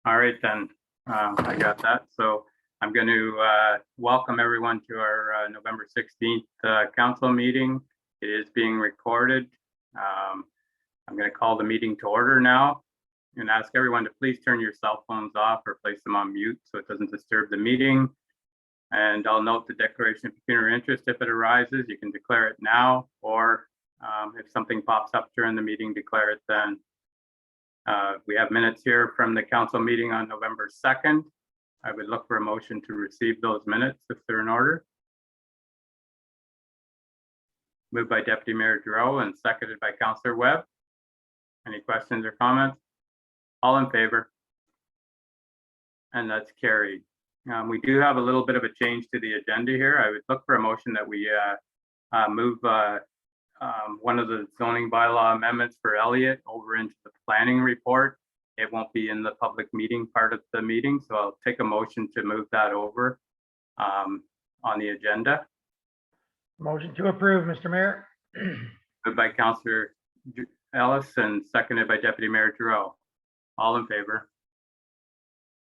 All right, then. I got that. So I'm going to welcome everyone to our November 16th council meeting. It is being recorded. I'm going to call the meeting to order now and ask everyone to please turn your cell phones off or place them on mute so it doesn't disturb the meeting. And I'll note the declaration of pecuniary interest if it arises. You can declare it now, or if something pops up during the meeting, declare it then. We have minutes here from the council meeting on November 2nd. I would look for a motion to receive those minutes if they're in order. Moved by Deputy Mayor Giroux and seconded by Councillor Webb. Any questions or comments? All in favor? And that's carried. We do have a little bit of a change to the agenda here. I would look for a motion that we move one of the zoning bylaw amendments for Elliott over into the planning report. It won't be in the public meeting part of the meeting, so I'll take a motion to move that over on the agenda. Motion to approve, Mr. Mayor. Moved by Councillor Ellis and seconded by Deputy Mayor Giroux. All in favor?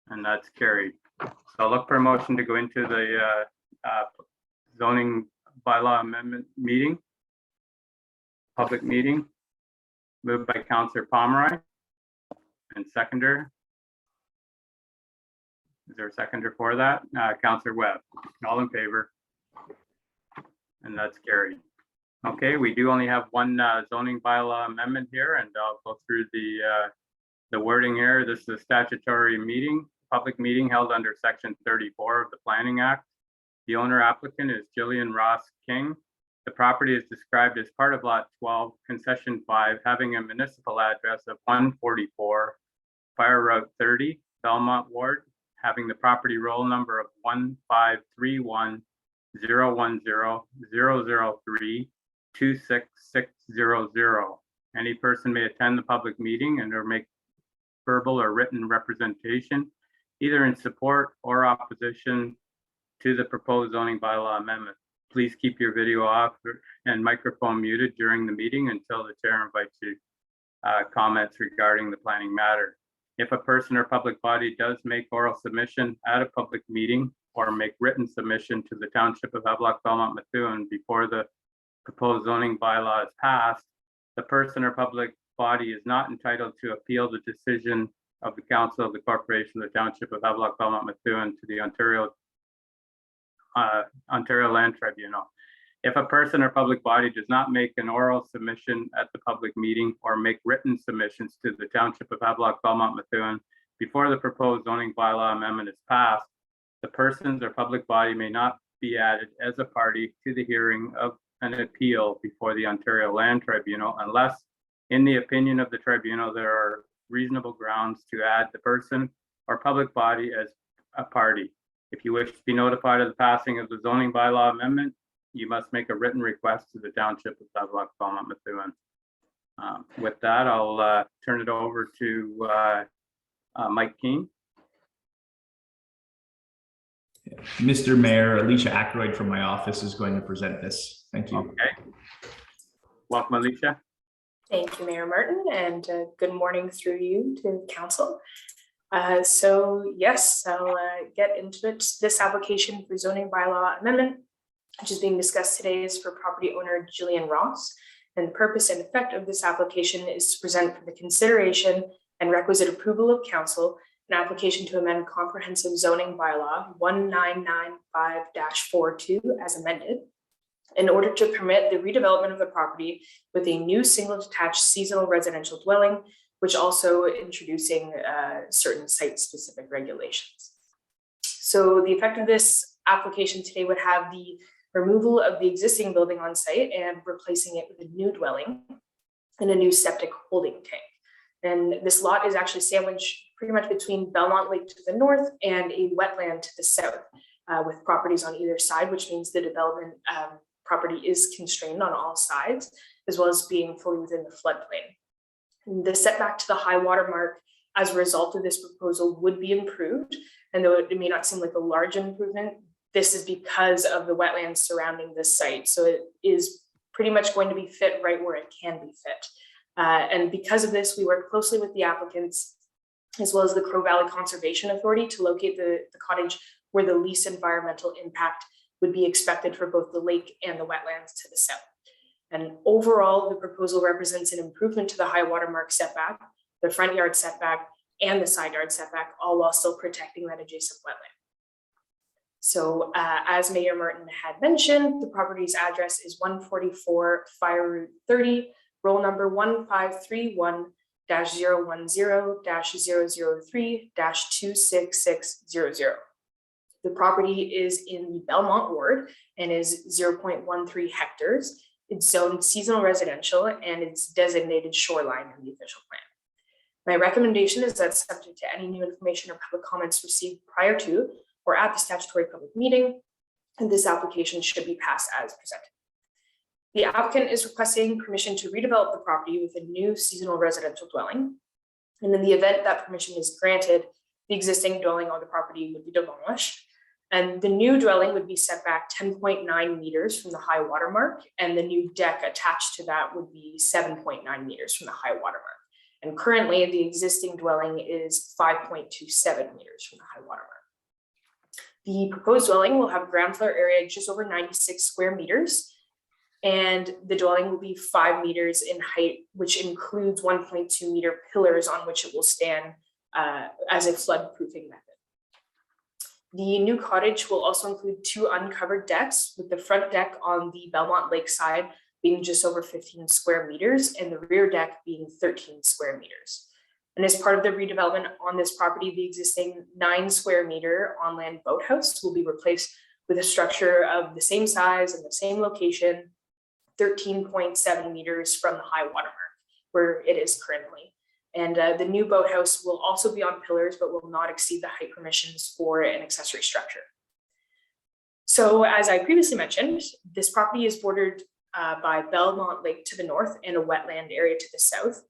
And that's carried. So I'll look for a motion to go into the zoning bylaw amendment meeting. Public meeting. Moved by Councillor Pomeroy and seconder. Is there a seconder for that? Councillor Webb. All in favor? And that's carried. Okay, we do only have one zoning bylaw amendment here, and I'll go through the wording here. This is a statutory meeting, public meeting held under Section 34 of the Planning Act. The owner applicant is Jillian Ross King. The property is described as part of Lot 12, Concession 5, having a municipal address of 144 Fire Route 30, Belmont Ward, having the property roll number of 153101003266600. Any person may attend the public meeting and or make verbal or written representation, either in support or opposition to the proposed zoning bylaw amendment. Please keep your video off and microphone muted during the meeting until the chair invites you comments regarding the planning matter. If a person or public body does make oral submission at a public meeting or make written submission to the Township of Havelock-Belmont-Methuen before the proposed zoning bylaw is passed, the person or public body is not entitled to appeal the decision of the Council of the Corporation of the Township of Havelock-Belmont-Methuen to the Ontario Land Tribunal. If a person or public body does not make an oral submission at the public meeting or make written submissions to the Township of Havelock-Belmont-Methuen before the proposed zoning bylaw amendment is passed, the persons or public body may not be added as a party to the hearing of an appeal before the Ontario Land Tribunal unless, in the opinion of the tribunal, there are reasonable grounds to add the person or public body as a party. If you wish to be notified of the passing of the zoning bylaw amendment, you must make a written request to the Township of Havelock-Belmont-Methuen. With that, I'll turn it over to Mike Keane. Mr. Mayor, Alicia Ackroyd from my office is going to present this. Thank you. Okay. Welcome, Alicia. Thank you, Mayor Martin, and good morning through you to Council. So yes, I'll get into it. This application for zoning bylaw amendment, which is being discussed today, is for property owner Jillian Ross. And the purpose and effect of this application is to present for the consideration and requisite approval of Council an application to amend comprehensive zoning bylaw 1995-42 as amended in order to permit the redevelopment of the property with a new single detached seasonal residential dwelling, which also introducing certain site-specific regulations. So the effect of this application today would have the removal of the existing building on site and replacing it with a new dwelling and a new septic holding tank. And this lot is actually sandwiched pretty much between Belmont Lake to the north and a wetland to the south, with properties on either side, which means the development property is constrained on all sides, as well as being fully within the floodplain. The setback to the high water mark as a result of this proposal would be improved. And though it may not seem like a large improvement, this is because of the wetlands surrounding this site. So it is pretty much going to be fit right where it can be fit. And because of this, we work closely with the applicants as well as the Crow Valley Conservation Authority to locate the cottage where the least environmental impact would be expected for both the lake and the wetlands to the south. And overall, the proposal represents an improvement to the high water mark setback, the front yard setback, and the side yard setback, all while still protecting that adjacent wetland. So as Mayor Martin had mentioned, the property's address is 144 Fire Route 30, roll number 1531-010-003-26600. The property is in the Belmont ward and is 0.13 hectares. It's zoned seasonal residential and it's designated shoreline in the official plan. My recommendation is that, subject to any new information or public comments received prior to or at the statutory public meeting, and this application should be passed as presented. The applicant is requesting permission to redevelop the property with a new seasonal residential dwelling. And in the event that permission is granted, the existing dwelling on the property would be demolished. And the new dwelling would be set back 10.9 meters from the high water mark, and the new deck attached to that would be 7.9 meters from the high water mark. And currently, the existing dwelling is 5.27 meters from the high water mark. The proposed dwelling will have a ground floor area just over 96 square meters, and the dwelling will be 5 meters in height, which includes 1.2 meter pillars on which it will stand as a flood-proofing method. The new cottage will also include 2 uncovered decks, with the front deck on the Belmont Lake side being just over 15 square meters and the rear deck being 13 square meters. And as part of the redevelopment on this property, the existing 9 square meter on-land boathouse will be replaced with a structure of the same size and the same location, 13.7 meters from the high water mark where it is currently. And the new boathouse will also be on pillars, but will not exceed the height permissions for an accessory structure. So as I previously mentioned, this property is bordered by Belmont Lake to the north and a wetland area to the south.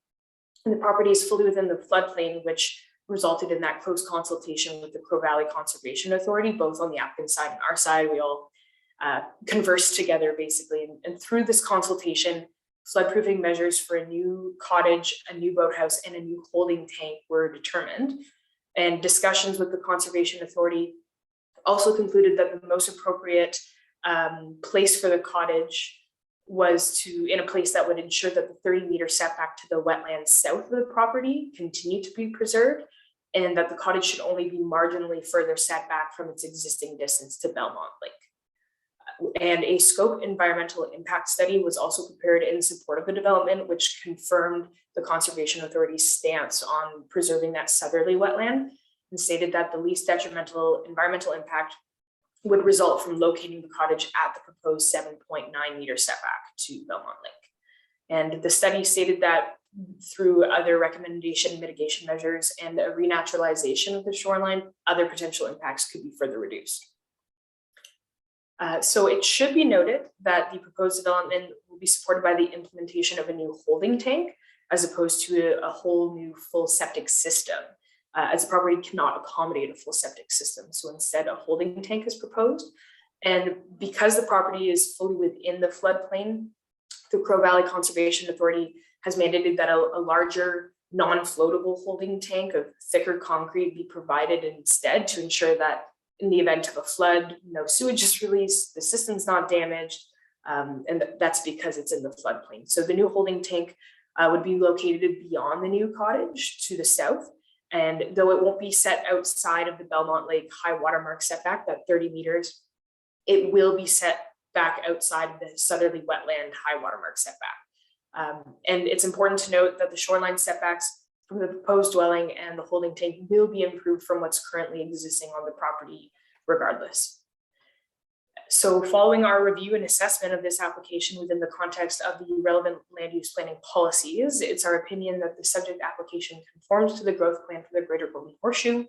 And the property is fully within the floodplain, which resulted in that close consultation with the Crow Valley Conservation Authority, both on the applicant side and our side. We all conversed together basically. And through this consultation, floodproofing measures for a new cottage, a new boathouse, and a new holding tank were determined. And discussions with the Conservation Authority also concluded that the most appropriate place for the cottage was in a place that would ensure that the 30-meter setback to the wetlands south of the property continue to be preserved, and that the cottage should only be marginally further set back from its existing distance to Belmont Lake. And a scope environmental impact study was also prepared in support of the development, which confirmed the Conservation Authority's stance on preserving that southerly wetland, and stated that the least detrimental environmental impact would result from locating the cottage at the proposed 7.9 meter setback to Belmont Lake. And the study stated that through other recommendation mitigation measures and a renaturalization of the shoreline, other potential impacts could be further reduced. So it should be noted that the proposed development will be supported by the implementation of a new holding tank, as opposed to a whole new full septic system, as the property cannot accommodate a full septic system. So instead, a holding tank is proposed. And because the property is fully within the floodplain, the Crow Valley Conservation Authority has mandated that a larger non-floatable holding tank of thicker concrete be provided instead, to ensure that in the event of a flood, no sewage is released, the system's not damaged, and that's because it's in the floodplain. So the new holding tank would be located beyond the new cottage to the south. And though it won't be set outside of the Belmont Lake high watermark setback, that 30 meters, it will be set back outside of the southerly wetland high watermark setback. And it's important to note that the shoreline setbacks from the proposed dwelling and the holding tank will be improved from what's currently existing on the property regardless. So following our review and assessment of this application within the context of the relevant land use planning policies, it's our opinion that the subject application conforms to the growth plan for the Greater Golden Horseshoe,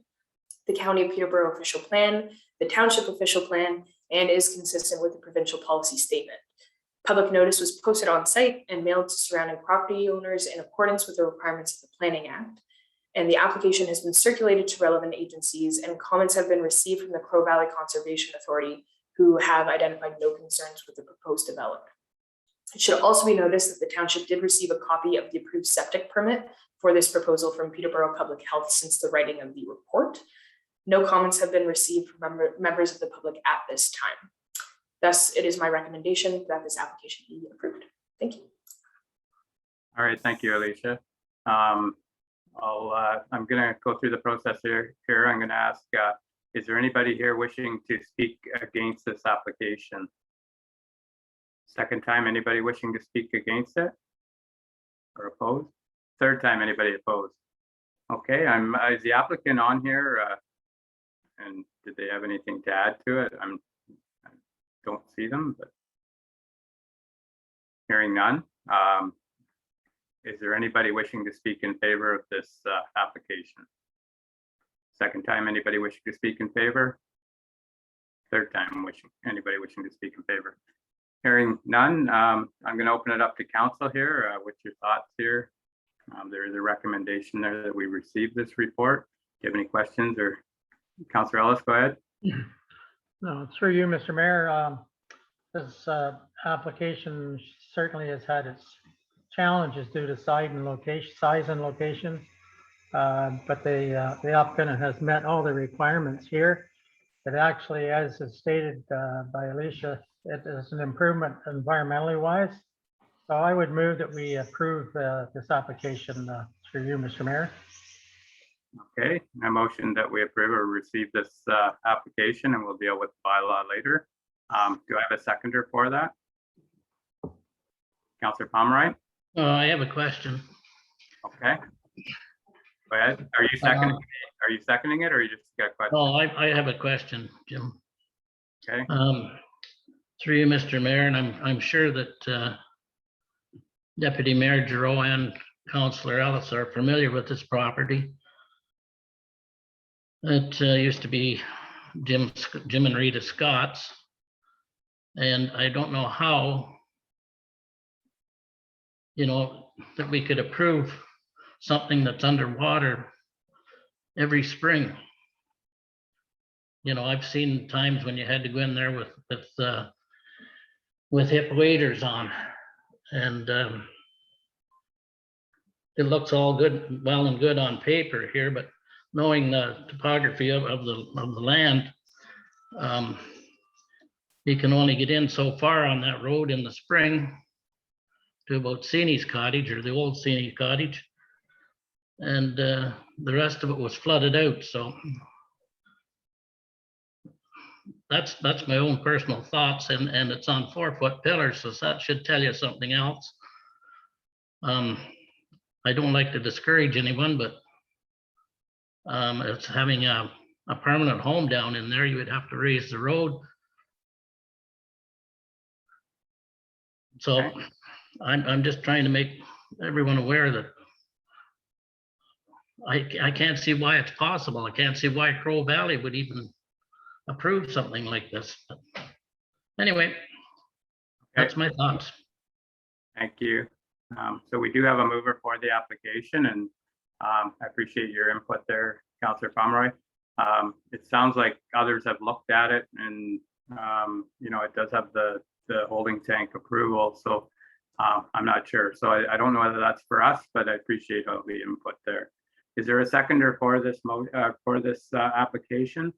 the County of Peterborough official plan, the Township official plan, and is consistent with the provincial policy statement. Public notice was posted on site and mailed to surrounding property owners in accordance with the requirements of the Planning Act. And the application has been circulated to relevant agencies, and comments have been received from the Crow Valley Conservation Authority, who have identified no concerns with the proposed development. It should also be noticed that the township did receive a copy of the approved septic permit for this proposal from Peterborough Public Health since the writing of the report. No comments have been received from members of the public at this time. Thus, it is my recommendation that this application be approved. Thank you. All right, thank you, Alicia. I'm gonna go through the process here. I'm gonna ask, is there anybody here wishing to speak against this application? Second time, anybody wishing to speak against it? Or opposed? Third time, anybody opposed? Okay, is the applicant on here? And did they have anything to add to it? I don't see them, but hearing none. Is there anybody wishing to speak in favor of this application? Second time, anybody wishing to speak in favor? Third time, anybody wishing to speak in favor? Hearing none, I'm going to open it up to council here. What's your thoughts here? There is a recommendation there that we receive this report. Do you have any questions? Or Councillor Ellis, go ahead. No, through you, Mr. Mayor. This application certainly has had its challenges due to size and location, but the applicant has met all the requirements here. It actually, as is stated by Alicia, it is an improvement environmentally wise. So I would move that we approve this application through you, Mr. Mayor. Okay, I motion that we approve or receive this application, and we'll deal with bylaw later. Do I have a seconder for that? Councillor Pomeroy? I have a question. Okay. Go ahead. Are you seconding it? Are you seconding it, or you just got a question? Oh, I have a question, Jim. Okay. Through you, Mr. Mayor, and I'm sure that Deputy Mayor Giroux and Councillor Ellis are familiar with this property. It used to be Jim and Rita Scott's, and I don't know how, that we could approve something that's underwater every spring. I've seen times when you had to go in there with hip waders on, and it looks all good, well and good on paper here, but knowing the topography of the land, you can only get in so far on that road in the spring to about Seeney's cottage, or the old Seeney's cottage, and the rest of it was flooded out. So that's my own personal thoughts, and it's on 4-foot pillars, so that should tell you something else. I don't like to discourage anyone, but it's having a permanent home down in there. You would have to raise the road. So Okay. I'm just trying to make everyone aware that I can't see why it's possible. I can't see why Crow Valley would even approve something like this. But anyway, that's my thoughts. Thank you. So we do have a mover for the application, and I appreciate your input there, Councillor Pomeroy. It sounds like others have looked at it, and it does have the holding tank approval. So I'm not sure. So I don't know whether that's for us, but I appreciate all the input there. Is there a seconder for this application?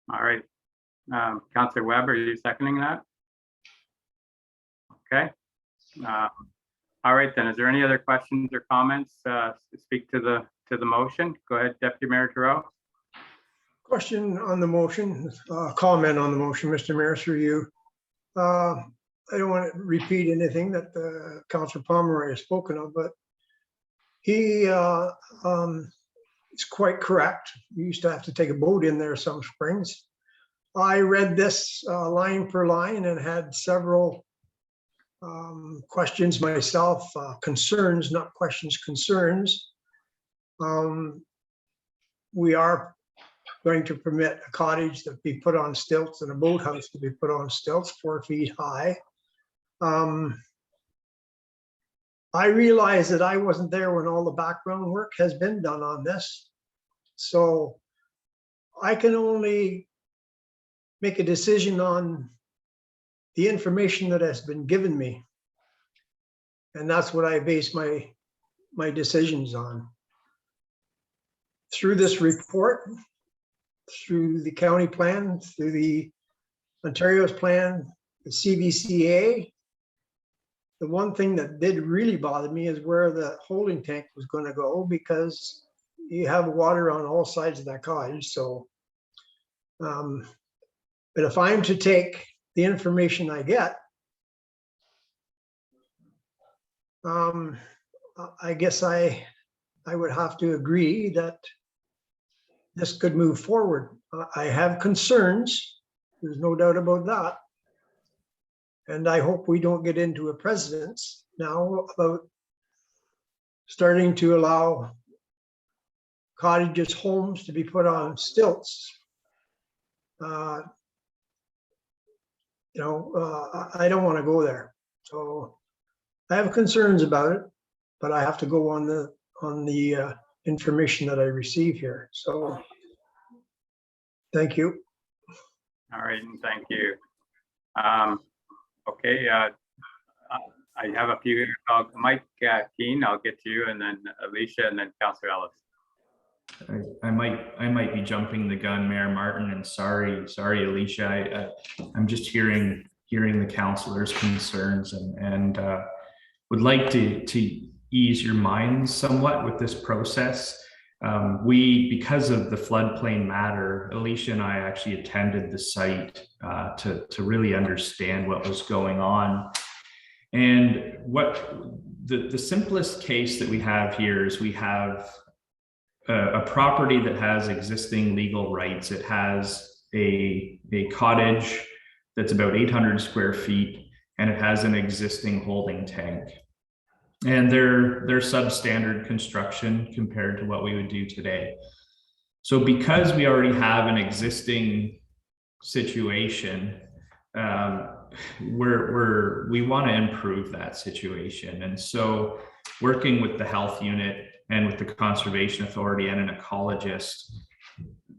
All right. Councillor Webb, are you seconding that? Okay. All right, then. Is there any other questions or comments to speak to the motion? Go ahead, Deputy Mayor Giroux. Question on the motion, comment on the motion, Mr. Mayor, through you. I don't want to repeat anything that Councillor Pomeroy has spoken of, but he is quite correct. We used to have to take a boat in there some springs. I read this line per line and had several questions myself, concerns, not questions, concerns. We are going to permit a cottage to be put on stilts and a boathouse to be put on stilts 4 feet high. I realize that I wasn't there when all the background work has been done on this. So I can only make a decision on the information that has been given me. And that's what I base my decisions on. Through this report, through the county plan, through the Ontario's plan, the CVCA, the one thing that did really bother me is where the holding tank was going to go, because you have water on all sides of that cottage. So, but if I'm to take the information I get, I guess I would have to agree that this could move forward. I have concerns. There's no doubt about that. And I hope we don't get into a precedence now about starting to allow cottages, homes to be put on stilts. I don't want to go there. So I have concerns about it, but I have to go on the information that I receive here. So thank you. All right, and thank you. Okay, I have a few here. Mike Keane, I'll get to you, and then Alicia, and then Councillor Ellis. I might be jumping the gun, Mayor Martin, and sorry, Alicia. I'm just hearing the councillors' concerns and would like to ease your minds somewhat with this process. Because of the floodplain matter, Alicia and I actually attended the site to really understand what was going on. And what the simplest case that we have here is we have a property that has existing legal rights. It has a cottage that's about 800 square feet, and it has an existing holding tank. And they're substandard construction compared to what we would do today. So because we already have an existing situation, we want to improve that situation. And so working with the health unit and with the Conservation Authority and an ecologist,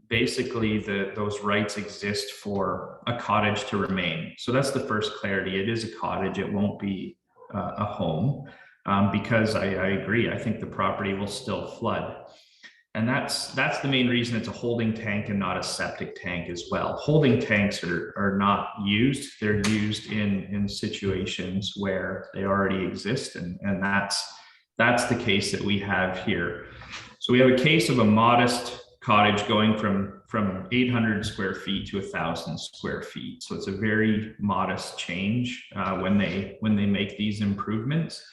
basically those rights exist for a cottage to remain. So that's the first clarity. It is a cottage. It won't be a home. Because I agree, I think the property will still flood. And that's the main reason it's a holding tank and not a septic tank as well. Holding tanks are not used. They're used in situations where they already exist. And that's the case that we have here. So we have a case of a modest cottage going from 800 square feet to 1,000 square feet. So it's a very modest change when they make these improvements.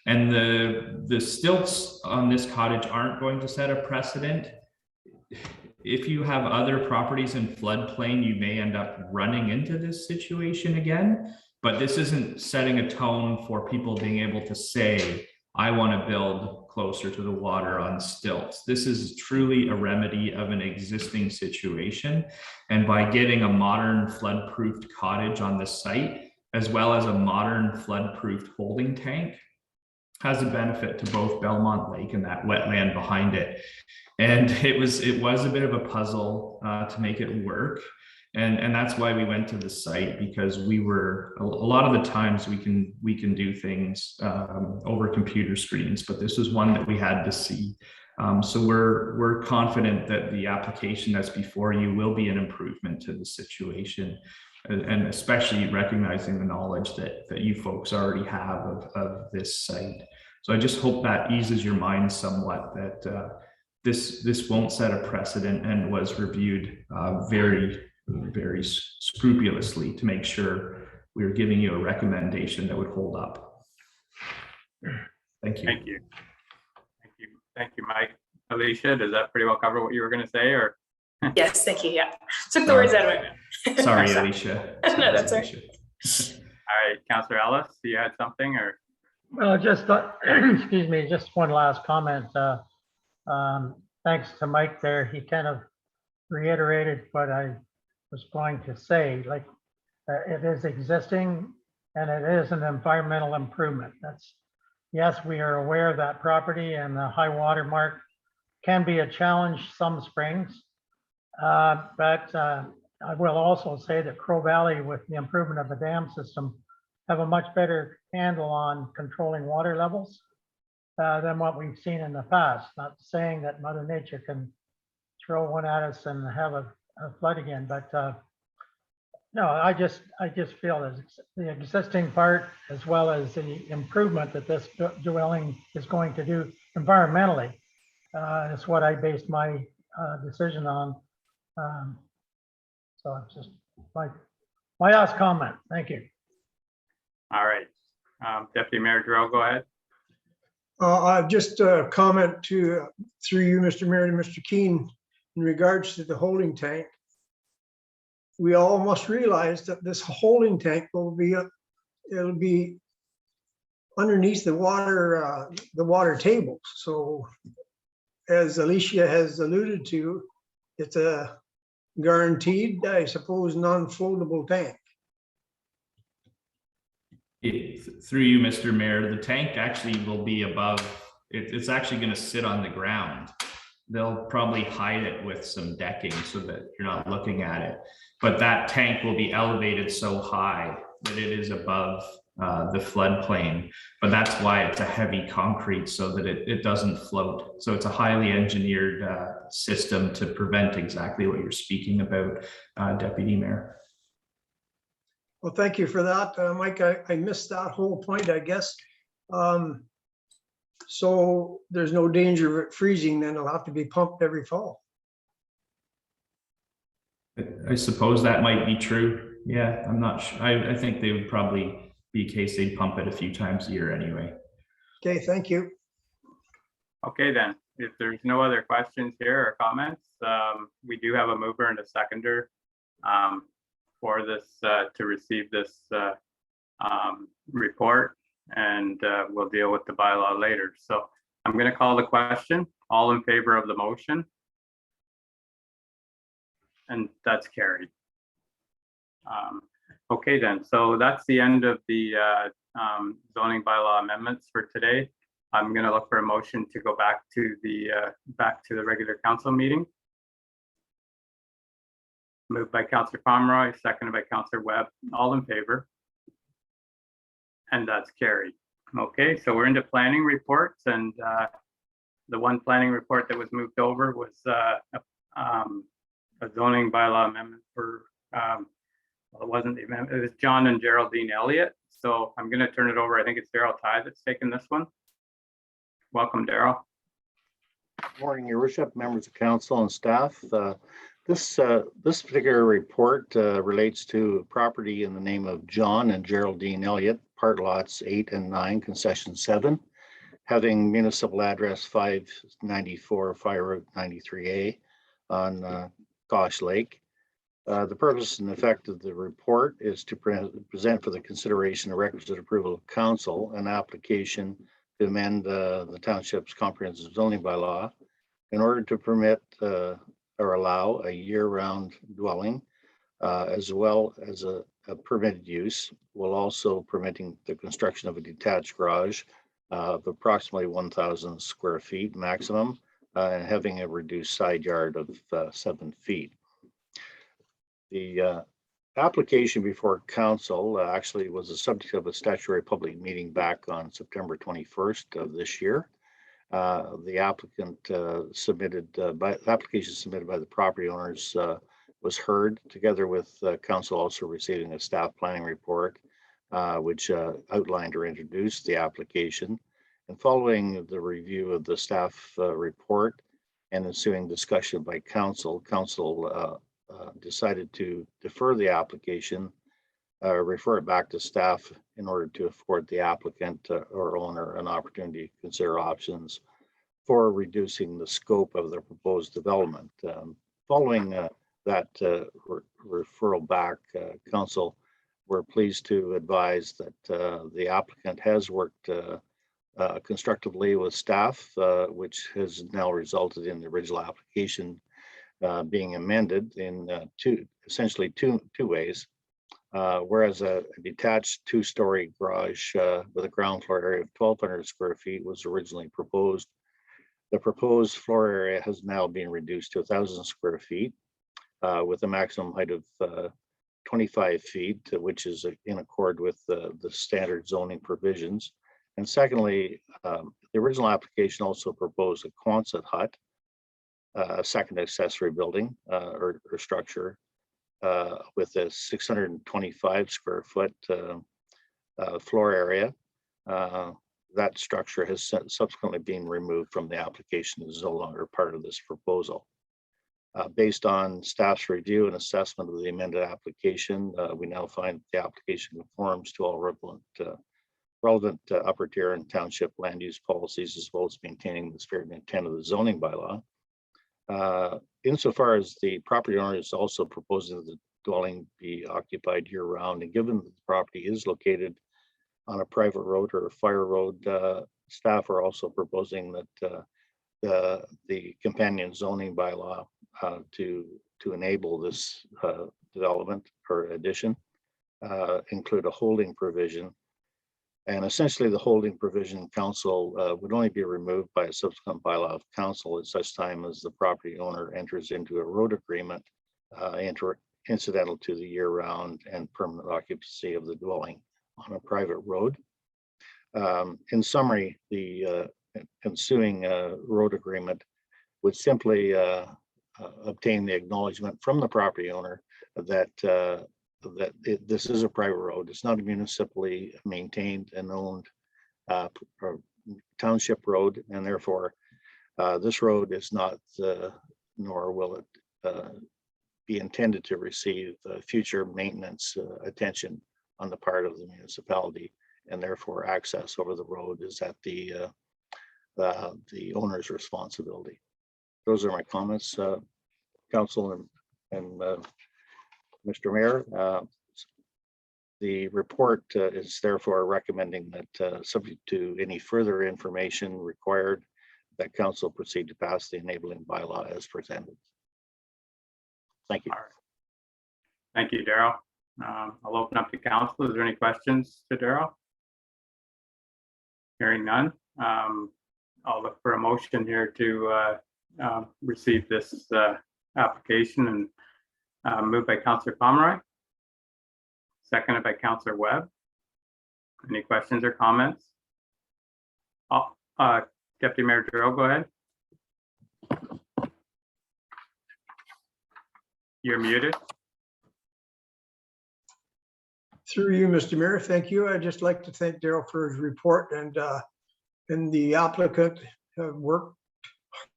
And the stilts on this cottage aren't going to set a precedent. If you have other properties in floodplain, you may end up running into this situation again, but this isn't setting a tone for people being able to say, I want to build closer to the water on stilts. This is truly a remedy of an existing situation. And by getting a modern flood-proofed cottage on the site, as well as a modern flood-proofed holding tank, has a benefit to both Belmont Lake and that wetland behind it. And it was a bit of a puzzle to make it work. And that's why we went to the site, because we were a lot of the times we can do things over computer screens, but this was one that we had to see. So we're confident that the application that's before you will be an improvement to the situation, and especially recognizing the knowledge that you folks already have of this site. So I just hope that eases your mind somewhat, that this won't set a precedent and was reviewed very scrupulously to make sure we were giving you a recommendation that would hold up. Thank you. Thank you. Thank you, Mike. Alicia, does that pretty well cover what you were going to say, or? Yes, thank you. Yeah, took the words out of my mouth. Sorry, Alicia. No, that's all right. All right, Councillor Ellis, you had something, or? Well, just, excuse me, just one last comment. Thanks to Mike there. He kind of reiterated what I was going to say, like it is existing and it is an environmental improvement. Yes, we are aware of that property, and the high water mark can be a challenge some springs. But I will also say that Crow Valley, with the improvement of the dam system, have a much better handle on controlling water levels than what we've seen in the past. Not saying that Mother Nature can throw one at us and have a flood again, but no, I just feel that the existing part, as well as the improvement that this dwelling is going to do environmentally, is what I based my decision on. So it's just my last comment. Thank you. All right. Deputy Mayor Darrell, go ahead. Just a comment through you, Mr. Mayor, to Mr. Keane, in regards to the holding tank. We all must realize that this holding tank will be it'll be underneath the water table. So as Alicia has alluded to, it's a guaranteed, I suppose, non-floatable tank. Through you, Mr. Mayor, the tank actually will be above, it's actually going to sit on the ground. They'll probably hide it with some decking so that you're not looking at it. But that tank will be elevated so high that it is above the floodplain. But that's why it's a heavy concrete, so that it doesn't float. So it's a highly engineered system to prevent exactly what you're speaking about, Deputy Mayor. Well, thank you for that, Mike. I missed that whole point, I guess. So there's no danger of it freezing, then it'll have to be pumped every fall. I suppose that might be true. Yeah, I'm not sure. I think they would probably be a case they'd pump it a few times a year anyway. Okay, thank you. Okay, then, if there's no other questions here or comments, we do have a mover and a seconder for this to receive this report, and we'll deal with the bylaw later. So I'm going to call the question. All in favor of the motion? And that's carried. Okay, then. So that's the end of the zoning bylaw amendments for today. I'm going to look for a motion to go back to the regular council meeting. Moved by Councillor Pomeroy, seconded by Councillor Webb. All in favor? And that's carried. Okay, so we're into planning reports, and the one planning report that was moved over was a zoning bylaw amendment for, well, it wasn't the amendment, it was John and Geraldine Elliott. So I'm going to turn it over. I think it's Daryl Ty that's taking this one. Welcome, Daryl. Morning, Your Worship, members of council and staff. This particular report relates to property in the name of John and Geraldine Elliott, part lots 8 and 9, concession 7, having municipal address 594 Fire Route 93A on Gosh Lake. The purpose and effect of the report is to present for the consideration of requisite approval of council an application to amend the township's comprehensive zoning bylaw in order to permit or allow a year-round dwelling, as well as a permitted use, while also permitting the construction of a detached garage of approximately 1,000 square feet maximum, and having a reduced side yard of 7 feet. The application before council actually was the subject of a statutory public meeting back on September 21st of this year. The applicant application submitted by the property owners was heard, together with council also receiving a staff planning report, which outlined or introduced the application. And following the review of the staff report and ensuing discussion by council decided to defer the application, refer it back to staff in order to afford the applicant or owner an opportunity to consider options for reducing the scope of the proposed development. Following that referral back, council were pleased to advise that the applicant has worked constructively with staff, which has now resulted in the original application being amended in essentially two ways. Whereas a detached 2-story garage with a ground floor area of 1,200 square feet was originally proposed, the proposed floor area has now been reduced to 1,000 square feet. with a maximum height of 25 feet, which is in accord with the standard zoning provisions. And secondly, the original application also proposed a Quonset hut, a second accessory building or structure with a 625 square foot floor area. That structure has subsequently been removed from the application and is no longer part of this proposal. Based on staff's review and assessment of the amended application, we now find the application conforms to all relevant upper tier and township land use policies, as well as maintaining the spirit and intent of the zoning bylaw. Insofar as the property owner is also proposing that the dwelling be occupied year round, and given that the property is located on a private road or a fire road, staff are also proposing that the companion zoning bylaw to enable this development or addition include a holding provision. And essentially the holding provision council would only be removed by a subsequent bylaw of council at such time as the property owner enters into a road agreement incidental to the year-round and permanent occupancy of the dwelling on a private road. In summary, the ensuing road agreement would simply obtain the acknowledgement from the property owner that this is a private road. It's not a municipally maintained and owned or township road, and therefore this road is not, nor will it be intended to receive future maintenance attention on the part of the municipality, and therefore access over the road is at the owner's responsibility. Those are my comments, Council and Mr. Mayor. The report is therefore recommending that subject to any further information required, that council proceed to pass the enabling bylaw as presented. Thank you. All right. Thank you, Daryl. I'll open up to council. Is there any questions to Daryl? Hearing none. I'll look for a motion here to receive this application, and moved by Councillor Pomeroy, seconded by Councillor Webb. Any questions or comments? Deputy Mayor Darrell, go ahead. You're muted. Through you, Mr. Mayor, thank you. I'd just like to thank Daryl for his report, and the applicant have worked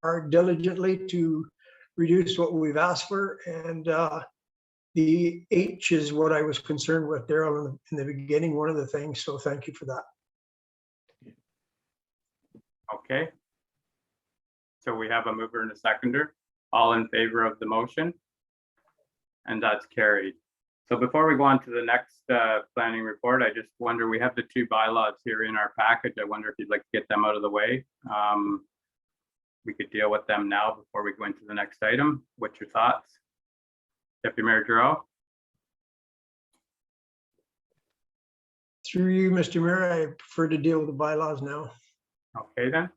hard diligently to reduce what we've asked for, and the H is what I was concerned with, Daryl, in the beginning, one of the things, so thank you for that. Okay. So we have a mover and a seconder. All in favor of the motion? And that's carried. So before we go on to the next planning report, I just wonder, we have the two bylaws here in our package. I wonder if you'd like to get them out of the way. We could deal with them now before we go into the next item. What's your thoughts? Deputy Mayor Giroux? Through you, Mr. Mayor, I prefer to deal with the bylaws now. Okay then.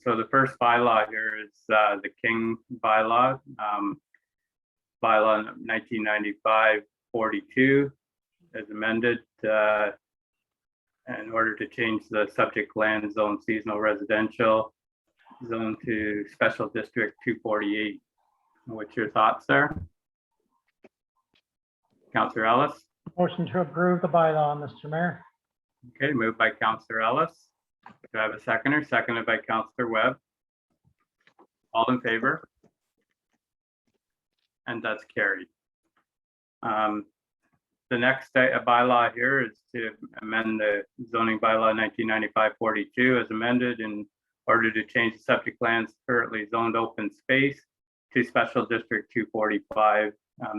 So the first bylaw here is the King bylaw. Bylaw 1995-42 as amended in order to change the subject land zone seasonal residential zone to special district 248. What's your thoughts there? Councillor Ellis? Motion to approve the bylaw, Mr. Mayor. Okay, moved by Councillor Ellis. Do I have a seconder? Seconded by Councillor Webb. All in favor? And that's carried. The next bylaw here is to amend the zoning bylaw 1995-42 as amended in order to change the subject lands currently zoned open space to special district 245.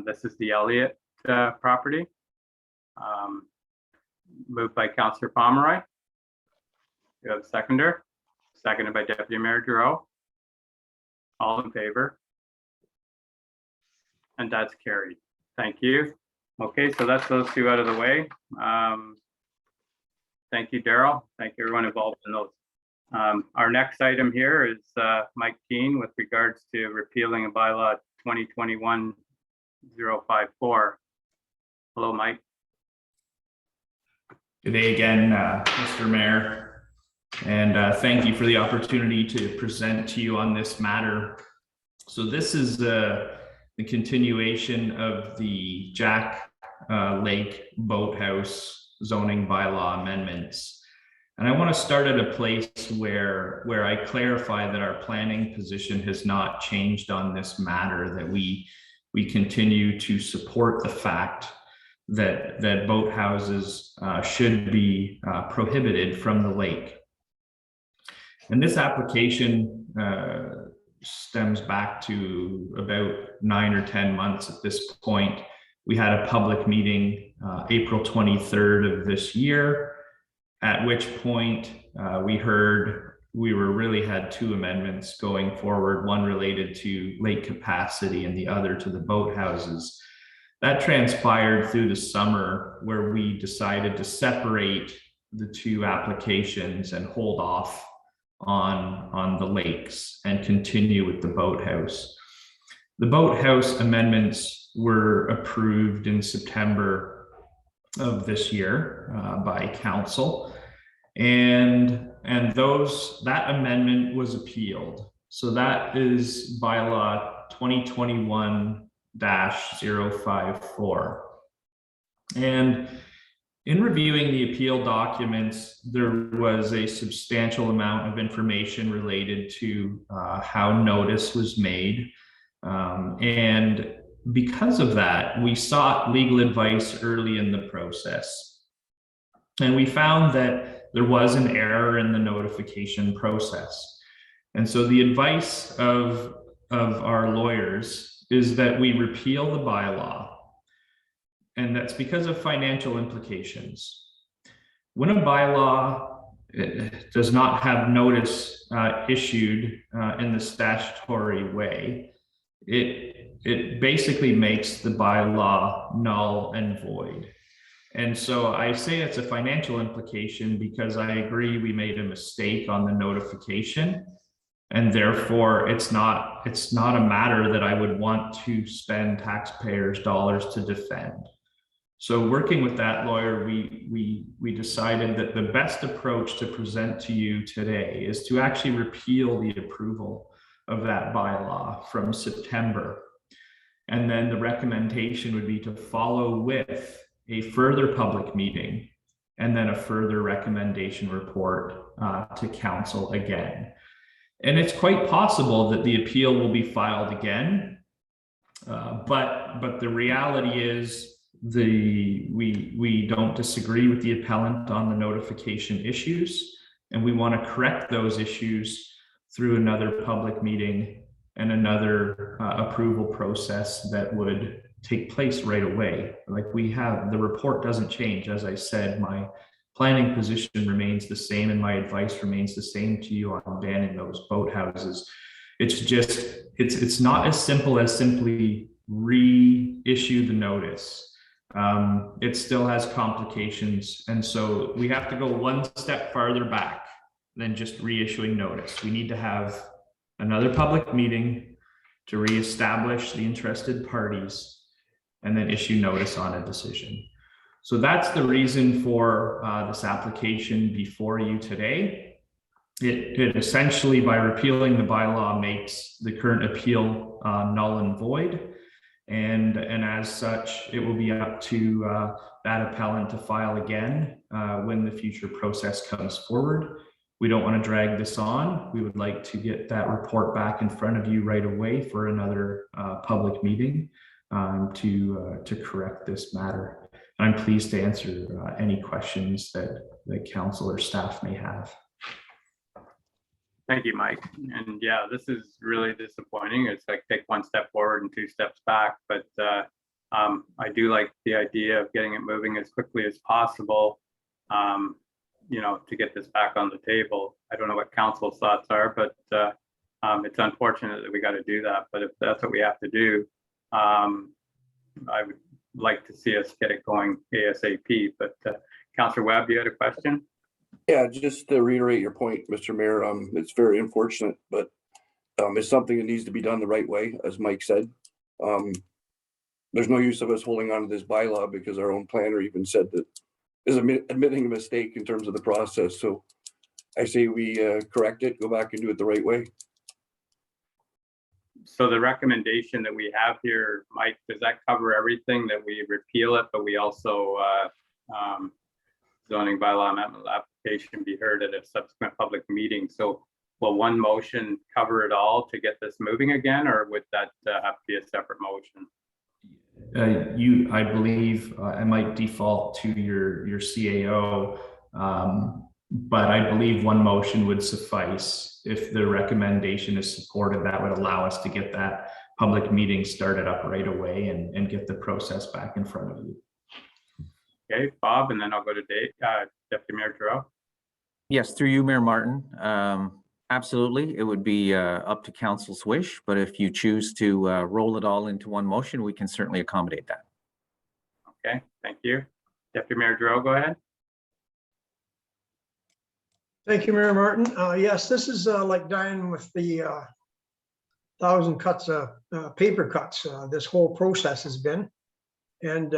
This is the Elliott property. Moved by Councillor Pomeroy. You have a seconder? Seconded by Deputy Mayor Giroux. All in favor? And that's carried. Thank you. Okay, so that's those two out of the way. Thank you, Daryl. Thank you, everyone involved in those. Our next item here is Mike Keane with regards to repealing a bylaw 2021-054. Hello, Mike. Good day again, Mr. Mayor, and thank you for the opportunity to present to you on this matter. So this is the continuation of the Jack Lake Boathouse zoning bylaw amendments. And I want to start at a place where I clarify that our planning position has not changed on this matter, that we continue to support the fact that boathouses should be prohibited from the lake. And this application stems back to about 9 or 10 months at this point. We had a public meeting April 23rd of this year, at which point we really had two amendments going forward, one related to lake capacity and the other to the boathouses. That transpired through the summer, where we decided to separate the two applications and hold off on the lakes and continue with the boathouse. The boathouse amendments were approved in September of this year by council, and that amendment was appealed. So that is bylaw 2021-054. And in reviewing the appeal documents, there was a substantial amount of information related to how notice was made. And because of that, we sought legal advice early in the process. And we found that there was an error in the notification process. And so the advice of our lawyers is that we repeal the bylaw. And that's because of financial implications. When a bylaw does not have notice issued in the statutory way, it basically makes the bylaw null and void. And so I say it's a financial implication because I agree we made a mistake on the notification, and therefore it's not a matter that I would want to spend taxpayers' dollars to defend. So working with that lawyer, we decided that the best approach to present to you today is to actually repeal the approval of that bylaw from September. And then the recommendation would be to follow with a further public meeting and then a further recommendation report to council again. And it's quite possible that the appeal will be filed again, but the reality is we don't disagree with the appellant on the notification issues, and we want to correct those issues through another public meeting and another approval process that would take place right away. Like the report doesn't change. As I said, my planning position remains the same and my advice remains the same to you on banning those boathouses. It's just, it's not as simple as simply reissue the notice. It still has complications. And so we have to go one step farther back than just reissuing notice. We need to have another public meeting to reestablish the interested parties and then issue notice on a decision. So that's the reason for this application before you today. It essentially, by repealing the bylaw, makes the current appeal null and void. And as such, it will be up to that appellant to file again when the future process comes forward. We don't want to drag this on. We would like to get that report back in front of you right away for another public meeting to correct this matter. I'm pleased to answer any questions that council or staff may have. Thank you, Mike. And yeah, this is really disappointing. It's like take one step forward and two steps back, but I do like the idea of getting it moving as quickly as possible, to get this back on the table. I don't know what council's thoughts are, but it's unfortunate that we got to do that. But if that's what we have to do, I would like to see us get it going ASAP. But Councillor Webb, you had a question? Yeah, just to reiterate your point, Mr. Mayor, it's very unfortunate, but it's something that needs to be done the right way, as Mike said. There's no use of us holding on to this bylaw because our own planner even said that is admitting a mistake in terms of the process. So I say we correct it, go back and do it the right way. So the recommendation that we have here, Mike, does that cover everything, that we repeal it, but we also zoning bylaw amendment application be heard at a subsequent public meeting? So will one motion cover it all to get this moving again, or would that have to be a separate motion? I believe I might default to your CAO, but I believe one motion would suffice. If the recommendation is supported, that would allow us to get that public meeting started up right away and get the process back in front of you. Okay, Bob, and then I'll go to Dave, Deputy Mayor Giroux. Yes, through you, Mayor Martin. Absolutely, it would be up to council's wish, but if you choose to roll it all into one motion, we can certainly accommodate that. Okay, thank you. Deputy Mayor Giroux, go ahead. Thank you, Mayor Martin. Yes, this is like dying with the 1,000 cuts of paper cuts. This whole process has been. And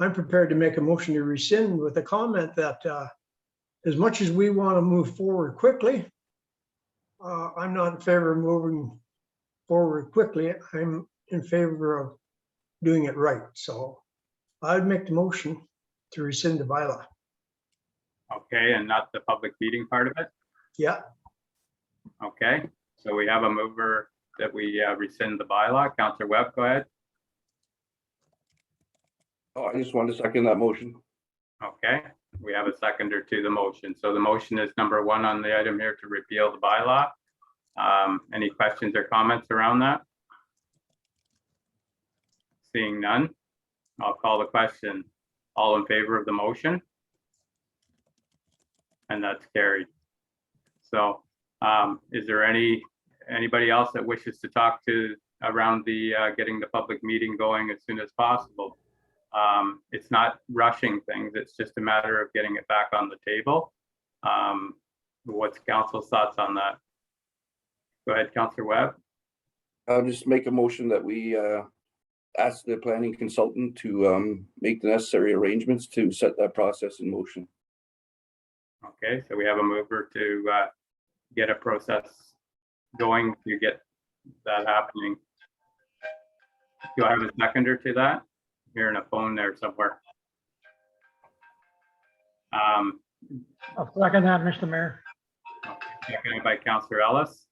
I'm prepared to make a motion to rescind with a comment that as much as we want to move forward quickly, I'm not in favor of moving forward quickly. I'm in favor of doing it right. So I'd make the motion to rescind the bylaw. Okay, and not the public meeting part of it? Yeah, Okay, so we have a mover that we rescind the bylaw. Councillor Webb, go ahead. Oh, I just wanted to second that motion. Okay, we have a seconder to the motion. So the motion is number 1 on the item here to repeal the bylaw. Any questions or comments around that? Seeing none, I'll call the question. All in favor of the motion? And that's carried. So is there anybody else that wishes to talk to around the getting the public meeting going as soon as possible? It's not rushing things. It's just a matter of getting it back on the table. What's council's thoughts on that? Go ahead, Councillor Webb. I'll just make a motion that we ask the planning consultant to make the necessary arrangements to set that process in motion. Okay, so we have a mover to get a process going to get that happening. Do I have a seconder to that? Hearing a phone there somewhere. I'll second that, Mr. Mayor. Seconded by Councillor Ellis.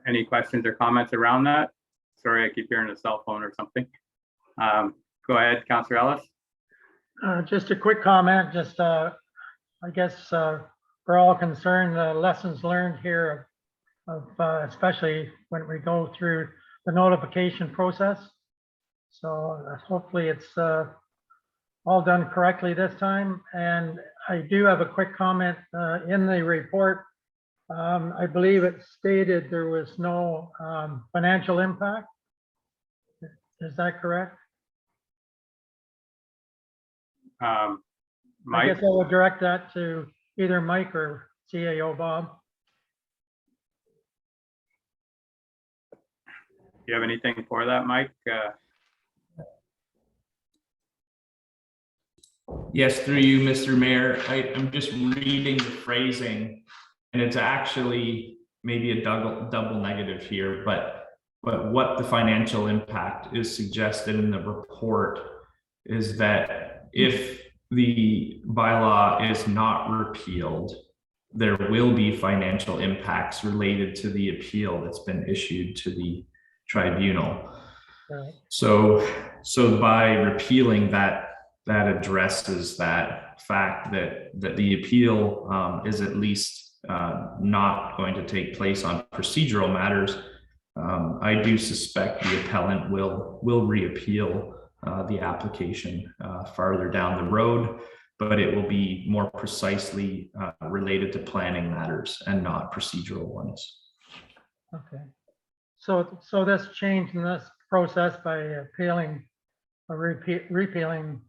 Any questions or comments around that? Sorry, I keep hearing a cell phone or something. Go ahead, Councillor Ellis. Just a quick comment, just I guess we're all concerned, the lessons learned here of especially when we go through the notification process. So hopefully it's all done correctly this time. And I do have a quick comment in the report. I believe it stated there was no financial impact. Is that correct? I Mike, guess I would direct that to either Mike or CAO Bob. do you have anything for that, Mike? Yes, through you, Mr. Mayor. I'm just reading the phrasing, and it's actually maybe a double negative here, but what the financial impact is suggested in the report is that if the bylaw is not repealed, there will be financial impacts related to the appeal that's been issued to the tribunal. Right. So by repealing that addresses that fact that the appeal is at least not going to take place on procedural matters. I do suspect the appellant will reappeal the application farther down the road, but it will be more precisely related to planning matters and not procedural ones. Okay. So this change in this process by appealing or repealing,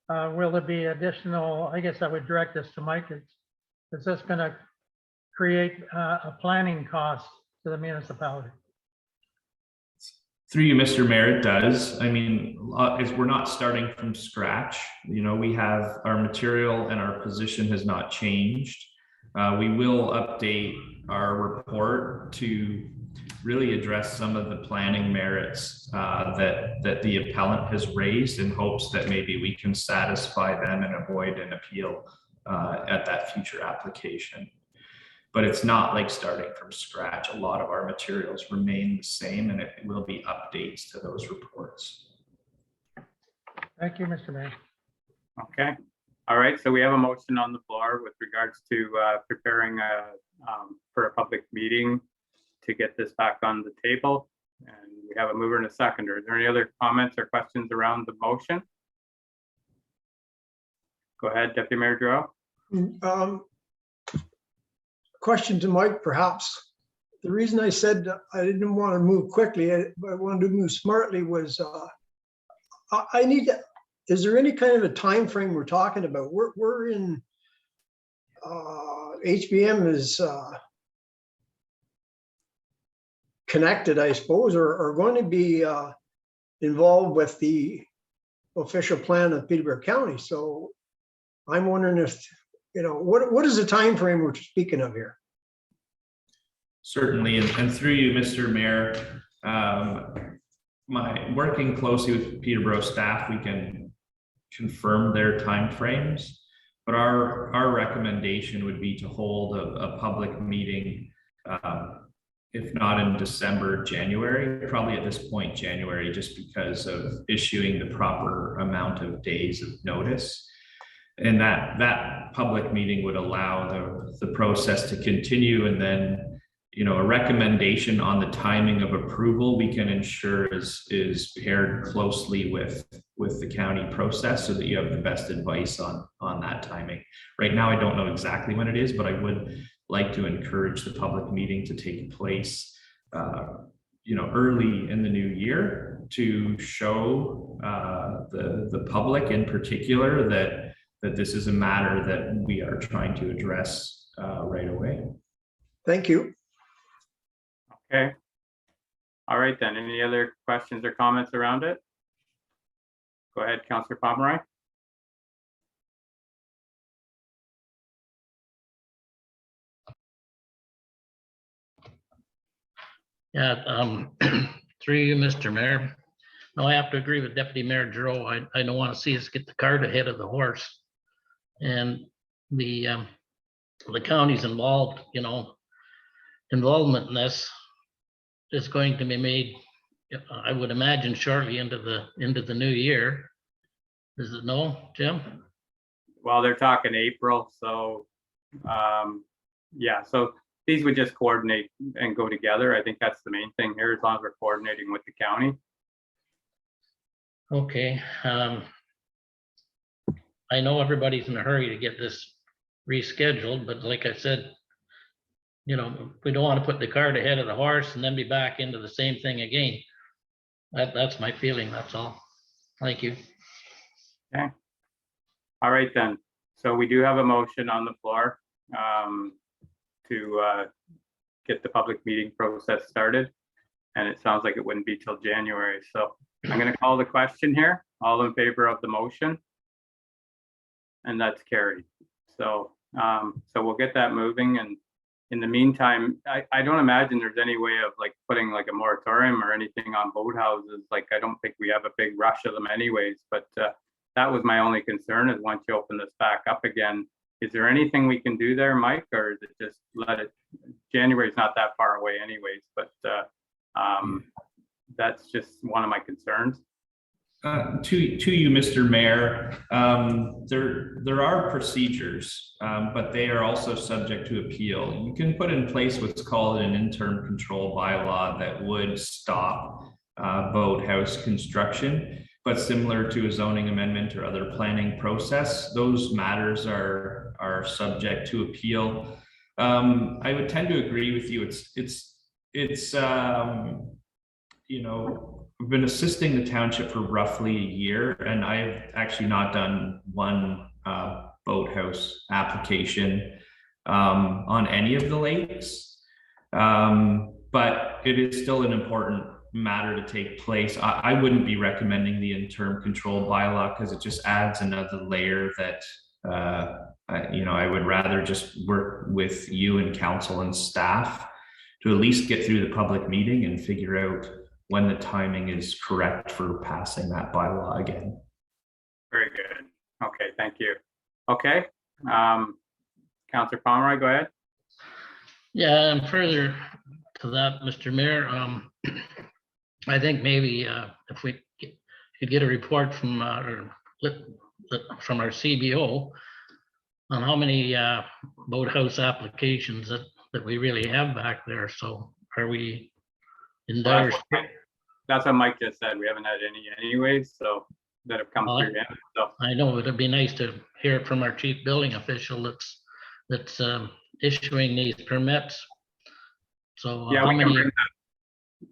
will there be additional, I guess I would direct this to Mike, is this going to create a planning cost to the municipality? Through you, Mr. Mayor, it does. I mean, we're not starting from scratch. You know, we have our material and our position has not changed. We will update our report to really address some of the planning merits that the appellant has raised, in hopes that maybe we can satisfy them and avoid an appeal at that future application. But it's not like starting from scratch. A lot of our materials remain the same, and it will be updates to those reports. Thank you, Mr. Mayor. Okay. All right. So we have a motion on the floor with regards to preparing for a public meeting to get this back on the table. And we have a mover and a seconder. Is there any other comments or questions around the motion? Go ahead, Deputy Mayor Giroux. Question to Mike, perhaps. The reason I said I didn't want to move quickly, I wanted to move smartly, was I need to, is there any kind of a time frame we're talking about? We're in, HBM is connected, I suppose, or going to be involved with the official plan of Peterborough County. So I'm wondering if, you know, what is the time frame we're speaking of here? Certainly, and through you, Mr. Mayor, working closely with Peterborough staff, we can confirm their timeframes. But our recommendation would be to hold a public meeting, if not in December, January, probably at this point, January, just because of issuing the proper amount of days of notice. And that public meeting would allow the process to continue, and then, you know, a recommendation on the timing of approval we can ensure is paired closely with the county process, so that you have the best advice on that timing. Right now, I don't know exactly when it is, but I would like to encourage the public meeting to take place, you know, early in the new year, to show the public in particular that this is a matter that we are trying to address right away. Thank you. Okay. All right, then. Any other questions or comments around it? Go ahead, Councillor Pomeroy. Yeah, through you, Mr. Mayor. No, I have to agree with Deputy Mayor Giroux. I don't want to see us get the cart ahead of the horse. And the county's involved, you know, involvement in this is going to be made, I would imagine, shortly into the new year. Is it no, Jim? Well, they're talking April, so yeah, so these would just coordinate and go together. I think that's the main thing here, as long as we're coordinating with the county. Okay. I know everybody's in a hurry to get this rescheduled, but like I said, you know, we don't want to put the cart ahead of the horse and then be back into the same thing again. That's my feeling, that's all. Thank you. Okay. All right, then. So we do have a motion on the floor to get the public meeting process started. And it sounds like it wouldn't be till January. So I'm going to call the question here. All in favor of the motion? And that's carried. So so we'll get that moving. And in the meantime, I don't imagine there's any way of like putting like a moratorium or anything on boathouses. Like, I don't think we have a big rush of them anyways, but that was my only concern, is once you open this back up again, is there anything we can do there, Mike, or is it just let it, January is not that far away anyways, but that's just one of my concerns. To you, Mr. Mayor, there are procedures, but they are also subject to appeal. You can put in place what's called an interim control bylaw that would stop boathouse construction, but similar to a zoning amendment or other planning process, those matters are subject to appeal. I would tend to agree with you. It's you know, we've been assisting the township for roughly a year, and I've actually not done one boathouse application on any of the lakes. But it is still an important matter to take place, I wouldn't be recommending the interim control bylaw because it just adds another layer that, I would rather just work with you and council and staff to at least get through the public meeting and figure out when the timing is correct for passing that bylaw again. Very good. Okay, thank you. Okay, Councillor Pomeroy, go ahead. Yeah, and further to that, Mr. Mayor, I think maybe if we could get a report from our CBO on how many boathouse applications that we really have back there. So are we in dire? That's what Mike just said. We haven't had any anyways, so that have come through him. So I know it'd be nice to hear it from our chief building official that's issuing these permits. So yeah, how many?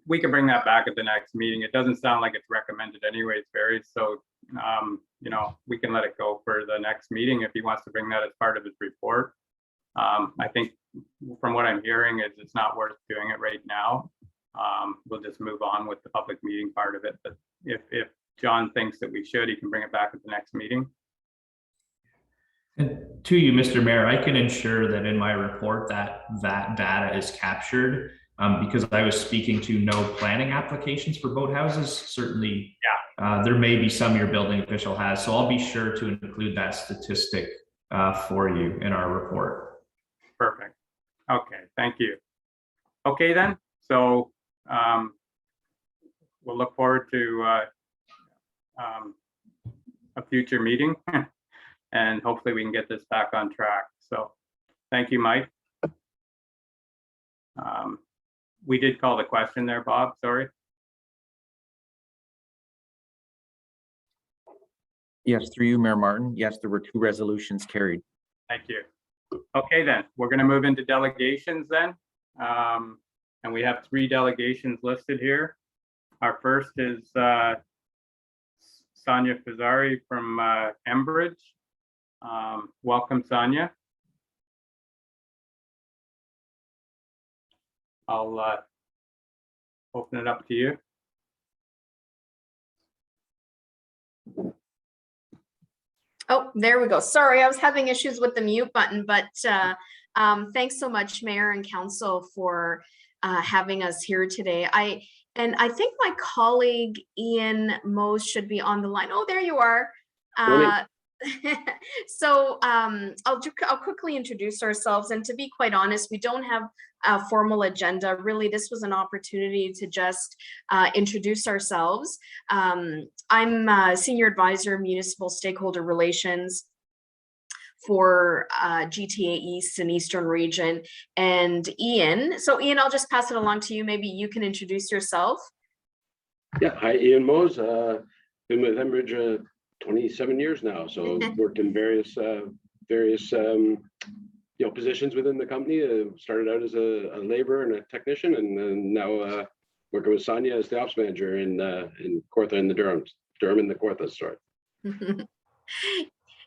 We can bring that back at the next meeting. It doesn't sound like it's recommended anyways, Barry. So, we can let it go for the next meeting if he wants to bring that as part of his report. I think from what I'm hearing is it's not worth doing it right now. We'll just move on with the public meeting part of it. But if John thinks that we should, he can bring it back at the next meeting. And to you, Mr. Mayor, I can ensure that in my report that data is captured because I was speaking to no planning applications for boathouses. Certainly, there may be some your building official has, so I'll be sure to include that statistic for you in our report. Perfect. Okay, thank you. Okay then, so we'll look forward to a future meeting and hopefully we can get this back on track. So thank you, Mike. We did call the question there, Bob, sorry. Yes, through you, Mayor Martin. Yes, there were 2 resolutions carried. Thank you. Okay, then we're going to move into delegations then. And we have 3 delegations listed here. Our first is Sonia Fazari from Enbridge. Welcome, Sonia. I'll open it up to you. Oh, there we go. Sorry, I was having issues with the mute button, but thanks so much, Mayor and Council, for having us here today. I think my colleague Ian Mose should be on the line. Oh, there you are. So I'll quickly introduce ourselves, and to be quite honest, we don't have a formal agenda. Really, this was an opportunity to just introduce ourselves. I'm Senior Advisor, Municipal Stakeholder Relations for GTA East and Eastern Region, and Ian. So Ian, I'll just pass it along to you. Maybe you can introduce yourself. Yeah, hi, Ian Mose. Been with Enbridge 27 years now, so worked in various positions within the company. Started out as a laborer and a technician, and then now working with Sonia as the ops manager in Kawartha and the Durham and the Kawartha store.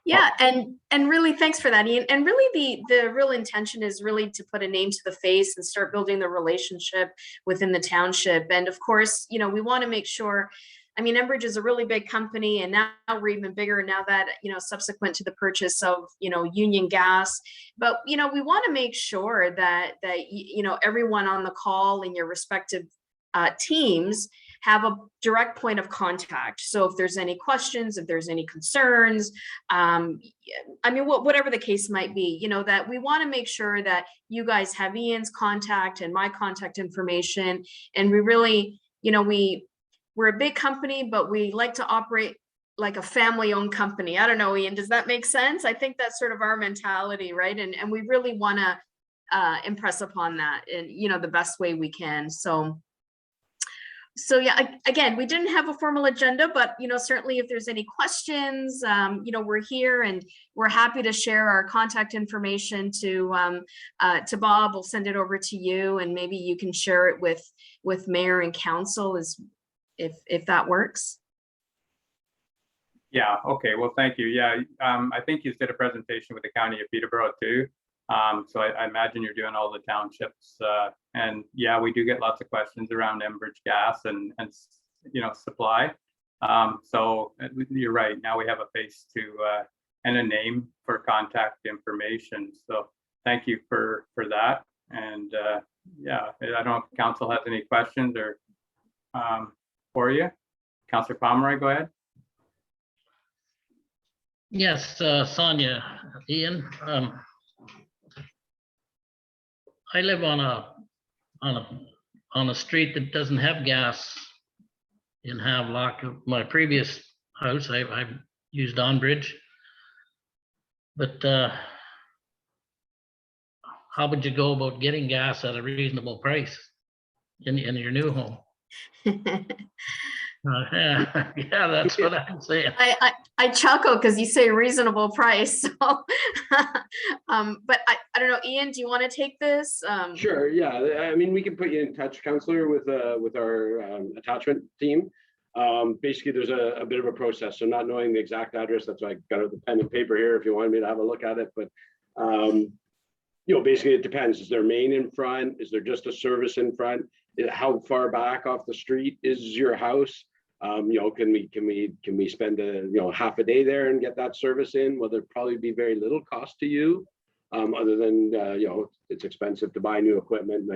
Yeah, and really thanks for that, Ian. And really the real intention is really to put a name to the face and start building the relationship within the township. And of course, we want to make sure, I mean, Enbridge is a really big company, and now we're even bigger now that, subsequent to the purchase of, Union Gas. But, we want to make sure that everyone on the call in your respective teams have a direct point of contact. So if there's any questions, if there's any concerns, whatever the case might be, that we want to make sure that you guys have Ian's contact and my contact information. And we really, we're a big company, but we like to operate like a family-owned company. I don't know, Ian, does that make sense? I think that's sort of our mentality, right? And we really want to impress upon that in, the best way we can. So yeah, again, we didn't have a formal agenda, but, certainly if there's any questions, we're here and we're happy to share our contact information to Bob. We'll send it over to you, and maybe you can share it with Mayor and Council if that works. Yeah, okay, well, thank you. Yeah, I think you did a presentation with the County of Peterborough too. So I imagine you're doing all the townships. And yeah, we do get lots of questions around Enbridge gas and supply. So you're right. Now we have a face to and a name for contact information. So thank you for that. And yeah, I don't know if council has any questions or for you. Councillor Pomeroy, go ahead. Yes, Sonia, Ian. I live on a street that doesn't have gas in Havelock. My previous house, I used Onbridge. But how would you go about getting gas at a reasonable price in your new home? Yeah, that's what I'm saying. I chuckle because you say reasonable price. So, but I don't know, Ian, do you want to take this? Sure, yeah. I mean, we can put you in touch, Counselor, with our attachment team. Basically, there's a bit of a process. So not knowing the exact address, that's why I got the pen and paper here if you wanted me to have a look at it. But basically it depends. Is there main in front? Is there just a service in front? How far back off the street is your house? Can we spend half a day there and get that service in? Well, there'd probably be very little cost to you, other than it's expensive to buy new equipment.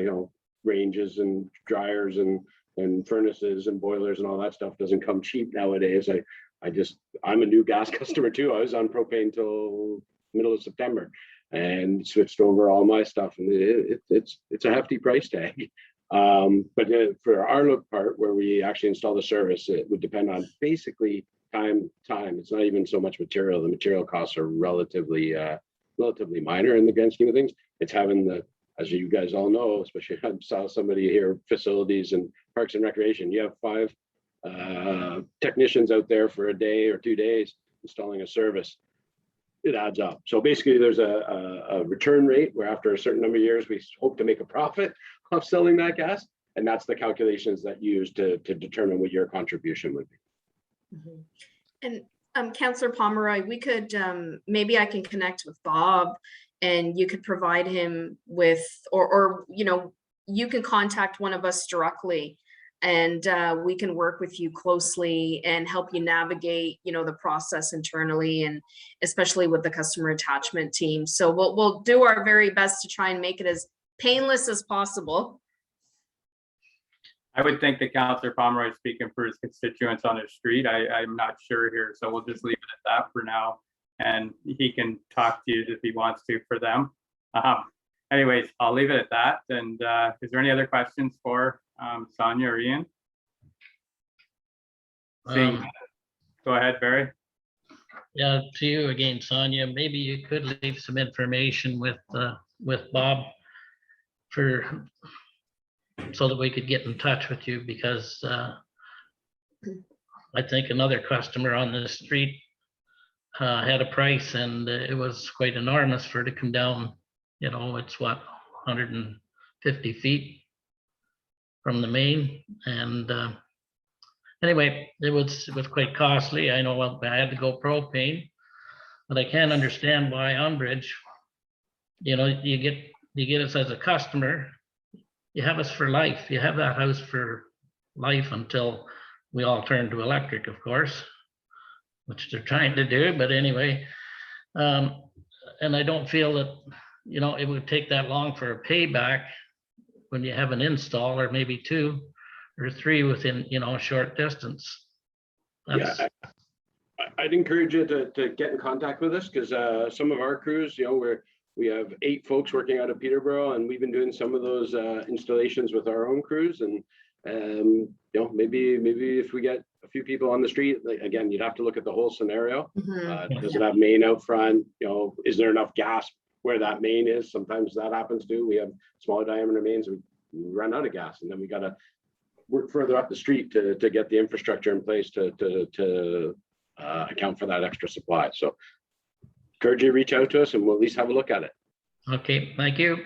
Ranges and dryers and furnaces and boilers and all that stuff doesn't come cheap nowadays. I'm a new gas customer too. I was on propane till middle of September and switched over all my stuff, and it's a hefty price tag. But for our part, where we actually install the service, it would depend on basically time. It's not even so much material. The material costs are relatively minor in the grand scheme of things. It's having as you guys all know, especially I saw somebody here, facilities and parks and recreation. You have 5 technicians out there for a day or 2 days installing a service. It adds up. So basically there's a return rate where after a certain number of years, we hope to make a profit of selling that gas. And that's the calculations that you use to determine what your contribution would be. Mm-hmm. And Councillor Pomeroy, we could, maybe I can connect with Bob and you could provide him with, or you can contact one of us directly and we can work with you closely and help you navigate, the process internally and especially with the customer attachment team. So we'll do our very best to try and make it as painless as possible. I would think that Councillor Pomeroy is speaking for his constituents on his street. I'm not sure here, so we'll just leave it at that for now. And he can talk to you if he wants to for them. Anyways, I'll leave it at that. And is there any other questions for Sonia or Ian? Go ahead, Barry. Yeah, to you again, Sonia. Maybe you could leave some information with Bob so that we could get in touch with you, because I think another customer on the street had a price and it was quite enormous for it to come down. It's what, 150 feet from the main, and anyway, it was quite costly. I know I had to go propane, but I can't understand why Onbridge, you get us as a customer, you have us for life. You have that house for life until we all turn to electric, of course, which they're trying to do. But anyway, and I don't feel that, it would take that long for a payback when you have an install, or maybe 2 or 3 within, a short distance. Yeah, I'd encourage you to get in contact with us, because some of our crews, we have 8 folks working out of Peterborough, and we've been doing some of those installations with our own crews. And maybe if we get a few people on the street, again, you'd have to look at the whole scenario. Mm-hmm. Does it have main out front? Is there enough gas where that main is? Sometimes that happens too. We have smaller diameter mains, we run out of gas, and then we got to work further up the street to get the infrastructure in place to account for that extra supply. So encourage you to reach out to us and we'll at least have a look at it. Okay, thank you.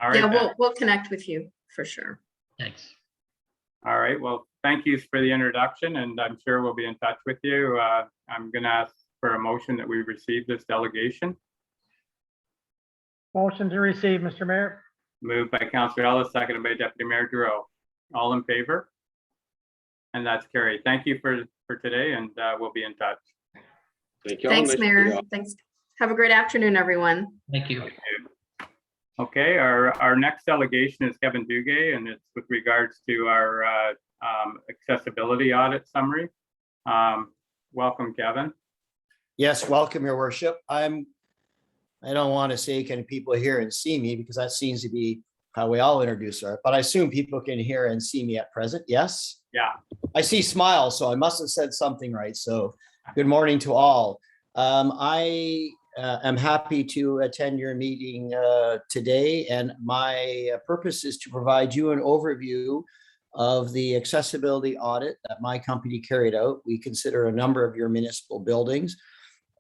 All right. Yeah, we'll connect with you for sure. Thanks. All right. Well, thank you for the introduction, and I'm sure we'll be in touch with you. I'm going to ask for a motion that we receive this delegation. Motion to receive, Mr. Mayor. Moved by Councillor Ellis, seconded by Deputy Mayor Duro. All in favor? And that's carried. Thank you for today, and we'll be in touch. Thank you all. Thanks, Nice to see you Mayor. all. Thanks. Have a great afternoon, everyone. Thank you. Okay, our next delegation is Kevin Duguay, and it's with regards to our accessibility audit summary. Welcome, Kevin. Yes, welcome, your worship. I don't want to say can people hear and see me because that seems to be how we all introduce her, but I assume people can hear and see me at present. Yes? Yeah. I see smiles, so I must have said something right. So good morning to all. I am happy to attend your meeting today, and my purpose is to provide you an overview of the accessibility audit that my company carried out. We consider a number of your municipal buildings.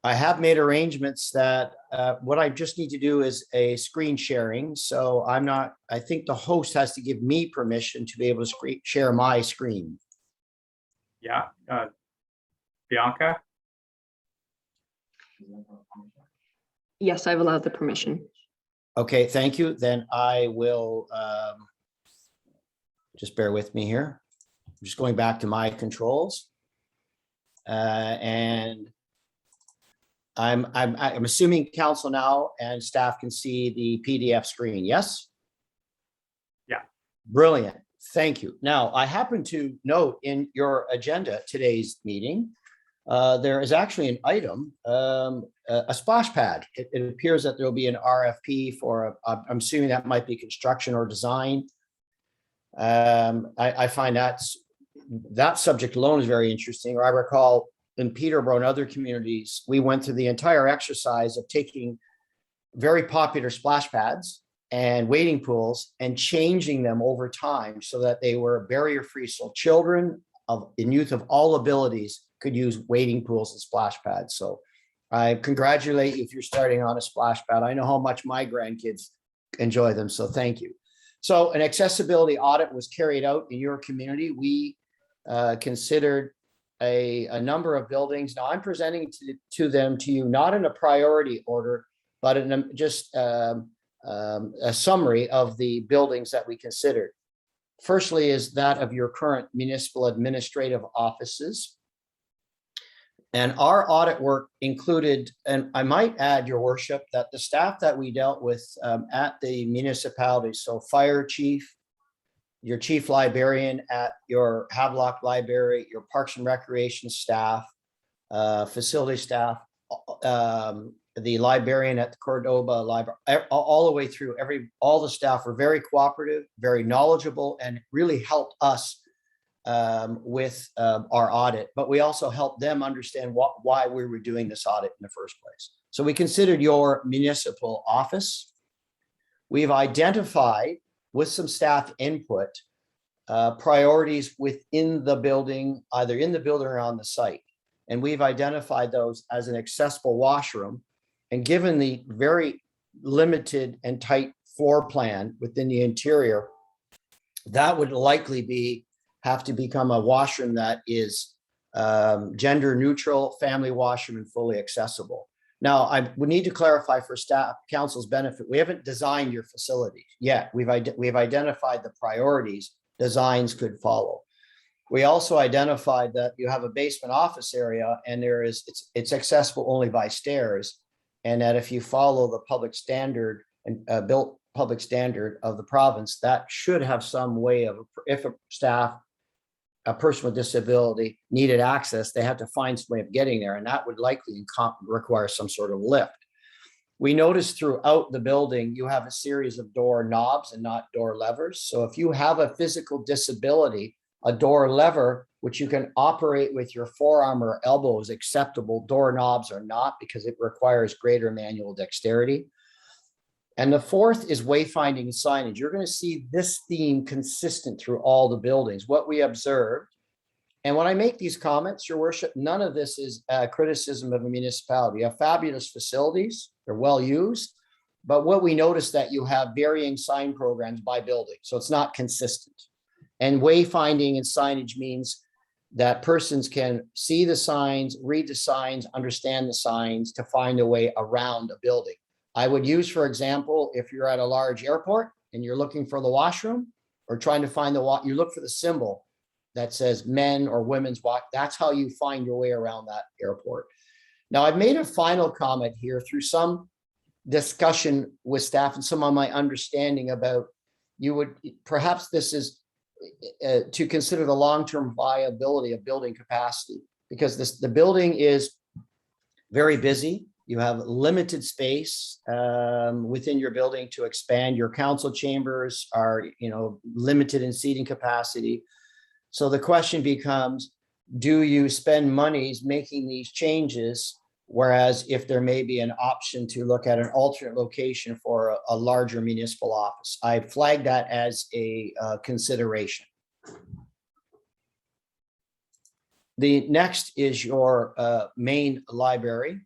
I have made arrangements that what I just need to do is a screen sharing. So I think the host has to give me permission to be able to share my screen. Yeah. Bianca? Yes, I've allowed the permission. Okay, thank you. Then I will, just bear with me here. I'm just going back to my controls. And I'm assuming council now and staff can see the PDF screen, yes? Yeah. Brilliant, thank you. Now, I happen to note in your agenda today's meeting, there is actually an item, a splash pad. It appears that there will be an RFP for, I'm assuming that might be construction or design. I find that subject alone is very interesting. I recall in Peterborough and other communities, we went through the entire exercise of taking very popular splash pads and wading pools and changing them over time so that they were barrier-free. So children and youth of all abilities could use wading pools and splash pads. So I congratulate you if you're starting on a splash pad. I know how much my grandkids enjoy them, so thank you. So an accessibility audit was carried out in your community. We considered a number of buildings. Now I'm presenting to you, not in a priority order, but in just a summary of the buildings that we considered. Firstly is that of your current municipal administrative offices. And our audit work included, and I might add, your worship, that the staff that we dealt with at the municipality, so fire chief, your chief librarian at your Havelock Library, your Parks and Recreation staff, facility staff, the librarian at the Cordoba Library, all the way through, all the staff were very cooperative, very knowledgeable, and really helped us with our audit. But we also helped them understand why we were doing this audit in the first place. So we considered your municipal office. We've identified, with some staff input, priorities within the building, either in the building or on the site. And we've identified those as an accessible washroom. And given the very limited and tight floor plan within the interior, that would likely have to become a washroom that is gender neutral, family washroom, and fully accessible. Now, I would need to clarify for staff council's benefit, we haven't designed your facility yet. We've identified the priorities, designs could follow. We also identified that you have a basement office area and it's accessible only by stairs. And that if you follow the public standard and built public standard of the province, that should have some way of, if a person with disability needed access, they had to find some way of getting there, and that would likely require some sort of lift. We noticed throughout the building, you have a series of door knobs and not door levers. So if you have a physical disability, a door lever, which you can operate with your forearm or elbow, is acceptable. Door knobs are not, because it requires greater manual dexterity. And the fourth is wayfinding and signage. You're going to see this theme consistent through all the buildings. What we observed, and when I make these comments, your worship, none of this is a criticism of a municipality. You have fabulous facilities, they're well used, but what we noticed that you have varying sign programs by building, so it's not consistent. And wayfinding and signage means that persons can see the signs, read the signs, understand the signs to find a way around a building. I would use, for example, if you're at a large airport and you're looking for the washroom or trying to find you look for the symbol that says men or women's wash. That's how you find your way around that airport. Now, I've made a final comment here through some discussion with staff and some of my understanding about perhaps this is to consider the long-term viability of building capacity, because the building is very busy. You have limited space within your building to expand. Your council chambers are, limited in seating capacity. So the question becomes, do you spend monies making these changes? Whereas if there may be an option to look at an alternate location for a larger municipal office, I flagged that as a consideration. The next is your main library.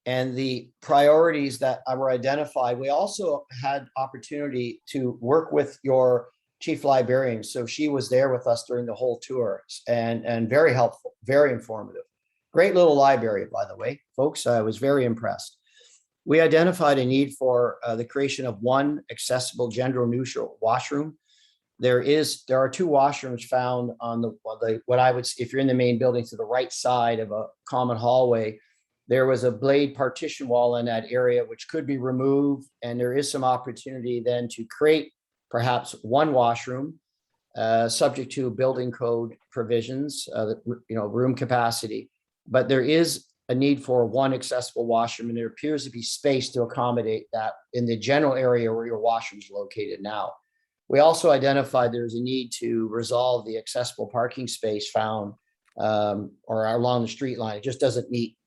And the priorities that were identified. We also had opportunity to work with your chief librarian. So she was there with us during the whole tour and very helpful, very informative. Great little library, by the way, folks. I was very impressed. We identified a need for the creation of one accessible gender neutral washroom. There are two washrooms found on what I would, if you're in the main building to the right side of a common hallway. There was a blade partition wall in that area, which could be removed. And there is some opportunity then to create perhaps one washroom, subject to building code provisions, room capacity. But there is a need for one accessible washroom, and there appears to be space to accommodate that in the general area where your washroom is located now. We also identified there's a need to resolve the accessible parking space found or along the street line. It just doesn't meet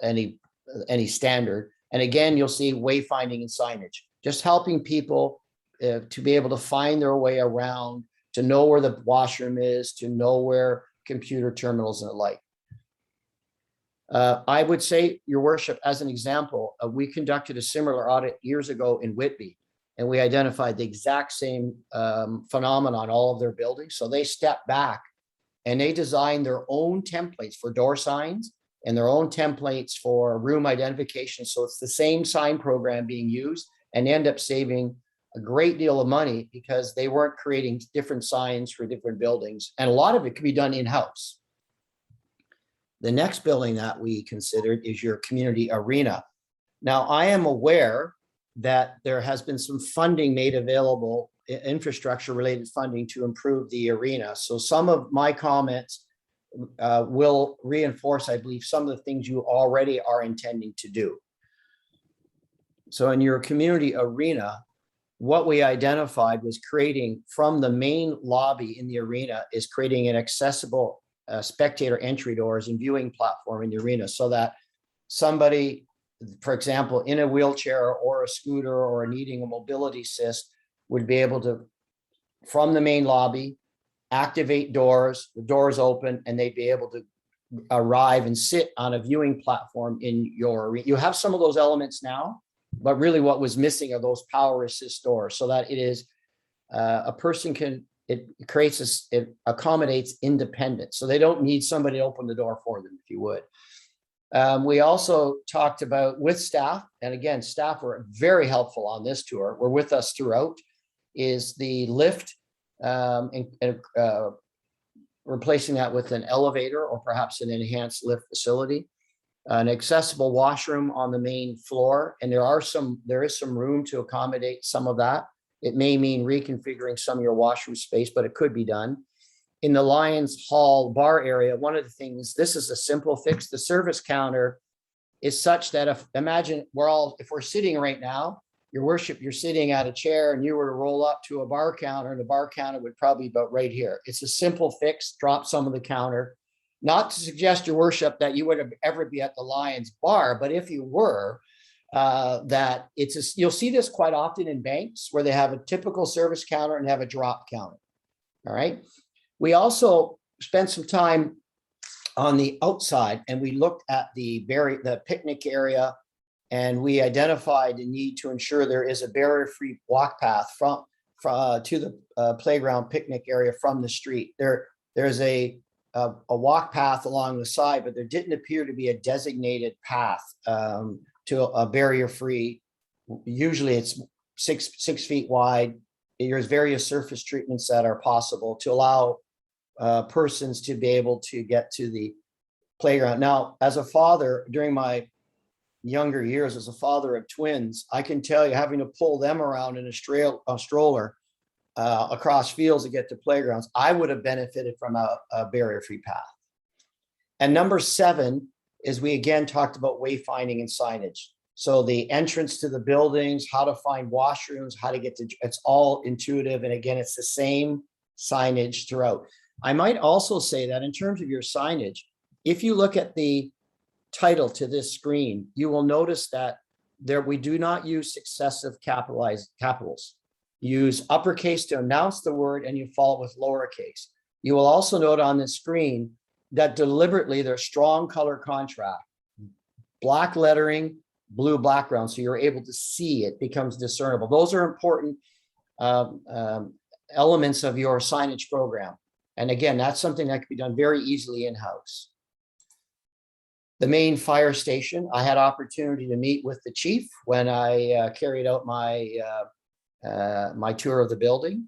any standard. And again, you'll see wayfinding and signage, just helping people to be able to find their way around, to know where the washroom is, to know where computer terminals and the like. I would say, Your Worship, as an example, we conducted a similar audit years ago in Whitby, and we identified the exact same phenomenon, all of their buildings. So they stepped back and they designed their own templates for door signs and their own templates for room identification. So it's the same sign program being used, and end up saving a great deal of money because they weren't creating different signs for different buildings. And a lot of it could be done in-house. The next building that we considered is your community arena. Now, I am aware that there has been some funding made available, infrastructure related funding to improve the arena. So some of my comments will reinforce, I believe, some of the things you already are intending to do. So in your community arena, what we identified was creating from the main lobby in the arena is creating an accessible spectator entry doors and viewing platform in the arena, so that somebody, for example, in a wheelchair or a scooter or needing a mobility assist would be able to, from the main lobby, activate doors, the doors open, and they'd be able to arrive and sit on a viewing platform in your arena. You have some of those elements now, but really what was missing are those power assist doors, so that it is a person can, it accommodates independence. So they don't need somebody to open the door for them, if you would. We also talked about with staff, and again, staff were very helpful on this tour, were with us throughout, is the lift and replacing that with an elevator or perhaps an enhanced lift facility, an accessible washroom on the main floor. And there is some room to accommodate some of that. It may mean reconfiguring some of your washroom space, but it could be done. In the Lions Hall bar area, one of the things, this is a simple fix. The service counter is such that imagine if we're sitting right now, Your Worship, you're sitting at a chair and you were to roll up to a bar counter, and the bar counter would probably be about right here. It's a simple fix, drop some of the counter. Not to suggest, Your Worship, that you would ever be at the Lions bar, but if you were, you'll see this quite often in banks where they have a typical service counter and have a drop counter. All right. We also spent some time on the outside and we looked at the picnic area, and we identified the need to ensure there is a barrier-free walk path to the playground picnic area from the street. There's a walk path along the side, but there didn't appear to be a designated path to a barrier-free. Usually it's 6 feet wide. There's various surface treatments that are possible to allow persons to be able to get to the playground. Now, as a father, during my younger years, as a father of twins, I can tell you, having to pull them around in a stroller across fields to get to playgrounds, I would have benefited from a barrier-free path. And number 7 is we again talked about wayfinding and signage. So the entrance to the buildings, how to find washrooms, how to get to, it's all intuitive. And again, it's the same signage throughout. I might also say that in terms of your signage, if you look at the title to this screen, you will notice that we do not use successive capitals. Use uppercase to announce the word and you follow it with lowercase. You will also note on this screen that deliberately there's strong color contrast, black lettering, blue background, so you're able to see it becomes discernible. Those are important elements of your signage program. And again, that's something that can be done very easily in-house. The main fire station, I had opportunity to meet with the chief when I carried out my my tour of the building.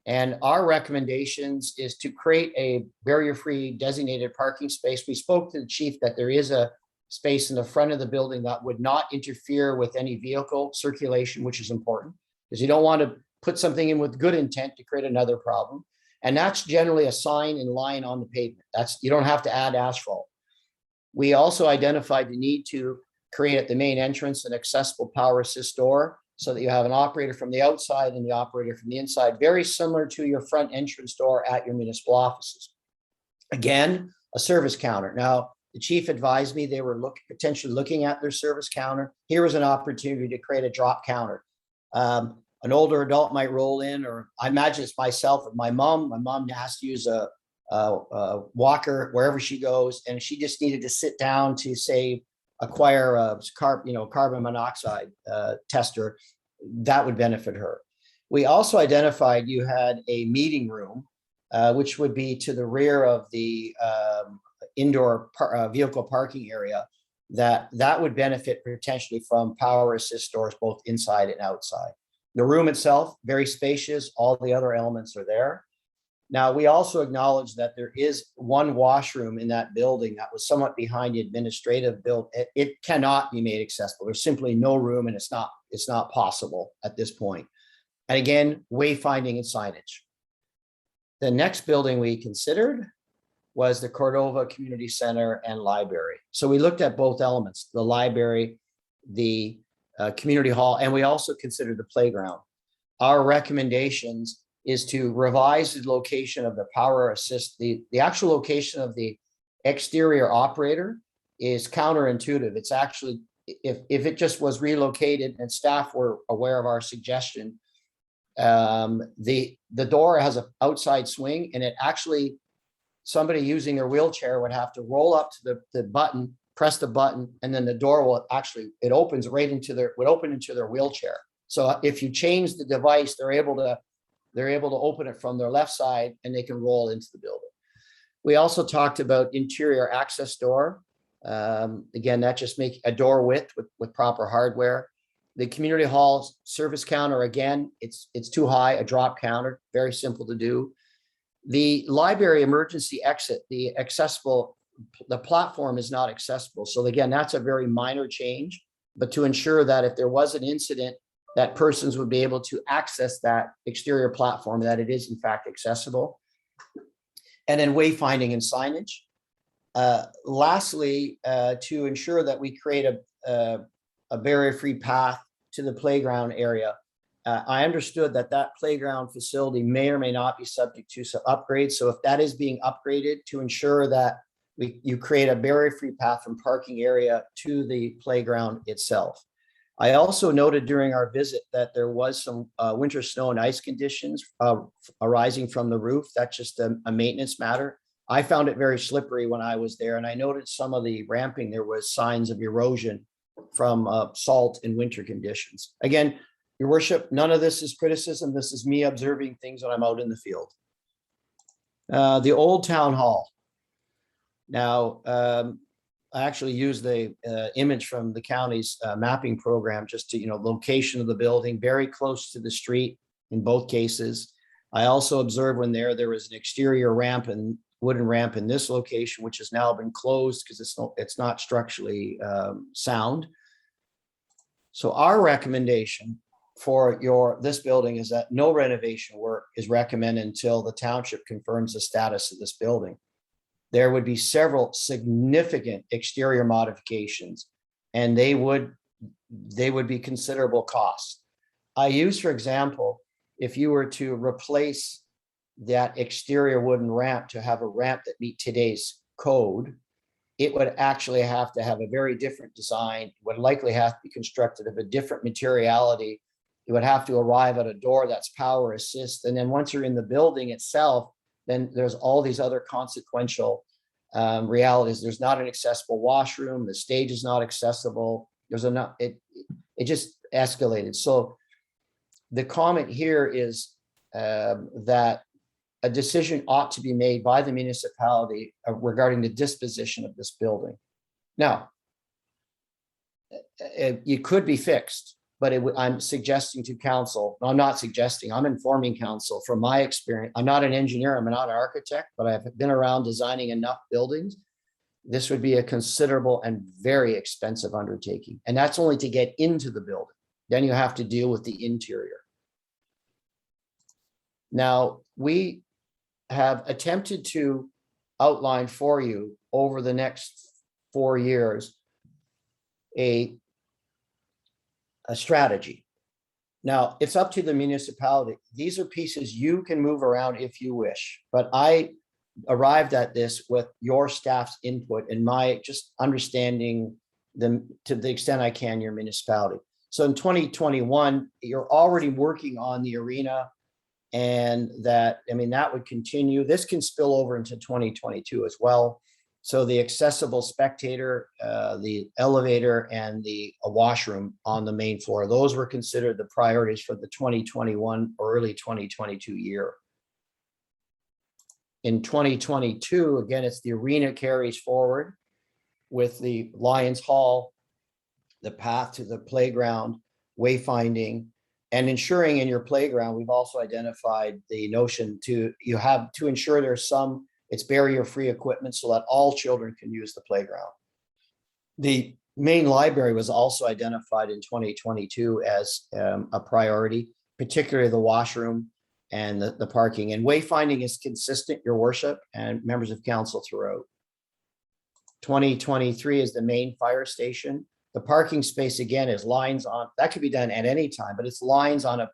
And our recommendations is to create a barrier-free designated parking space. We spoke to the chief that there is a space in the front of the building that would not interfere with any vehicle circulation, which is important, because you don't want to put something in with good intent to create another problem. And that's generally a sign and line on the pavement. You don't have to add asphalt. We also identified the need to create at the main entrance an accessible power assist door so that you have an operator from the outside and the operator from the inside, very similar to your front entrance door at your municipal offices. Again, a service counter. Now, the chief advised me they were potentially looking at their service counter. Here was an opportunity to create a drop counter. An older adult might roll in, or I imagine it's myself or my mom. My mom has to use a walker wherever she goes, and she just needed to sit down to say acquire a carbon monoxide tester. That would benefit her. We also identified you had a meeting room, which would be to the rear of the indoor vehicle parking area. That would benefit potentially from power assist doors, both inside and outside. The room itself, very spacious. All the other elements are there. Now, we also acknowledge that there is one washroom in that building that was somewhat behind the administrative building. It cannot be made accessible. There's simply no room, and it's not possible at this point. And again, wayfinding and signage. The next building we considered was the Cordova Community Center and Library. So we looked at both elements, the library, the community hall, and we also considered the playground. Our recommendations is to revise the location of the power assist. The actual location of the exterior operator is counterintuitive. It's actually, if it just was relocated and staff were aware of our suggestion, the door has an outside swing, and it actually, somebody using their wheelchair would have to roll up to the button, press the button, and then the door will actually, it opens right into would open into their wheelchair. So if you change the device, they're able to open it from their left side and they can roll into the building. We also talked about interior access door. Again, that just makes a door width with proper hardware. The community hall service counter, again, it's too high, a drop counter, very simple to do. The library emergency exit, the platform is not accessible. So again, that's a very minor change, but to ensure that if there was an incident, that persons would be able to access that exterior platform, that it is in fact accessible. And then wayfinding and signage. Lastly, to ensure that we create a barrier-free path to the playground area. I understood that playground facility may or may not be subject to some upgrades. So if that is being upgraded, to ensure that you create a barrier-free path from parking area to the playground itself. I also noted during our visit that there was some winter snow and ice conditions arising from the roof. That's just a maintenance matter. I found it very slippery when I was there, and I noted some of the ramping, there was signs of erosion from salt in winter conditions. Again, Your Worship, none of this is criticism. This is me observing things when I'm out in the field. The old town hall. Now, I actually used the image from the county's mapping program just to, location of the building, very close to the street in both cases. I also observed when there was an exterior ramp and wooden ramp in this location, which has now been closed because it's not structurally sound. So our recommendation for this building is that no renovation work is recommended until the township confirms the status of this building. There would be several significant exterior modifications, and they would be considerable costs. I use, for example, if you were to replace that exterior wooden ramp to have a ramp that meet today's code, it would actually have to have a very different design. It would likely have to be constructed of a different materiality. It would have to arrive at a door that's power assist. And then once you're in the building itself, then there's all these other consequential realities. There's not an accessible washroom. The stage is not accessible. It just escalated. So the comment here is that a decision ought to be made by the municipality regarding the disposition of this building. Now, it could be fixed, but I'm suggesting to council, I'm not suggesting, I'm informing council from my experience. I'm not an engineer, I'm not an architect, but I've been around designing enough buildings. This would be a considerable and very expensive undertaking. And that's only to get into the building. Then you have to deal with the interior. Now, we have attempted to outline for you over the next 4 years a strategy. Now, it's up to the municipality. These are pieces you can move around if you wish, but I arrived at this with your staff's input and my just understanding them to the extent I can, your municipality. So in 2021, you're already working on the arena, and that would continue. This can spill over into 2022 as well. So the accessible spectator, the elevator, and the washroom on the main floor, those were considered the priorities for the 2021 or early 2022 year. In 2022, again, it's the arena carries forward with the Lions Hall, the path to the playground, wayfinding, and ensuring in your playground. We've also identified the notion to ensure it's barrier-free equipment so that all children can use the playground. The main library was also identified in 2022 as a priority, particularly the washroom and the parking. And wayfinding is consistent, your worship, and members of council throughout. 2023 is the main fire station. The parking space, again, is lines on, that could be done at any time, but it's lines on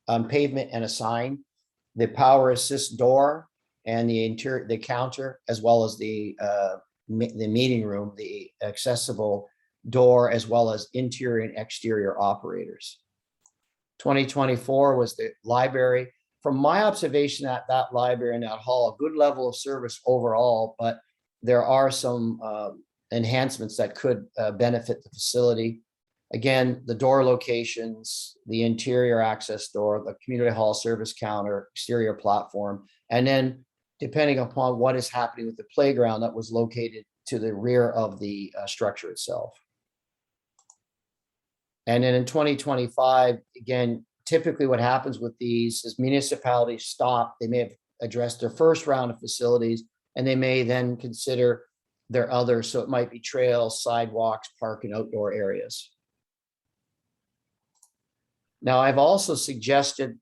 a pavement and a sign. The power assist door and the interior, the counter, as well as the meeting room, the accessible door, as well as interior and exterior operators. 2024 was the library. From my observation at that library and that hall, a good level of service overall, but there are some enhancements that could benefit the facility. Again, the door locations, the interior access door, the community hall service counter, exterior platform, and then depending upon what is happening with the playground that was located to the rear of the structure itself. And then in 2025, again, typically what happens with these is municipalities stop. They may have addressed their first round of facilities, and they may then consider their others. So it might be trails, sidewalks, park, and outdoor areas. Now, I've also suggested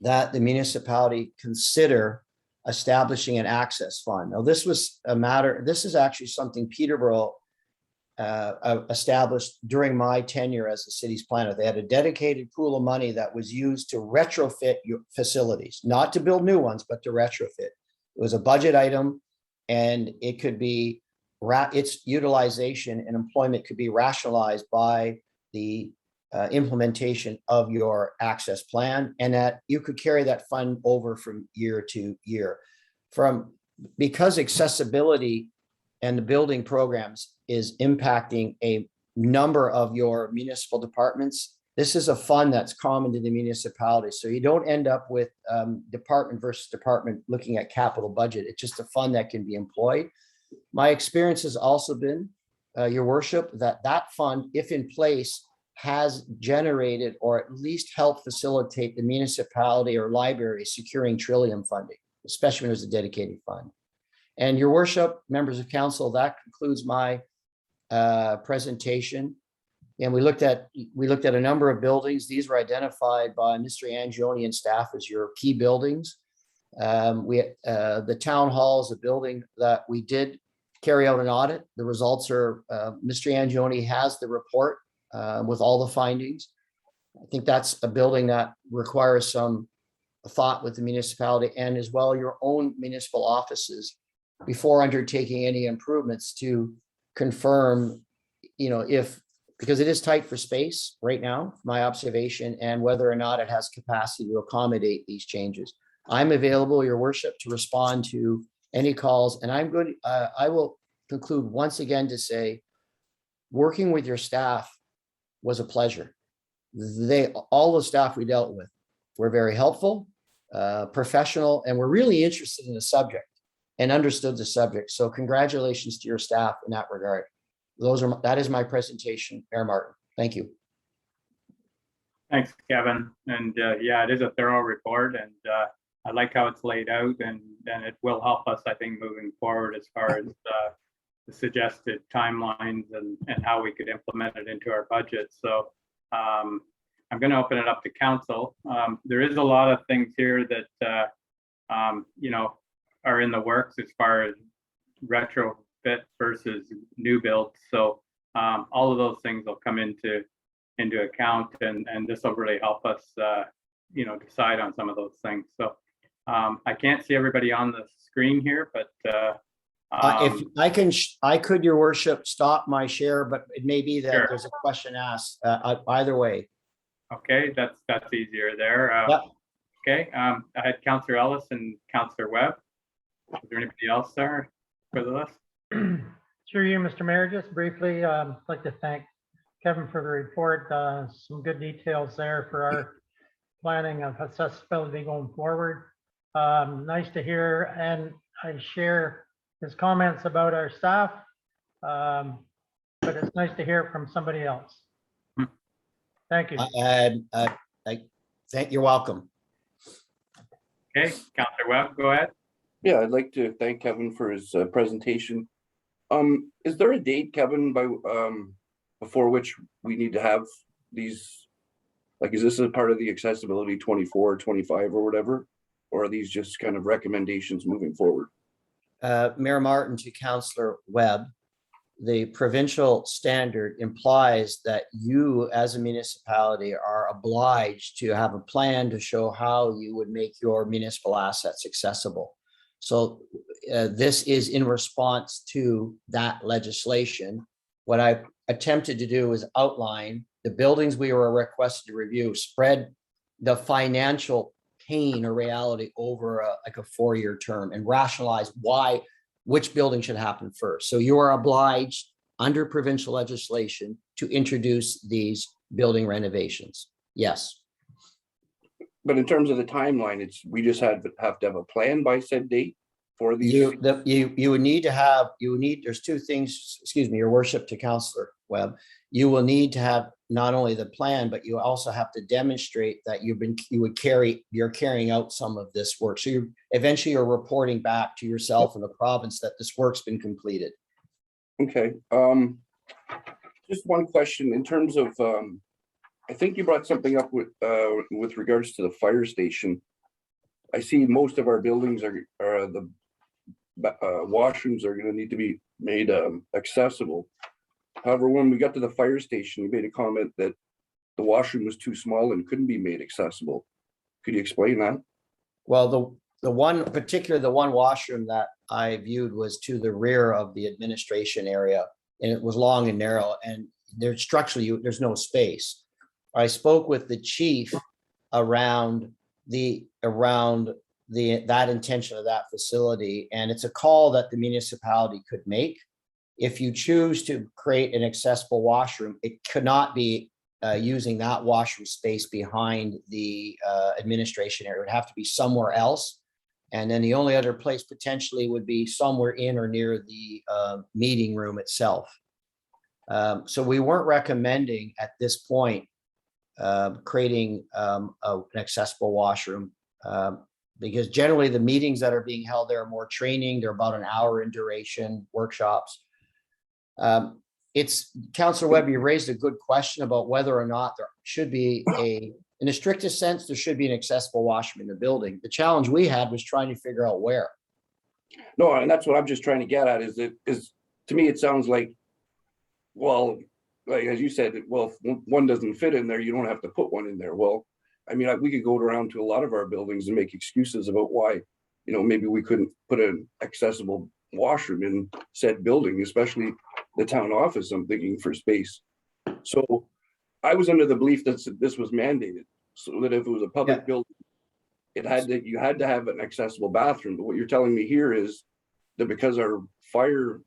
that the municipality consider establishing an access fund. Now, this is actually something Peterborough established during my tenure as the city's planner. They had a dedicated pool of money that was used to retrofit your facilities, not to build new ones, but to retrofit. It was a budget item, and it could be its utilization and employment could be rationalized by the implementation of your access plan, and that you could carry that fund over from year to year. Because accessibility and the building programs is impacting a number of your municipal departments, this is a fund that's common to the municipality. So you don't end up with department versus department looking at capital budget. It's just a fund that can be employed. My experience has also been, your worship, that fund, if in place, has generated or at least helped facilitate the municipality or library securing Trillium funding, especially when it was a dedicated fund. And your worship, members of council, that concludes my presentation. And we looked at a number of buildings. These were identified by Mr. Angioni and staff as your key buildings. The town hall is a building that we did carry out an audit. The results are, Mr. Angioni has the report with all the findings. I think that's a building that requires some thought with the municipality and as well your own municipal offices before undertaking any improvements to confirm, because it is tight for space right now, my observation, and whether or not it has capacity to accommodate these changes. I'm available, your worship, to respond to any calls, and I will conclude once again to say, working with your staff was a pleasure. All the staff we dealt with were very helpful, professional, and were really interested in the subject and understood the subject. So congratulations to your staff in that regard. That is my presentation, Mayor Martin. Thank you. Thanks, Kevin. And yeah, it is a thorough report, and I like how it's laid out, and it will help us, I think, moving forward as far as the suggested timelines and how we could implement it into our budget. So I'm going to open it up to council. There is a lot of things here that are in the works as far as retrofit versus new build. So all of those things will come into account, and this will really help us decide on some of those things. So I can't see everybody on the screen here, but if I could, your worship, stop my share, but it may be that there's a question asked either way. Okay, that's easier there. Yep. Okay, I had Councillor Ellis and Councillor Webb. Is there anybody else there for the list? Through you, Mr. Mayor, just briefly, I'd like to thank Kevin for the report. Some good details there for our planning of accessibility going forward. Nice to hear, and I share his comments about our staff, but it's nice to hear it from somebody else. Thank you. You're welcome. Okay, Councillor Webb, go ahead. Yeah, I'd like to thank Kevin for his presentation. Is there a date, Kevin, by before which we need to have these? Like, is this a part of the accessibility 24, 25 or whatever? Or are these just kind of recommendations moving forward? Mayor Martin, to Councillor Webb, the provincial standard implies that you as a municipality are obliged to have a plan to show how you would make your municipal assets accessible. So this is in response to that legislation. What I attempted to do is outline the buildings we were requested to review, spread the financial pain or reality over like a 4-year term, and rationalize which building should happen first. So you are obliged under provincial legislation to introduce these building renovations. Yes. But in terms of the timeline, we just have to have a plan by said date for these. You would need to have, there's two things, excuse me, your worship, to Councillor Webb. You will need to have not only the plan, but you also have to demonstrate that you're carrying out some of this work. So you're reporting back to yourself and the province that this work's been completed. Okay. Just one question in terms of, I think you brought something up with regards to the fire station. I see most of our buildings the washrooms are going to need to be made accessible. However, when we got to the fire station, you made a comment that the washroom was too small and couldn't be made accessible. Could you explain that? Well, the one washroom that I viewed was to the rear of the administration area, and it was long and narrow, and there's structurally there's no space. I spoke with the chief around that intention of that facility, and it's a call that the municipality could make. If you choose to create an accessible washroom, it could not be using that washroom space behind the administration area. It would have to be somewhere else. And then the only other place potentially would be somewhere in or near the meeting room itself. So we weren't recommending at this point creating an accessible washroom, because generally the meetings that are being held there are more training. They're about an hour in duration, workshops. Councilor Webb, you raised a good question about whether or not there should be in the strictest sense, there should be an accessible washroom in the building. The challenge we had was trying to figure out where. No, and that's what I'm just trying to get at is to me, it sounds like, well, like, as you said, well, if one doesn't fit in there, you don't have to put one in there. Well, I mean, we could go around to a lot of our buildings and make excuses about why, maybe we couldn't put an accessible washroom in said building, especially the town office, I'm thinking, for space. So I was under the belief that this was mandated, so that if it was a public building, you had to have an accessible bathroom. But what you're telling me here is that because our fire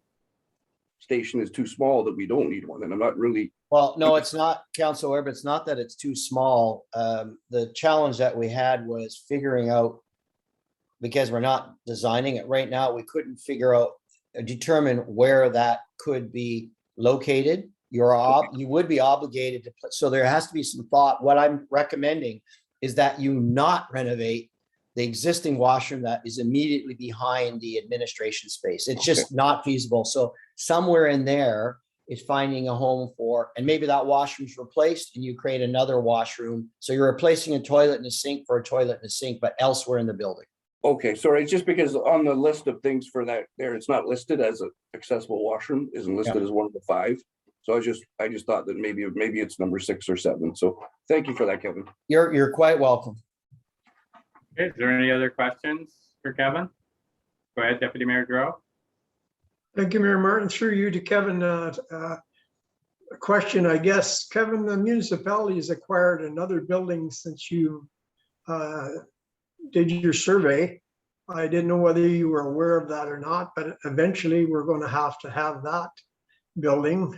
station is too small, that we don't need one. And I'm not really. Well, no, it's not, Councilor Webb, it's not that it's too small. The challenge that we had was figuring out, because we're not designing it right now, we couldn't determine where that could be located. You would be obligated to, so there has to be some thought. What I'm recommending is that you not renovate the existing washroom that is immediately behind the administration space. It's just not feasible. So somewhere in there is finding a home for, and maybe that washroom's replaced and you create another washroom. So you're replacing a toilet and a sink for a toilet and a sink, but elsewhere in the building. Okay, sorry, it's just because on the list of things for that there, it's not listed as an accessible washroom, isn't listed as one of the 5. So I just thought that maybe it's number 6 or 7. So thank you for that, Kevin. You're quite welcome. Okay, is there any other questions for Kevin? Go ahead, Deputy Mayor Giroux. Thank you, Mayor Martin. Through you to Kevin, a question, I guess. Kevin, the municipality has acquired another building since you did your survey. I didn't know whether you were aware of that or not, but eventually we're going to have that building,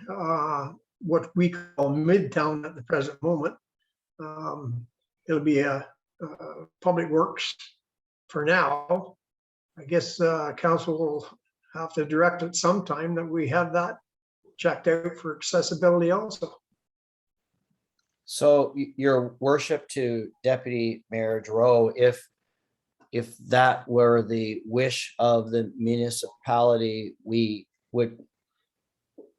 what we call Midtown at the present moment. It'll be a public works for now. I guess council will have to direct at some time that we have that checked out for accessibility also. So your worship to Deputy Mayor Giroux, if that were the wish of the municipality, we would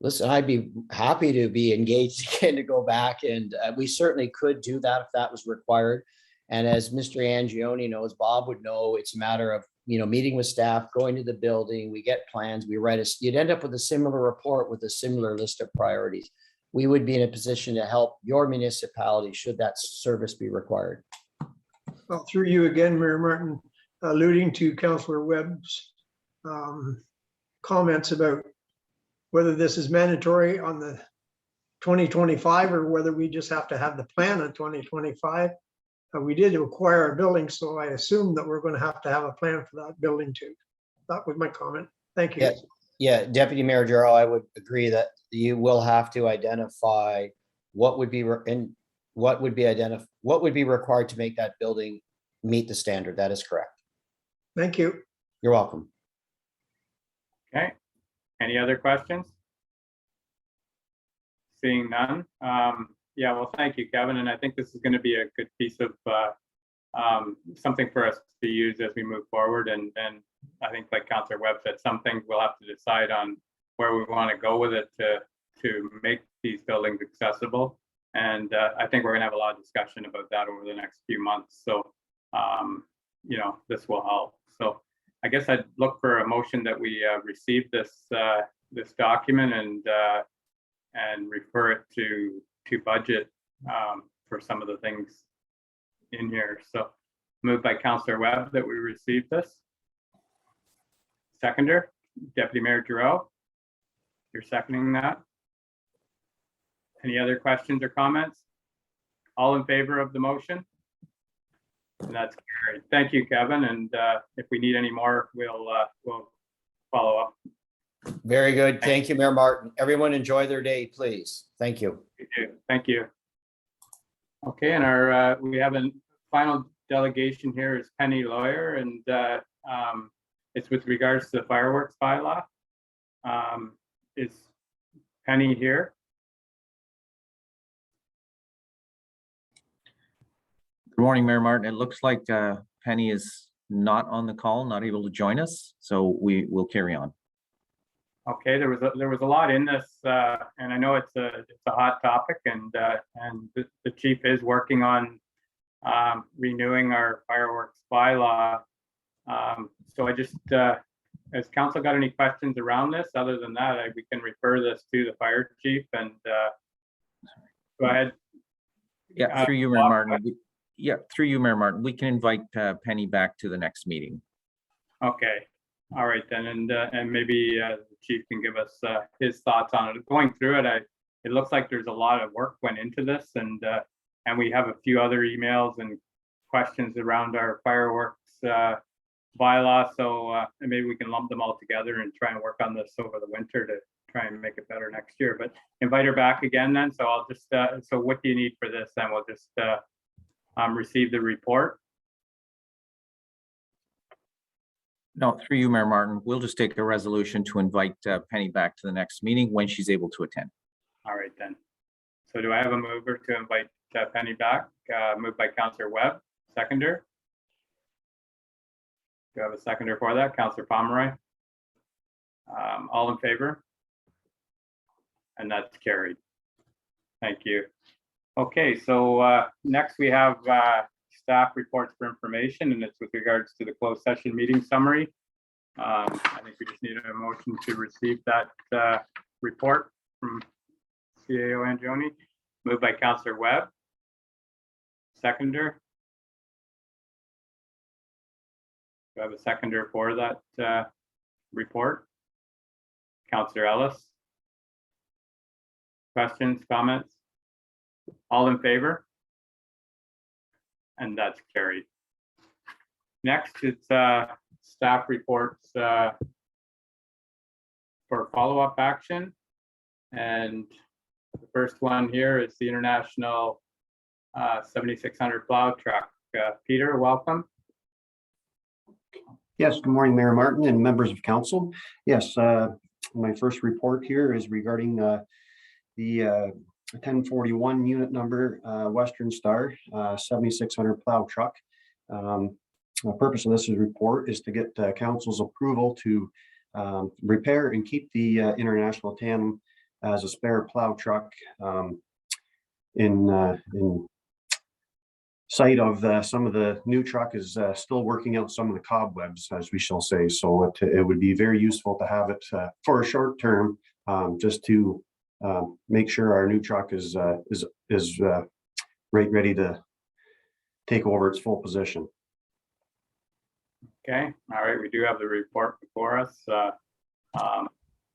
listen. I'd be happy to be engaged again to go back, and we certainly could do that if that was required. And as Mr. Angione knows, Bob would know, it's a matter of meeting with staff, going to the building, we get plans, we write you'd end up with a similar report with a similar list of priorities. We would be in a position to help your municipality should that service be required. Well, through you again, Mayor Martin, alluding to Councillor Webb's comments about whether this is mandatory on the 2025 or whether we just have to have the plan on 2025. We did acquire a building, so I assume that we're going to have a plan for that building too. That was my comment. Thank you. Yeah, Deputy Mayor Giroux, I would agree that you will have to identify what would be required to make that building meet the standard. That is correct. Thank you. You're welcome. Okay, any other questions? Seeing none. Yeah, well, thank you, Kevin. And I think this is going to be a good piece of something for us to use as we move forward. And I think, like Councillor Webb said, some things we'll have to decide on where we want to go with it to make these buildings accessible. And I think we're going to have a lot of discussion about that over the next few months. So, this will help. So I guess I'd look for a motion that we receive this document and refer it to budget for some of the things in here. So moved by Councillor Webb that we receive this. Seconder, Deputy Mayor Giroux, you're seconding that. Any other questions or comments? All in favor of the motion? And that's carried. Thank you, Kevin. And if we need any more, we'll follow up. Very good. Thank you, Mayor Martin. Everyone enjoy their day, please. Thank you. Thank you. Okay, and we have a final delegation here is Penny Lawyer, and It's with regards to the fireworks bylaw. Is Penny here? Good morning, Mayor Martin. It looks like Penny is not on the call, not able to join us, so we will carry on. Okay, there was a lot in this, and I know it's a hot topic, and the chief is working on renewing our fireworks bylaw. So I just, has council got any questions around this? Other than that, we can refer this to the fire chief and go ahead. Yeah, through you, Mayor Martin. Yeah, through you, Mayor Martin. We can invite Penny back to the next meeting. Okay, all right then, and maybe the chief can give us his thoughts on it. Going through it, it looks like there's a lot of work went into this, and we have a few other emails and questions around our fireworks bylaw. So maybe we can lump them all together and try and work on this over the winter to try and make it better next year. But invite her back again then. So I'll just so what do you need for this? Then we'll just receive the report. No, through you, Mayor Martin. We'll just take a resolution to invite Penny back to the next meeting when she's able to attend. All right then. So do I have a mover to invite Penny back? Moved by Councillor Webb, seconder. Do I have a seconder for that? Councillor Pomeroy. All in favor? And that's carried. Thank you. Okay, so next we have staff reports for information, and it's with regards to the closed session meeting summary. I think we just need a motion to receive that report from CAO Angioni. Moved by Councillor Webb. Seconder. Do I have a seconder for that report? Councillor Ellis. Questions, comments? All in favor? And that's carried. Next, it's staff reports for follow-up action. And the first one here is the International 7600 plow truck. Peter, welcome. Yes, good morning, Mayor Martin and members of council. Yes, my first report here is regarding the 1041 unit number Western Star 7600 plow truck. The purpose of this report is to get council's approval to repair and keep the International tandem as a spare plow truck in sight of some of the new truck is still working out some of the cobwebs, as we shall say. So it would be very useful to have it for a short term, just to make sure our new truck is ready to take over its full position. Okay, all right, we do have the report before us. I'm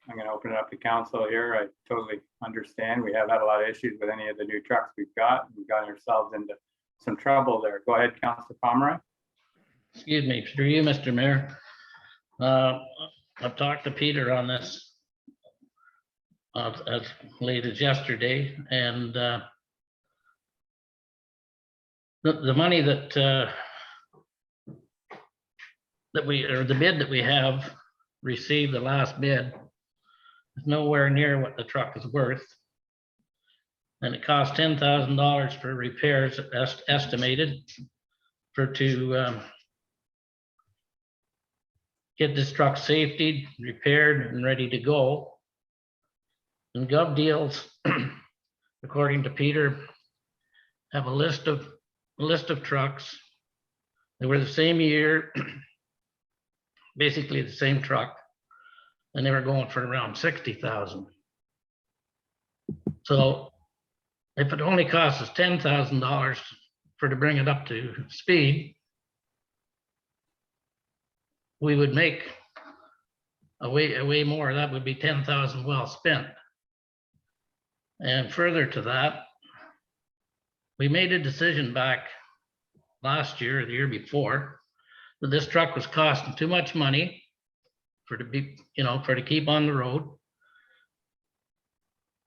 going to open it up to council here. I totally understand. We have had a lot of issues with any of the new trucks we've got. We've gotten ourselves into some trouble there. Go ahead, Councillor Pomeroy. Excuse me, through you, Mr. Mayor. I've talked to Peter on this as late as yesterday, and the money that the bid that we have received, the last bid, is nowhere near what the truck is worth. And it cost $10,000 for repairs estimated to get this truck safety repaired and ready to go. And Gov Deals, according to Peter, have a list of trucks. They were the same year, basically the same truck, and they were going for around $60,000. So if it only costs us $10,000 to bring it up to speed, we would make a way more. That would be $10,000 well spent. And further to that, we made a decision back last year or the year before that this truck was costing too much money to keep on the road.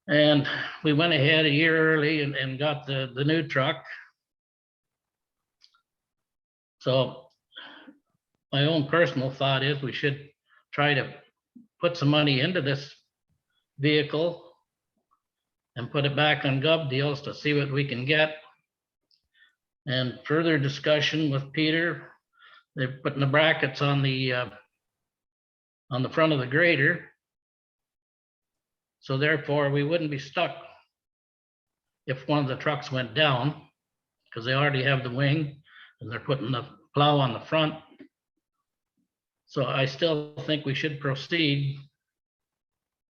And we went ahead a year early and got the new truck. So my own personal thought is we should try to put some money into this vehicle and put it back on gov deals to see what we can get. And further discussion with Peter, they're putting the brackets on the front of the grader. So therefore, we wouldn't be stuck if one of the trucks went down, because they already have the wing and they're putting the plow on the front. So I still think we should proceed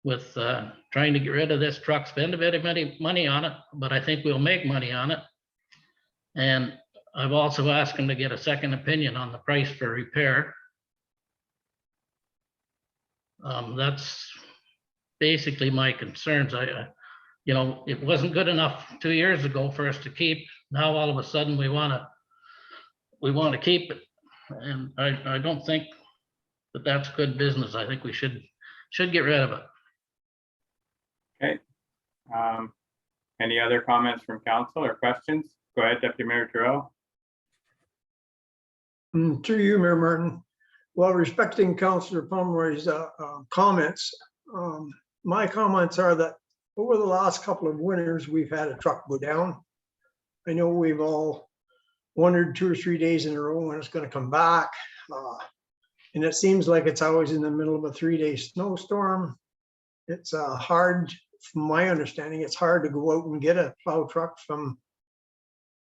with trying to get rid of this truck, spend a bit of money on it, but I think we'll make money on it. And I've also asked him to get a second opinion on the price for repair. That's basically my concerns. You know, it wasn't good enough 2 years ago for us to keep. Now all of a sudden we want to keep it, and I don't think that that's good business. I think we should get rid of it. Okay. Any other comments from council or questions? Go ahead, Deputy Mayor Terrell. Through you, Mayor Martin. While respecting Councillor Pomeroy's comments, my comments are that over the last couple of winters, we've had a truck go down. I know we've all wondered 2 or 3 days in a row when it's going to come back. And it seems like it's always in the middle of a 3-day snowstorm. It's hard, from my understanding, it's hard to go out and get a plow truck from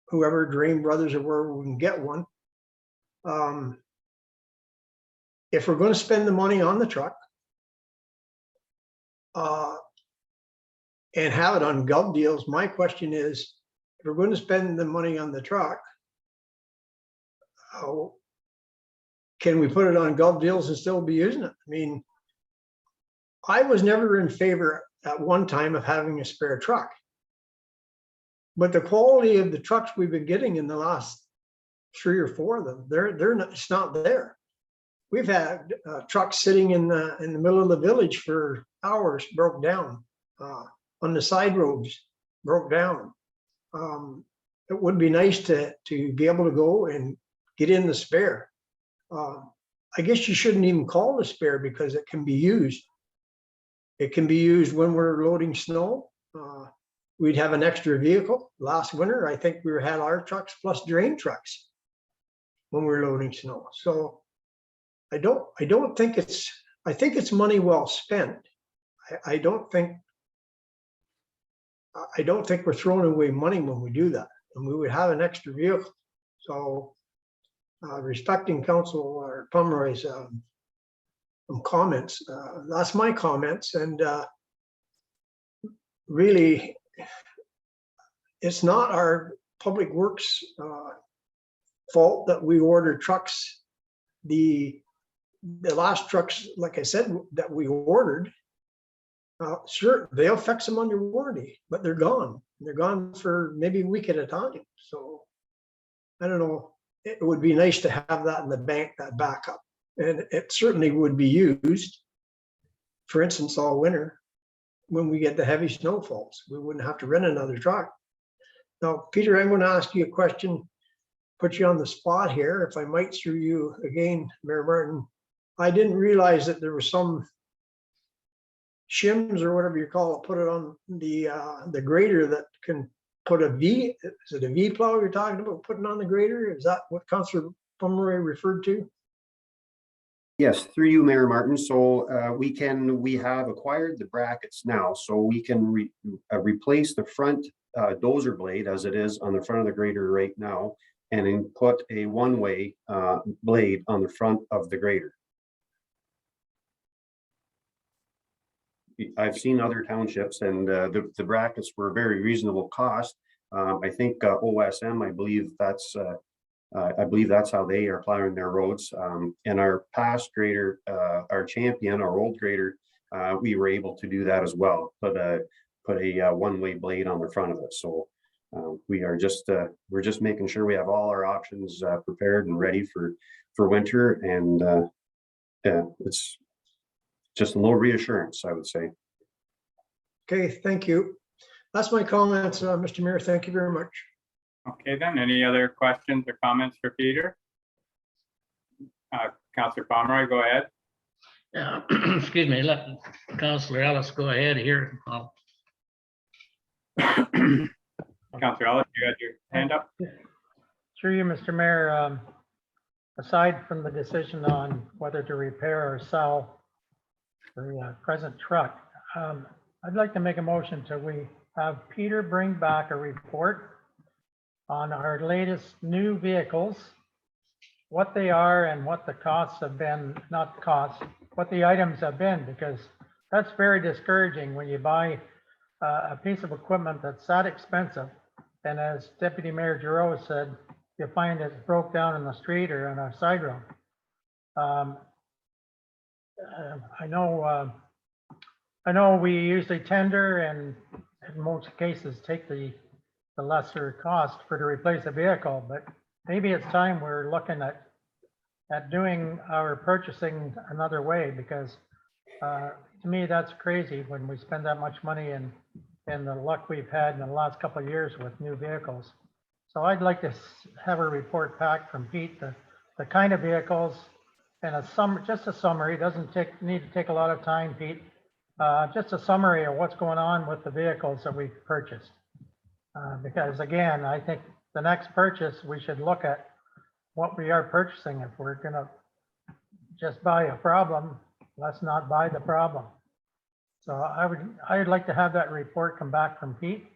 whoever, Drain Brothers or wherever we can get one. If we're going to spend the money on the truck and have it on gov deals, my question is, if we're going to spend the money on the truck, can we put it on gov deals and still be using it? I mean, I was never in favor at one time of having a spare truck. But the quality of the trucks we've been getting in the last 3 or 4 of them, they're not, it's not there. We've had trucks sitting in the middle of the village for hours, broke down, on the side roads, broke down. It would be nice to be able to go and get in the spare. I guess you shouldn't even call it a spare because it can be used. It can be used when we're loading snow. We'd have an extra vehicle. Last winter, I think we had our trucks plus drain trucks when we were loading snow. So I don't think I think it's money well spent. I don't think we're throwing away money when we do that, and we would have an extra vehicle. So respecting Councillor Pomeroy's comments, that's my comments, and really, it's not our public works fault that we order trucks. The last trucks, like I said, that we ordered, sure, they'll fix them under warranty, but they're gone. They're gone for maybe a week at a time. So I don't know. It would be nice to have that in the bank, that backup. And it certainly would be used, for instance, all winter when we get the heavy snowfalls. We wouldn't have to rent another truck. Now, Peter, I'm going to ask you a question, put you on the spot here, if I might, through you again, Mayor Martin. I didn't realize that there was some shims or whatever you call it, put it on the grader that can put a V. Is it a V plow you're talking about putting on the grader? Is that what Councillor Pomeroy referred to? Yes, through you, Mayor Martin. So we have acquired the brackets now, so we can replace the front dozer blade as it is on the front of the grader right now, and then put a one-way blade on the front of the grader. I've seen other townships, and the brackets were a very reasonable cost. I think OSM, I believe that's how they are plowing their roads. And our past grader, our champion, our old grader, we were able to do that as well. Put a one-way blade on the front of it. So we're just making sure we have all our options prepared and ready for winter. And yeah, it's just a little reassurance, I would say. Okay, thank you. That's my comments, Mr. Mayor. Thank you very much. Okay, then any other questions or comments for Peter? Councillor Pomeroy, go ahead. Yeah, excuse me, let Councillor Ellis go ahead here. Councillor Ellis, you got your hand up? Through you, Mr. Mayor, aside from the decision on whether to repair or sell the present truck, I'd like to make a motion to we have Peter bring back a report on our latest new vehicles, what they are and what the costs have been, not costs, what the items have been, because that's very discouraging when you buy a piece of equipment that's that expensive. And as Deputy Mayor Giroux said, you find it broke down in the street or on a side road. I know we usually tender and in most cases take the lesser cost to replace a vehicle, but maybe it's time we're looking at doing our purchasing another way, because to me, that's crazy when we spend that much money and the luck we've had in the last couple of years with new vehicles. So I'd like to have a report back from Pete, the kind of vehicles and just a summary. It doesn't need to take a lot of time, Pete. Just a summary of what's going on with the vehicles that we've purchased. Because again, I think the next purchase, we should look at what we are purchasing. If we're gonna just buy a problem, let's not buy the problem. So I would like to have that report come back from Pete,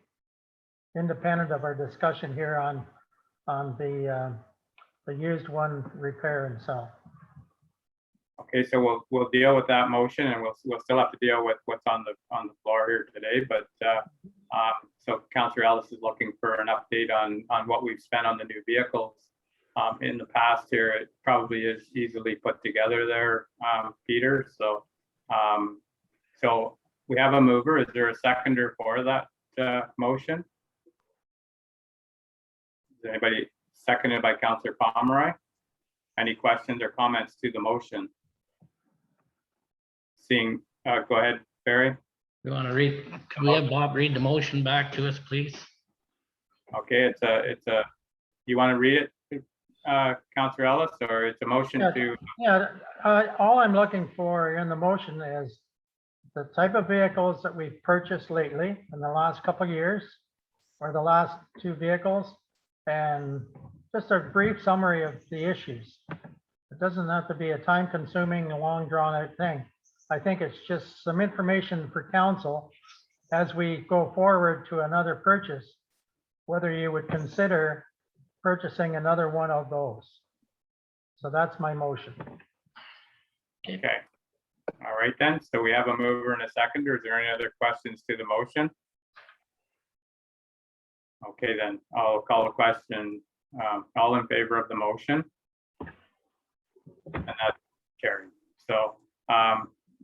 independent of our discussion here on the used one repair and sell. Okay, so we'll deal with that motion, and we'll still have to deal with what's on the floor here today. But so Councillor Ellis is looking for an update on what we've spent on the new vehicles in the past here. It probably is easily put together there, Peter. So so we have a mover. Is there a seconder for that motion? Is anybody seconded by Councillor Pomeroy? Any questions or comments to the motion? Seeing, go ahead, Barry. You want to read, can we have Bob read the motion back to us, please? Okay, it's a, you want to read it, Councillor Ellis, or it's a motion to? Yeah, all I'm looking for in the motion is the type of vehicles that we've purchased lately in the last couple of years, or the last two vehicles, and just a brief summary of the issues. It doesn't have to be a time-consuming, long drawn-out thing. I think it's just some information for council as we go forward to another purchase, whether you would consider purchasing another one of those. So that's my motion. Okay. All right then. So we have a mover and a seconder. Is there any other questions to the motion? Okay, then I'll call a question. All in favor of the motion? And that's carried. So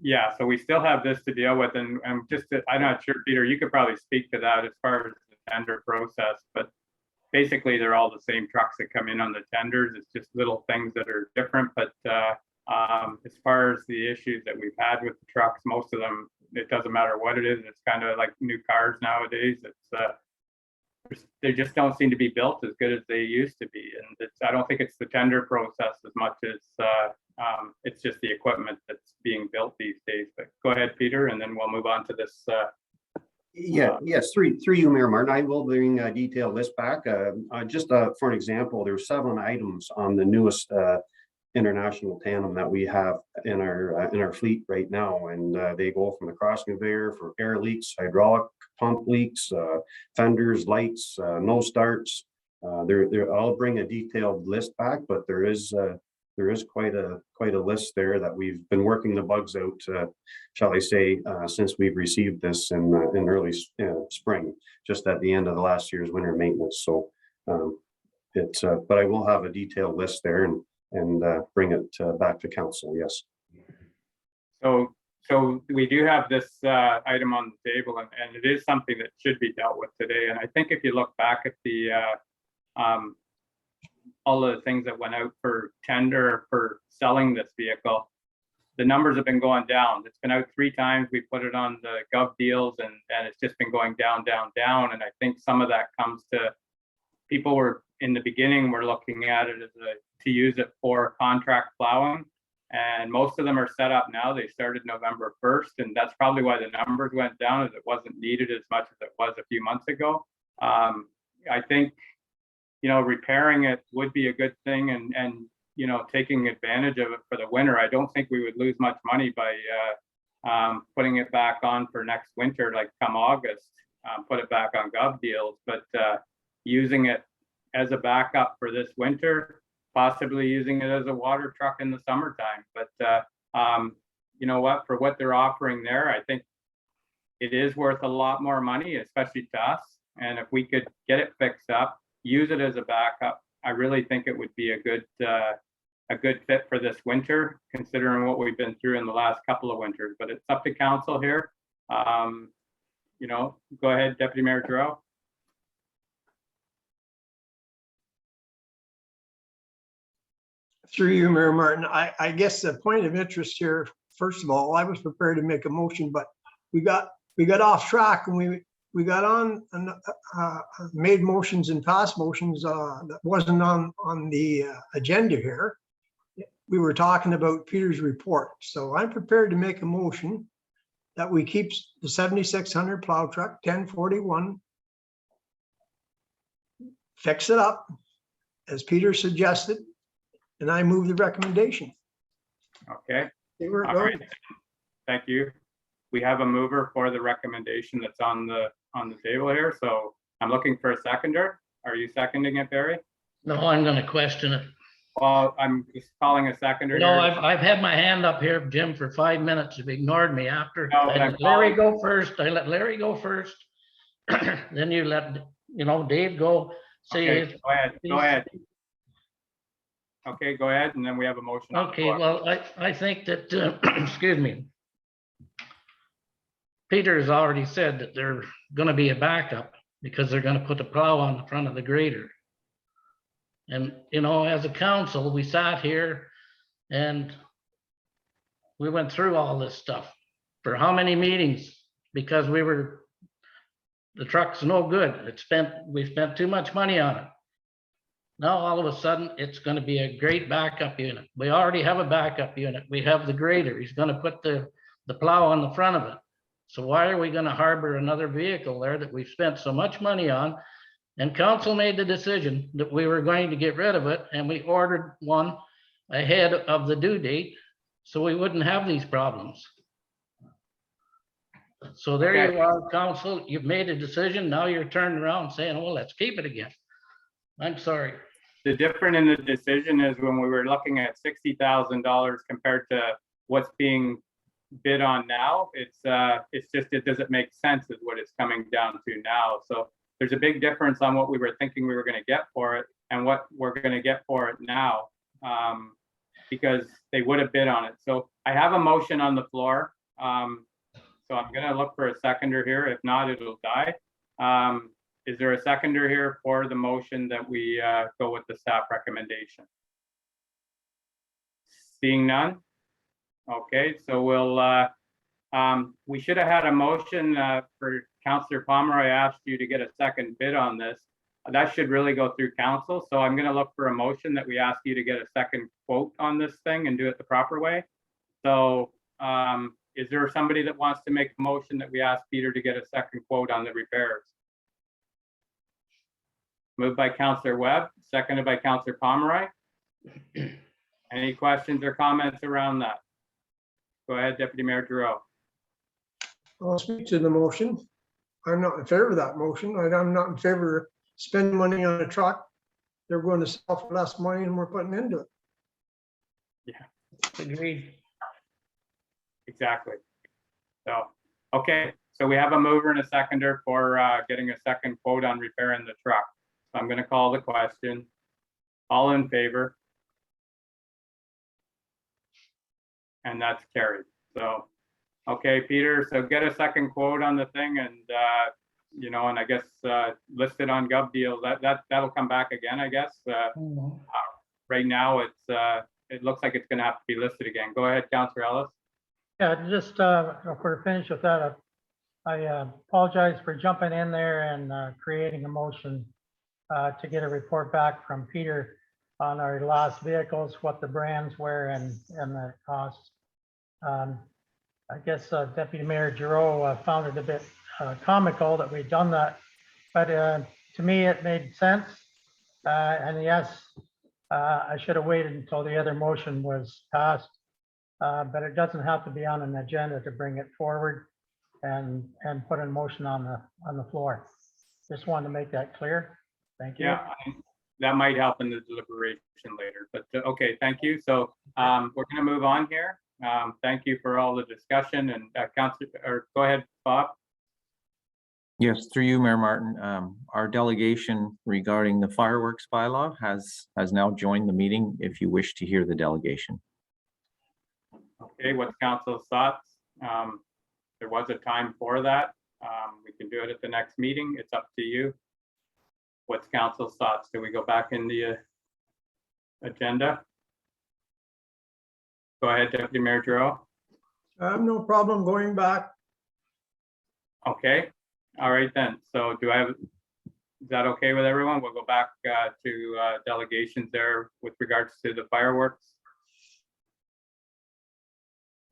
yeah, so we still have this to deal with, and just I'm not sure, Peter, you could probably speak to that as far as the tender process, but basically they're all the same trucks that come in on the tenders. It's just little things that are different, but as far as the issues that we've had with the trucks, most of them, it doesn't matter what it is. It's kind of like new cars nowadays. It's they just don't seem to be built as good as they used to be, and I don't think it's the tender process as much as it's just the equipment that's being built these days. But go ahead, Peter, and then we'll move on to this. Yes, through you, Mayor Martin, I will bring a detailed list back. Just for an example, there's 7 items on the newest international tandem that we have in our fleet right now, and they go from the cross conveyor for air leaks, hydraulic pump leaks, fenders, lights, no starts. I'll bring a detailed list back, but there is quite a list there that we've been working the bugs out, shall I say, since we've received this in early spring, just at the end of the last year's winter maintenance. So but I will have a detailed list there and bring it back to council. Yes. So we do have this item on the table, and it is something that should be dealt with today. And I think if you look back at the all of the things that went out for tender for selling this vehicle, the numbers have been going down. It's been out 3 times. We put it on the gov deals, and it's just been going down, down, down. And I think some of that comes to people were in the beginning, we're looking at it as to use it for contract plowing. And most of them are set up now. They started November 1st, and that's probably why the numbers went down, as it wasn't needed as much as it was a few months ago. I think, repairing it would be a good thing, and taking advantage of it for the winter. I don't think we would lose much money by putting it back on for next winter, like come August, put it back on gov deals, but using it as a backup for this winter, possibly using it as a water truck in the summertime. But you know what, for what they're offering there, I think it is worth a lot more money, especially to us. And if we could get it fixed up, use it as a backup, I really think it would be a good fit for this winter, considering what we've been through in the last couple of winters. But it's up to council here. Go ahead, Deputy Mayor Giroux. Through you, Mayor Martin, I guess the point of interest here, first of all, I was prepared to make a motion, but we got off track, and we got on and made motions and passed motions that wasn't on the agenda here. We were talking about Peter's report. So I'm prepared to make a motion that we keep the 7600 plow truck 1041, fix it up as Peter suggested, and I move the recommendation. Okay. See where it All goes. right. Thank you. We have a mover for the recommendation that's on the table here. So I'm looking for a seconder. Are you seconding it, Barry? No, I'm gonna question it. Well, I'm just calling a seconder. No, here. I've had my hand up here, Jim, for 5 minutes. You've ignored me after. No, but I I'm let Larry calling- go first. I let Larry go first. Then you let, Dave go. Say Okay, his- go ahead. Okay, go ahead, and then we have a motion. on the Okay, floor. well, I think that, excuse me. Peter has already said that they're gonna be a backup because they're gonna put the plow on the front of the grader. And, as a council, we sat here and we went through all this stuff for how many meetings? Because the truck's no good. We spent too much money on it. Now, all of a sudden, it's gonna be a great backup unit. We already have a backup unit. We have the grader. He's gonna put the plow on the front of it. So why are we gonna harbor another vehicle there that we've spent so much money on? And council made the decision that we were going to get rid of it, and we ordered one ahead of the due date, so we wouldn't have these problems. So there Okay. you are, council. You've made a decision. Now you're turning around saying, well, let's keep it again. I'm sorry. The difference in the decision is when we were looking at $60,000 compared to what's being bid on now, it's just, it doesn't make sense is what it's coming down to now. So there's a big difference on what we were thinking we were going to get for it and what we're going to get for it now, because they would have bid on it. So I have a motion on the floor. So I'm going to look for a seconder here. If not, it'll die. Is there a seconder here for the motion that we go with the staff recommendation? Seeing none? Okay, so we should have had a motion for Councillor Palmer. I asked you to get a second bid on this. That should really go through council. So I'm going to look for a motion that we ask you to get a second quote on this thing and do it the proper way. So is there somebody that wants to make a motion that we ask Peter to get a second quote on the repairs? Moved by Councillor Webb, seconded by Councillor Pomeroy. Any questions or comments around that? Go ahead, Deputy Mayor Giroux. I'll speak to the motion. I'm not in favor of that motion. I'm not in favor of spending money on a truck. They're going to sell for less money than we're putting into it. Yeah, Agreed. exactly. So, okay, so we have a mover and a seconder for getting a second quote on repairing the truck. So I'm going to call the question. All in favor? And that's carried. So, okay, Peter, so get a second quote on the thing and, and I guess list it on Gov Deals. That'll come back again, I guess. Right now, it looks like it's going to have to be listed again. Go ahead, Councillor Ellis. Yeah, just if we're finished with that, I apologize for jumping in there and creating a motion to get a report back from Peter. on our last vehicles, what the brands were and the costs. I guess Deputy Mayor Giroux found it a bit comical that we'd done that, but to me, it made sense. And yes, I should have waited until the other motion was passed, but it doesn't have to be on an agenda to bring it forward and put a motion on the floor. Just wanted to make that clear. Thank you. Yeah, that might help in the deliberation later, but okay, thank you. So we're going to move on here. Thank you for all the discussion, and go ahead, Bob. Yes, through you, Mayor Martin. Our delegation regarding the fireworks bylaw has now joined the meeting if you wish to hear the delegation. Okay, what's council's thoughts? There was a time for that. We can do it at the next meeting. It's up to you. What's council's thoughts? Do we go back in the agenda? Go ahead, Deputy Mayor Giroux. I have no problem going back. Okay, all right then. So is that okay with everyone? We'll go back to delegations there with regards to the fireworks.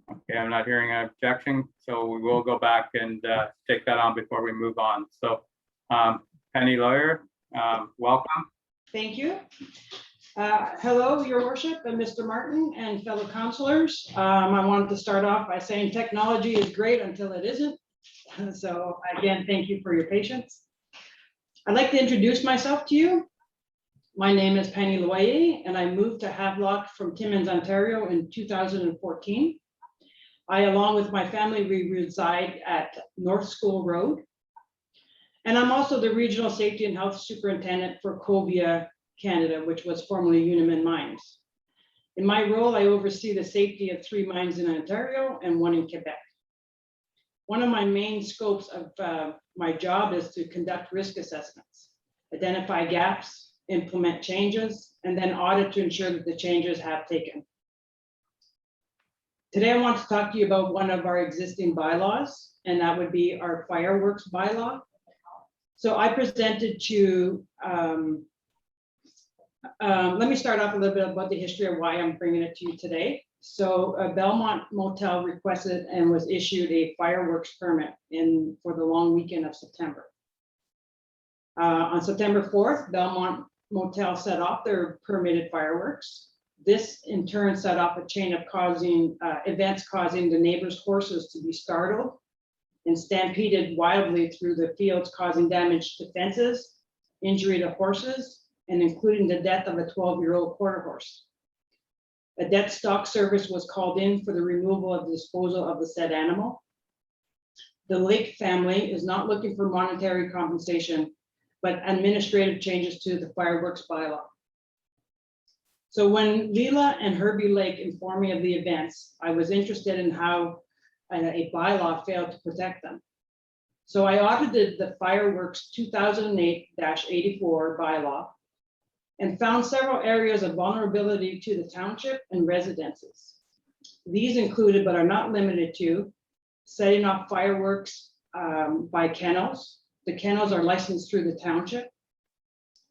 Okay, I'm not hearing an objection, so we will go back and take that on before we move on. So Penny Lawyer, welcome. Thank you. Hello, Your Worship and Mr. Martin and fellow councilors. I wanted to start off by saying technology is great until it isn't. So again, thank you for your patience. I'd like to introduce myself to you. My name is Penny Loyer, and I moved to Havelock from Timmins, Ontario in 2014. I, along with my family, we reside at North School Road. And I'm also the Regional Safety and Health Superintendent for Cobia, Canada, which was formerly Uniman Mines. In my role, I oversee the safety of 3 mines in Ontario and 1 in Quebec. One of my main scopes of my job is to conduct risk assessments, identify gaps, implement changes, and then audit to ensure that the changes have taken. Today, I want to talk to you about one of our existing bylaws, and that would be our fireworks bylaw. So I presented to, let me start off a little bit about the history of why I'm bringing it to you today. So Belmont Motel requested and was issued a fireworks permit for the long weekend of September. On September 4th, Belmont Motel set off their permitted fireworks. This in turn set off a chain of events causing the neighbors' horses to be startled and stampeded wildly through the fields, causing damage to fences, injury to horses, and including the death of a 12-year-old quarter horse. A debt stock service was called in for the removal of the disposal of the said animal. The Lake family is not looking for monetary compensation, but administrative changes to the fireworks bylaw. So when Leela and Herbie Lake informed me of the events, I was interested in how a bylaw failed to protect them. So I audited the fireworks 2008-84 bylaw and found several areas of vulnerability to the township and residences. These included, but are not limited to, setting off fireworks by kennels. The kennels are licensed through the township.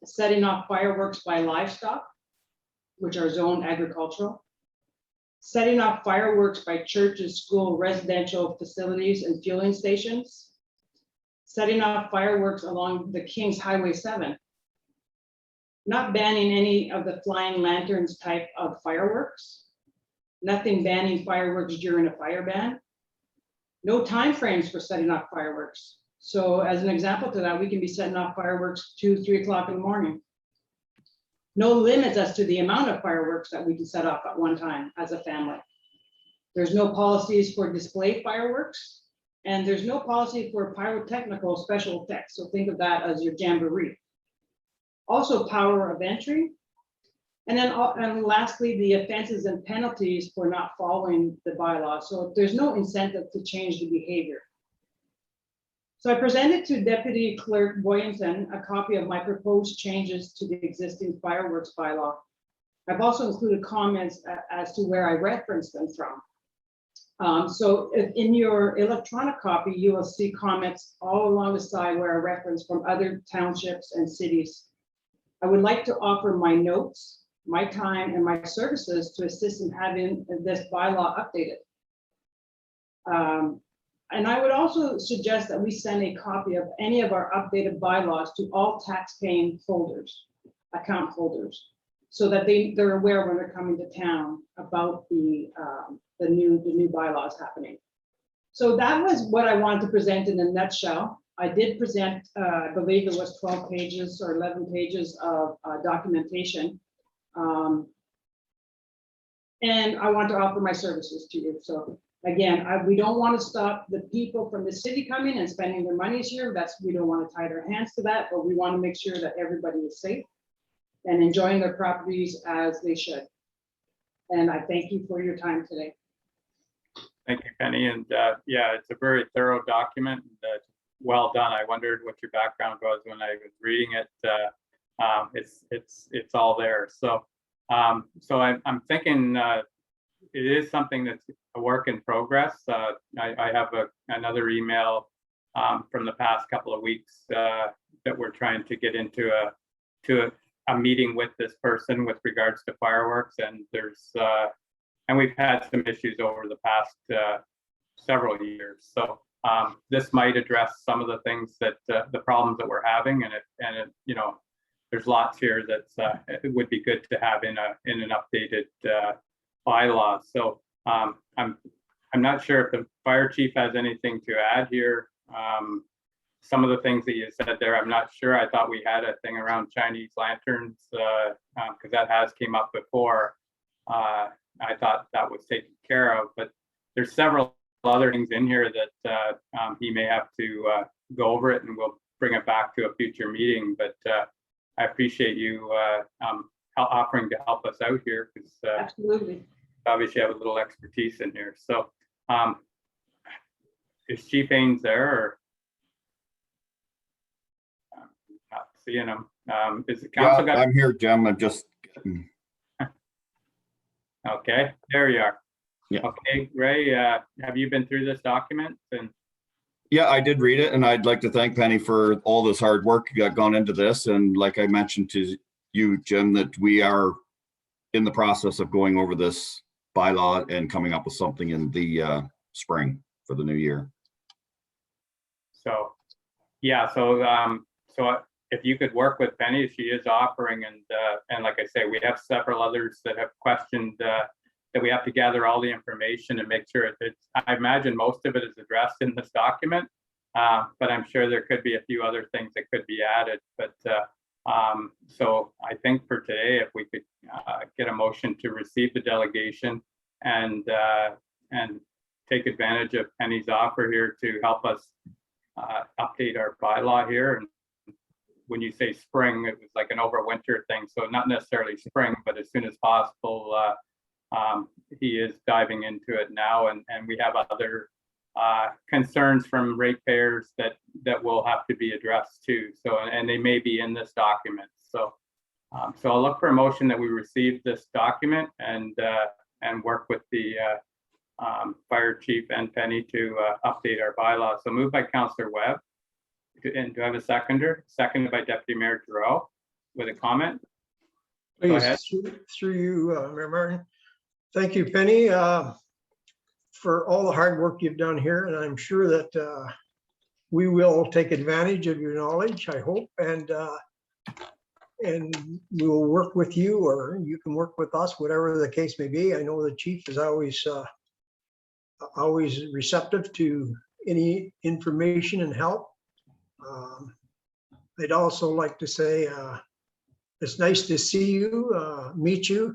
Setting off fireworks by livestock, which are zoned agricultural. Setting off fireworks by churches, school, residential facilities, and fueling stations. Setting off fireworks along the King's Highway 7. Not banning any of the flying lanterns type of fireworks. Nothing banning fireworks during a fire ban. No timeframes for setting off fireworks. So as an example to that, we can be setting off fireworks 2, 3 o'clock in the morning. No limits as to the amount of fireworks that we can set off at one time as a family. There's no policies for display fireworks, and there's no policy for pyrotechnical special effects. So think of that as your jamboree. Also power of entry. And then and lastly, the offenses and penalties for not following the bylaw. So there's no incentive to change the behavior. So I presented to Deputy Clerk Boyenton a copy of my proposed changes to the existing fireworks bylaw. I've also included comments as to where I referenced them from. So in your electronic copy, you will see comments all along the side where I reference from other townships and cities. I would like to offer my notes my time and my services to assist in having this bylaw updated. And I would also suggest that we send a copy of any of our updated bylaws to all tax-paying holders, account holders, so that they're aware when they're coming to town about the new bylaws happening. So that was what I wanted to present in a nutshell. I did present, I believe it was 12 pages or 11 pages of documentation. And I want to offer my services to you. So again, we don't want to stop the people from the city coming and spending their monies here. We don't want to tie their hands to that, but we want to make sure that everybody is safe and enjoying their properties as they should. And I thank you for your time today. Thank you, Penny. And yeah, it's a very thorough document. Well done. I wondered what your background was when I was reading it. It's all there. So I'm thinking it is something that's a work in progress. I have another email from the past couple of weeks that we're trying to get into a meeting with this person with regards to fireworks, and and we've had some issues over the past several years. So this might address some of the things that the problems that we're having, and there's lots here that it would be good to have in an updated bylaw. So I'm not sure if the fire chief has anything to add here. Some of the things that you said there, I'm not sure. I thought we had a thing around Chinese lanterns because that has came up before. I thought that was taken care of, but there's several other things in here that he may have to go over it, and we'll bring it back to a future meeting. But I appreciate you offering to help us out here, because Absolutely. obviously you have a little expertise in here. So is Chief Ains there, or not seeing him? Is the council I'm here, Jim. I'm just. Okay, there you are. Yeah. Okay, Ray, have you been through this document? And Yeah, I did read it, and I'd like to thank Penny for all this hard work that gone into this. And like I mentioned to you, Jim, that we are in the process of going over this bylaw and coming up with something in the spring for the new year. so, yeah, so if you could work with Penny, she is offering, and like I say, we have several others that have questioned that we have to gather all the information and make sure it's, I imagine most of it is addressed in this document, but I'm sure there could be a few other things that could be added. But so I think for today, if we could get a motion to receive the delegation and take advantage of Penny's offer here to help us update our bylaw here. And when you say spring, it was like an overwinter thing. So not necessarily spring, but as soon as possible. He is diving into it now, and we have other concerns from ratepayers that will have to be addressed too. So, and they may be in this document. So, so I'll look for a motion that we receive this document and work with the fire chief and Penny to update our bylaws. So moved by Councillor Webb. And do I have a seconder? Seconded by Deputy Mayor Giroux with a comment. Go ahead. Through you, Mayor Martin. Thank you, Penny, for all the hard work you've done here. And I'm sure that we will take advantage of your knowledge, I hope, and we will work with you, or you can work with us, whatever the case may be. I know the chief is always receptive to any information and help. I'd also like to say it's nice to see you, meet you.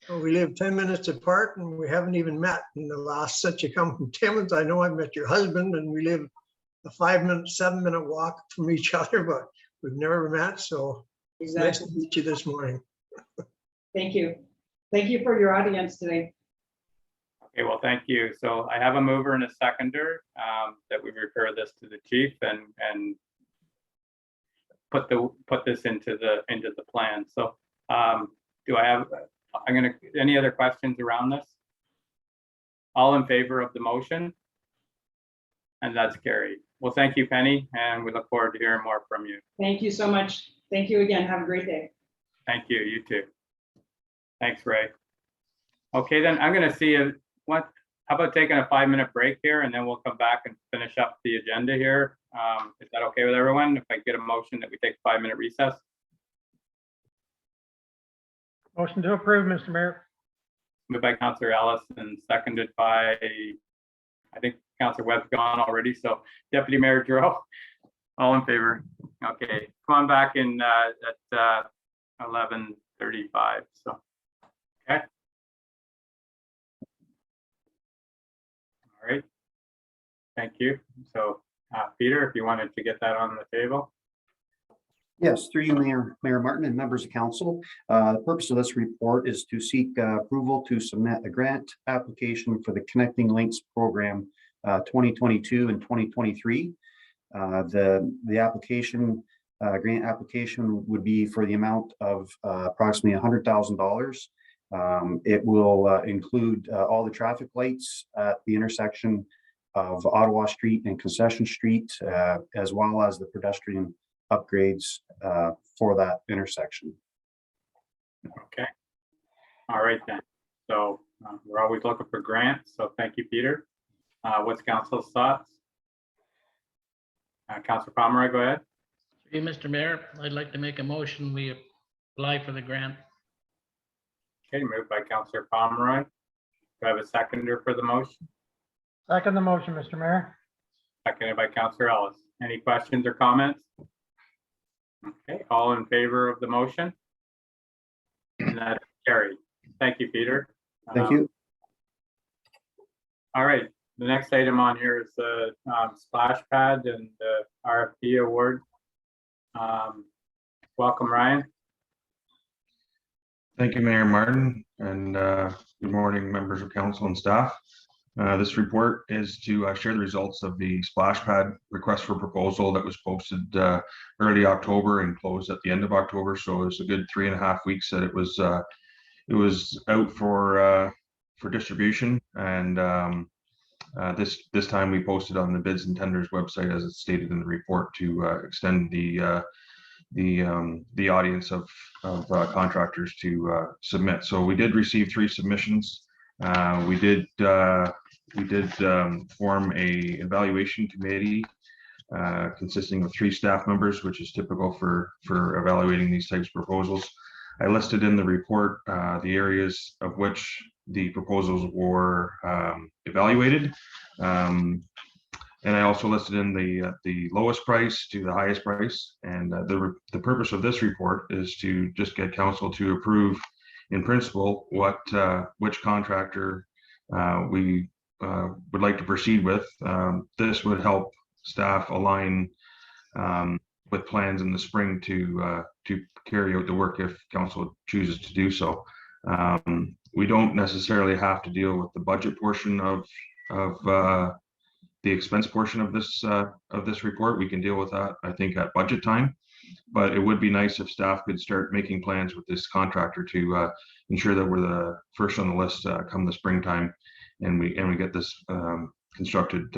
We live 10 minutes apart and we haven't even met in the last, since you come from Timmins. I know I met your husband and we live a 5-minute, 7-minute walk from each other, but we've never met. So Exactly. nice to meet you this morning. Thank you. Thank you for your audience today. Okay, well, thank you. So I have a mover and a seconder that we refer this to the chief and put this into the plan. So do I have? Any other questions around this? All in favor of the motion? And that's carried. Well, thank you, Penny, and we look forward to hearing more from you. Thank you so much. Thank you again. Have a great day. Thank you. You too. Thanks, Ray. Okay, then I'm gonna see if, how about taking a 5-minute break here and then we'll come back and finish up the agenda here. Is that okay with everyone? If I get a motion that we take a 5-minute recess? Motion to approve, Mr. Mayor. Moved by Councillor Ellis and seconded by, I think Councillor Webb's gone already, so Deputy Mayor Giroux, all in favor? Okay, come on back in at 11:35, so, okay. All right, thank you. So, Peter, if you wanted to get that on the table. Yes, through you, Mayor Martin and members of council. The purpose of this report is to seek approval to submit a grant application for the Connecting Links program 2022 and 2023. The application, grant application would be for the amount of approximately $100,000. It will include all the traffic lights at the intersection of Ottawa Street and Concession Street, as well as the pedestrian upgrades for that intersection. Okay. All right then. So we're always looking for grants. So thank you, Peter. What's council's thoughts? Councilor Pomeroy, go ahead. Hey, Mr. Mayor, I'd like to make a motion. We apply for the grant. Okay, moved by Councilor Pomeroy. Do I have a seconder for the motion? Second the motion, Mr. Mayor. Seconded by Councilor Ellis. Any questions or comments? Okay, all in favor of the motion? And that's carried. Thank you, Peter. Thank you. All right, the next item on here is the splash pad and the RFP award. Welcome, Ryan. Thank you, Mayor Martin, and good morning, members of council and staff. This report is to share the results of the splash pad request for proposal that was posted early October and closed at the end of October. So it's a good 3.5 weeks that it was out for distribution, and this time we posted on the bids and tenders website, as it's stated in the report, to extend the audience of contractors to submit. So we did receive 3 submissions. We did form a evaluation committee consisting of 3 staff members, which is typical for evaluating these types of proposals. I listed in the report the areas of which the proposals were evaluated. And I also listed in the lowest price to the highest price. And the purpose of this report is to just get council to approve in principle which contractor we would like to proceed with. This would help staff align with plans in the spring to carry out the work if council chooses to do so. We don't necessarily have to deal with the budget portion of the expense portion of this report. We can deal with that, I think, at budget time. But it would be nice if staff could start making plans with this contractor to ensure that we're the first on the list come the springtime, and we get this constructed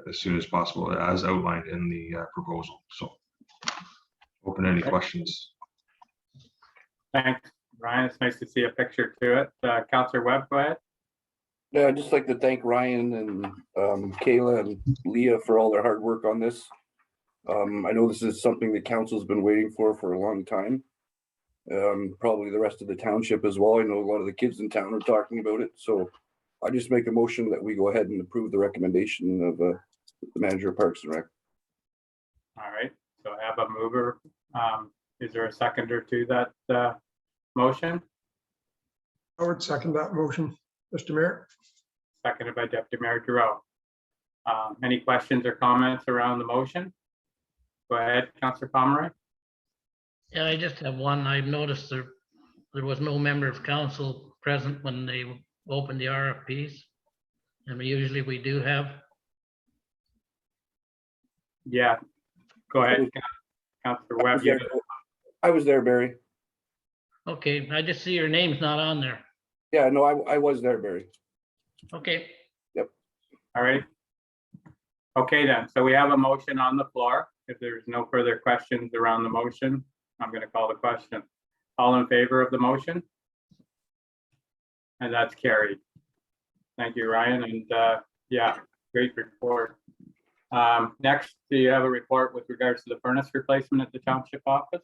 as soon as possible, as outlined in the proposal. So, open any questions. Thanks, Ryan. It's nice to see a picture to it. Councilor Webb, go ahead. Yeah, I'd just like to thank Ryan and Kayla and Leah for all their hard work on this. I know this is something that council's been waiting for a long time. Probably the rest of the township as well. I know a lot of the kids in town are talking about it. So I just make a motion that we go ahead and approve the recommendation of the manager of Parks and Rec. All right, so I have a mover. Is there a seconder to that motion? I would second that motion, Mr. Mayor. Seconded by Deputy Mayor Giroux. Any questions or comments around the motion? Go ahead, Councilor Pomeroy. Yeah, I just have one. I've noticed there was no member of council present when they opened the RFPs. And usually we do have. Yeah, go ahead, Councilor Webb. I was there, Barry. Okay, I just see your name's not on there. Yeah, no, I was there, Barry. Okay. Yep. All right. Okay then, so we have a motion on the floor. If there's no further questions around the motion, I'm going to call the question. All in favor of the motion? And that's carried. Thank you, Ryan. And yeah, great report. Next, do you have a report with regards to the furnace replacement at the township office?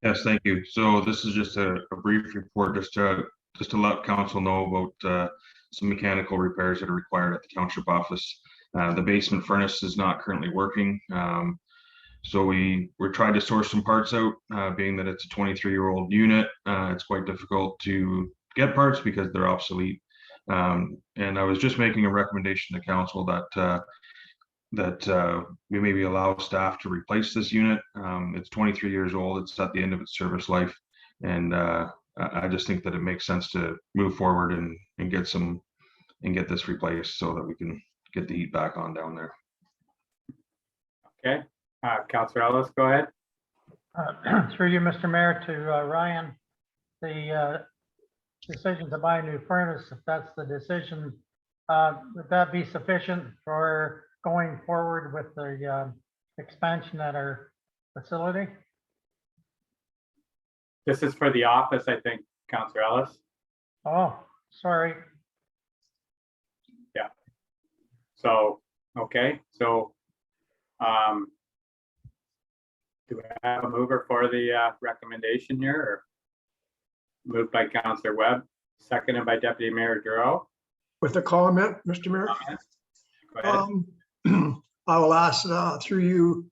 Yes, thank you. So this is just a brief report, just to let council know about some mechanical repairs that are required at the township office. The basement furnace is not currently working. So we're trying to source some parts out, being that it's a 23-year-old unit. It's quite difficult to get parts because they're obsolete. And I was just making a recommendation to council that we maybe allow staff to replace this unit. It's 23 years old. It's at the end of its service life. And I just think that it makes sense to move forward and get this replaced so that we can get the heat back on down there. Okay, Councillor Ellis, go ahead. Through you, Mr. Mayor, to Ryan, the decision to buy a new furnace, if that's the decision, would that be sufficient for going forward with the expansion at our facility? This is for the office, I think, Councillor Ellis. Oh, sorry. Yeah. So, okay, so do we have a mover for the recommendation here? Or moved by Councillor Webb, seconded by Deputy Mayor Giroux. With a comment, Mr. Mayor? Go ahead. I will ask through you,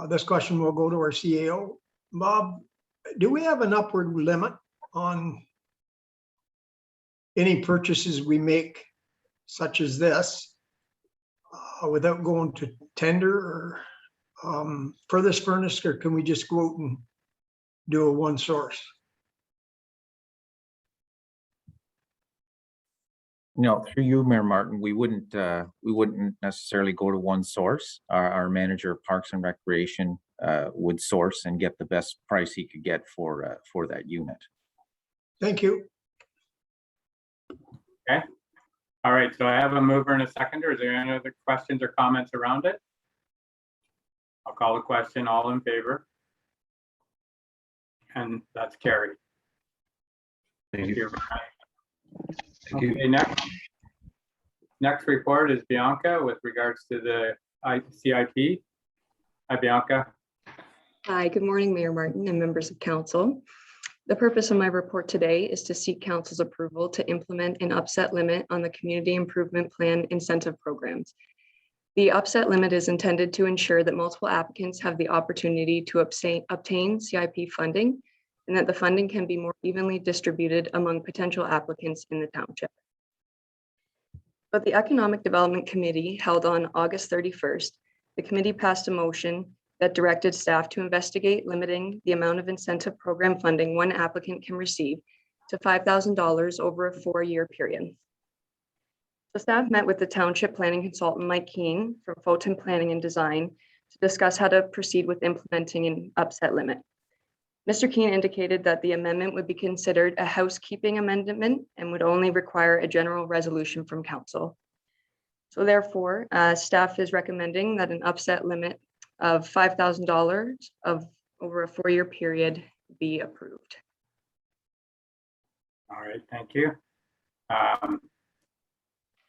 this question will go to our CAO. Bob, do we have an upward limit on any purchases we make such as this without going to tender or for this furnace, or can we just go out and do a one source? No, through you, Mayor Martin, we wouldn't necessarily go to one source. Our manager of Parks and Recreation would source and get the best price he could get for that unit. Thank you. Okay. All right, so I have a mover and a seconder. Is there any other questions or comments around it? I'll call the question. All in favor? And that's carried. Thank you. Thank you. Okay, next report is Bianca with regards to the CIP. Hi, Bianca. Hi, good morning, Mayor Martin and members of council. The purpose of my report today is to seek council's approval to implement an upset limit on the Community Improvement Plan incentive programs. The upset limit is intended to ensure that multiple applicants have the opportunity to obtain CIP funding, and that the funding can be more evenly distributed among potential applicants in the township. But the Economic Development Committee held on August 31st, the committee passed a motion that directed staff to investigate limiting the amount of incentive program funding one applicant can receive to $5,000 over a 4-year period. The staff met with the township planning consultant, Mike Keane from Fulton Planning and Design, to discuss how to proceed with implementing an upset limit. Mr. Keane indicated that the amendment would be considered a housekeeping amendment and would only require a general resolution from council. So therefore, staff is recommending that an upset limit of $5,000 over a 4-year period be approved. All right, thank you.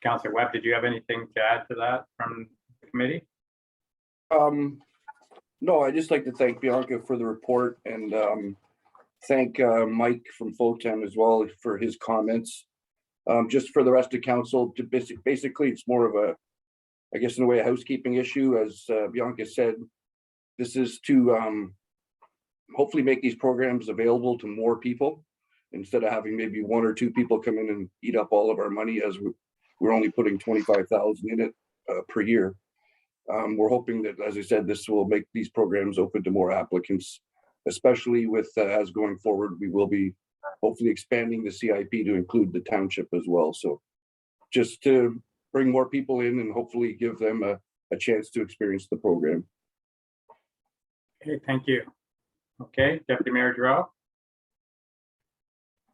Councillor Webb, did you have anything to add to that from the committee? No, I'd just like to thank Bianca for the report and thank Mike from Fulton as well for his comments. Just for the rest of council, to basically it's more of a, I guess in a way, a housekeeping issue. As Bianca said, this is to hopefully make these programs available to more people instead of having maybe 1 or 2 people come in and eat up all of our money, as we're only putting 25,000 in it per year. We're hoping that, as I said, this will make these programs open to more applicants, especially with as going forward, we will be hopefully expanding the CIP to include the township as well. So just to bring more people in and hopefully give them a chance to experience the program. Okay, thank you. Okay, Deputy Mayor Giroux.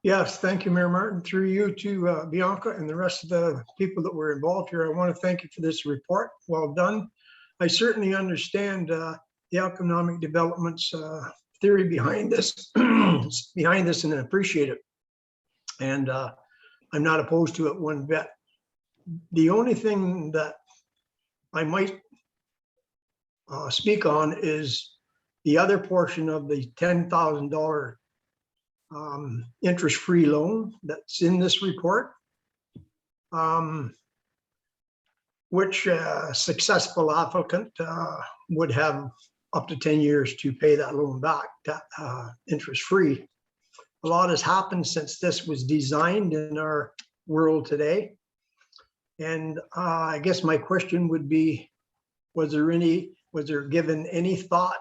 Yes, thank you, Mayor Martin. Through you to Bianca and the rest of the people that were involved here, I want to thank you for this report. Well done. I certainly understand the economic development's theory behind this, and I appreciate it. And I'm not opposed to it one bit. The only thing that I might speak on is the other portion of the $10,000 interest-free loan that's in this report, which a successful applicant would have up to 10 years to pay that loan back, interest-free. A lot has happened since this was designed in our world today. And I guess my question would be, was there given any thought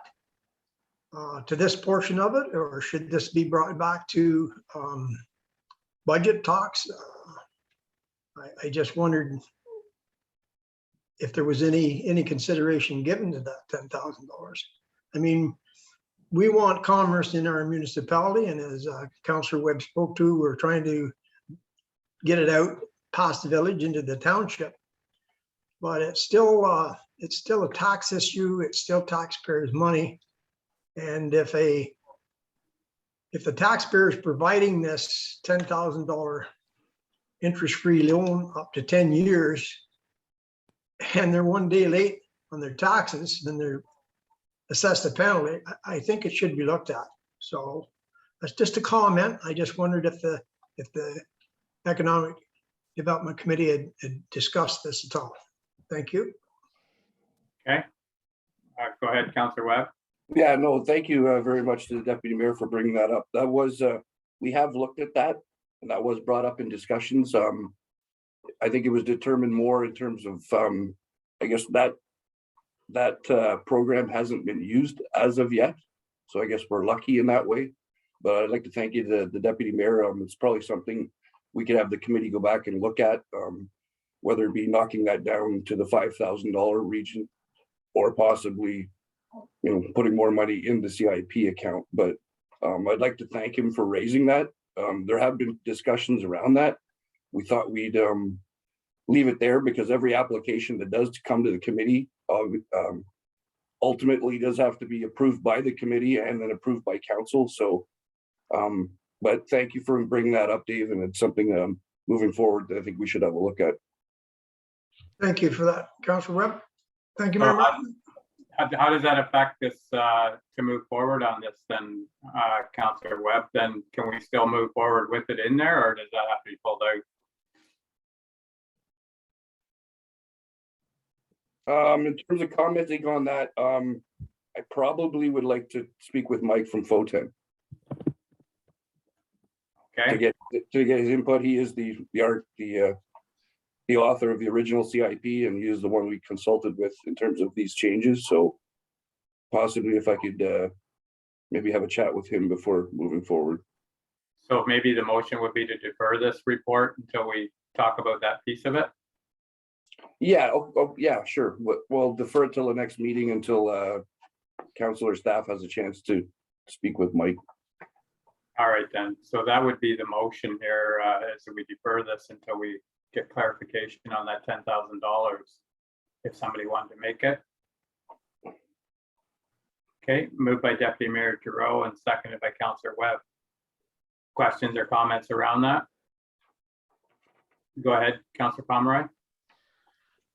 to this portion of it, or should this be brought back to budget talks? I just wondered if there was any consideration given to that $10,000. I mean, we want commerce in our municipality, and as Councillor Webb spoke to, we're trying to get it out past the village into the township. But it's still a tax issue. It's still taxpayers' money. And if the taxpayer is providing this $10,000 interest-free loan up to 10 years, and they're one day late on their taxes, then they're assessed a penalty, I think it should be looked at. So that's just a comment. I just wondered if the Economic Development Committee had discussed this at all. Thank you. Okay. Go ahead, Councillor Webb. Yeah, no, thank you very much to the Deputy Mayor for bringing that up. That was, we have looked at that, and that was brought up in discussions. I think it was determined more in terms of, I guess that program hasn't been used as of yet. So I guess we're lucky in that way. But I'd like to thank you, the Deputy Mayor. It's probably something we could have the committee go back and look at, whether it be knocking that down to the $5,000 region, or possibly, putting more money in the CIP account. But I'd like to thank him for raising that. There have been discussions around that. We thought we'd leave it there, because every application that does come to the committee ultimately does have to be approved by the committee and then approved by council. So, but thank you for bringing that up, Dave, and it's something moving forward that I think we should have a look at. Thank you for that, Councillor Webb. Thank you, Mayor Martin. How does that affect us to move forward on this then, Councillor Webb? Then can we still move forward with it in there, or does that have to be pulled out? In terms of commenting on that, I probably would like to speak with Mike from FOTEN. Okay. To get his input. He is the author of the original CIP, and he is the one we consulted with in terms of these changes. So possibly if I could maybe have a chat with him before moving forward. So maybe the motion would be to defer this report until we talk about that piece of it? Yeah, yeah, sure. We'll defer it till the next meeting until council or staff has a chance to speak with Mike. All right, then. So that would be the motion here, is that we defer this until we get clarification on that $10,000, if somebody wanted to make it. Okay, moved by Deputy Mayor Giroux and seconded by Councillor Webb. Questions or comments around that? Go ahead, Councillor Pomeroy.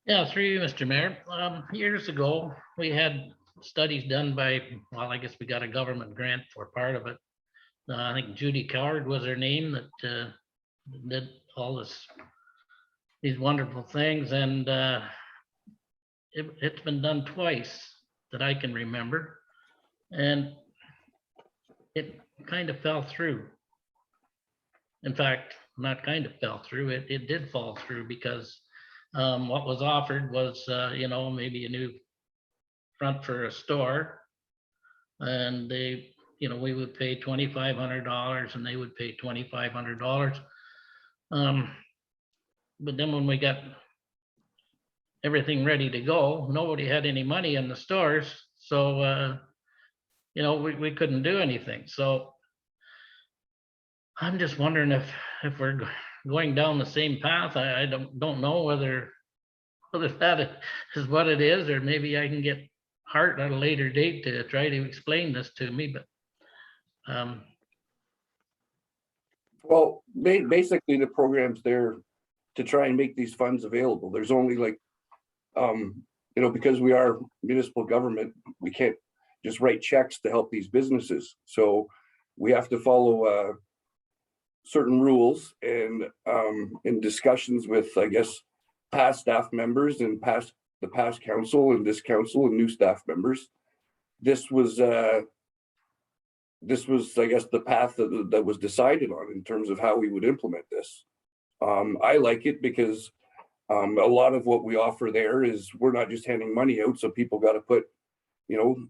Yeah, through you, Mr. Mayor. Years ago, we had studies done by, well, I guess we got a government grant for part of it. I think Judy Coward was her name, that did all these wonderful things, and it's been done twice that I can remember, and it kind of fell through. In fact, not kind of fell through, it did fall through, because what was offered was, maybe a new front for a store, and they, we would pay $2,500 and they would pay $2,500. But then when we got everything ready to go, nobody had any money in the stores, so we couldn't do anything. So I'm just wondering if we're going down the same path. I don't know whether that is what it is, or maybe I can get Hart at a later date to try to explain this to me. But Well, basically the program's there to try and make these funds available. There's only like, because we are municipal government, we can't just write checks to help these businesses. So we have to follow certain rules, and in discussions with, I guess, past staff members and the past council and this council and new staff members, this was, I guess, the path that was decided on in terms of how we would implement this. I like it because a lot of what we offer there is we're not just handing money out, so people got to put,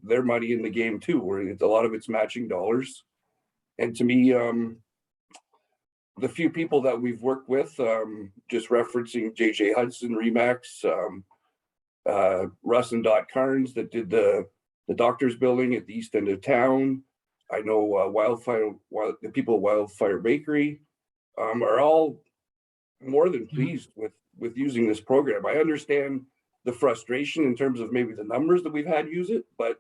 their money in the game too, where a lot of it's matching dollars. And to me, the few people that we've worked with, just referencing JJ Hudson, Remax, Russ and Dot Carnes that did the doctor's building at the east end of town. I know the people at Wildfire Bakery are all more than pleased with using this program. I understand the frustration in terms of maybe the numbers that we've had use it, but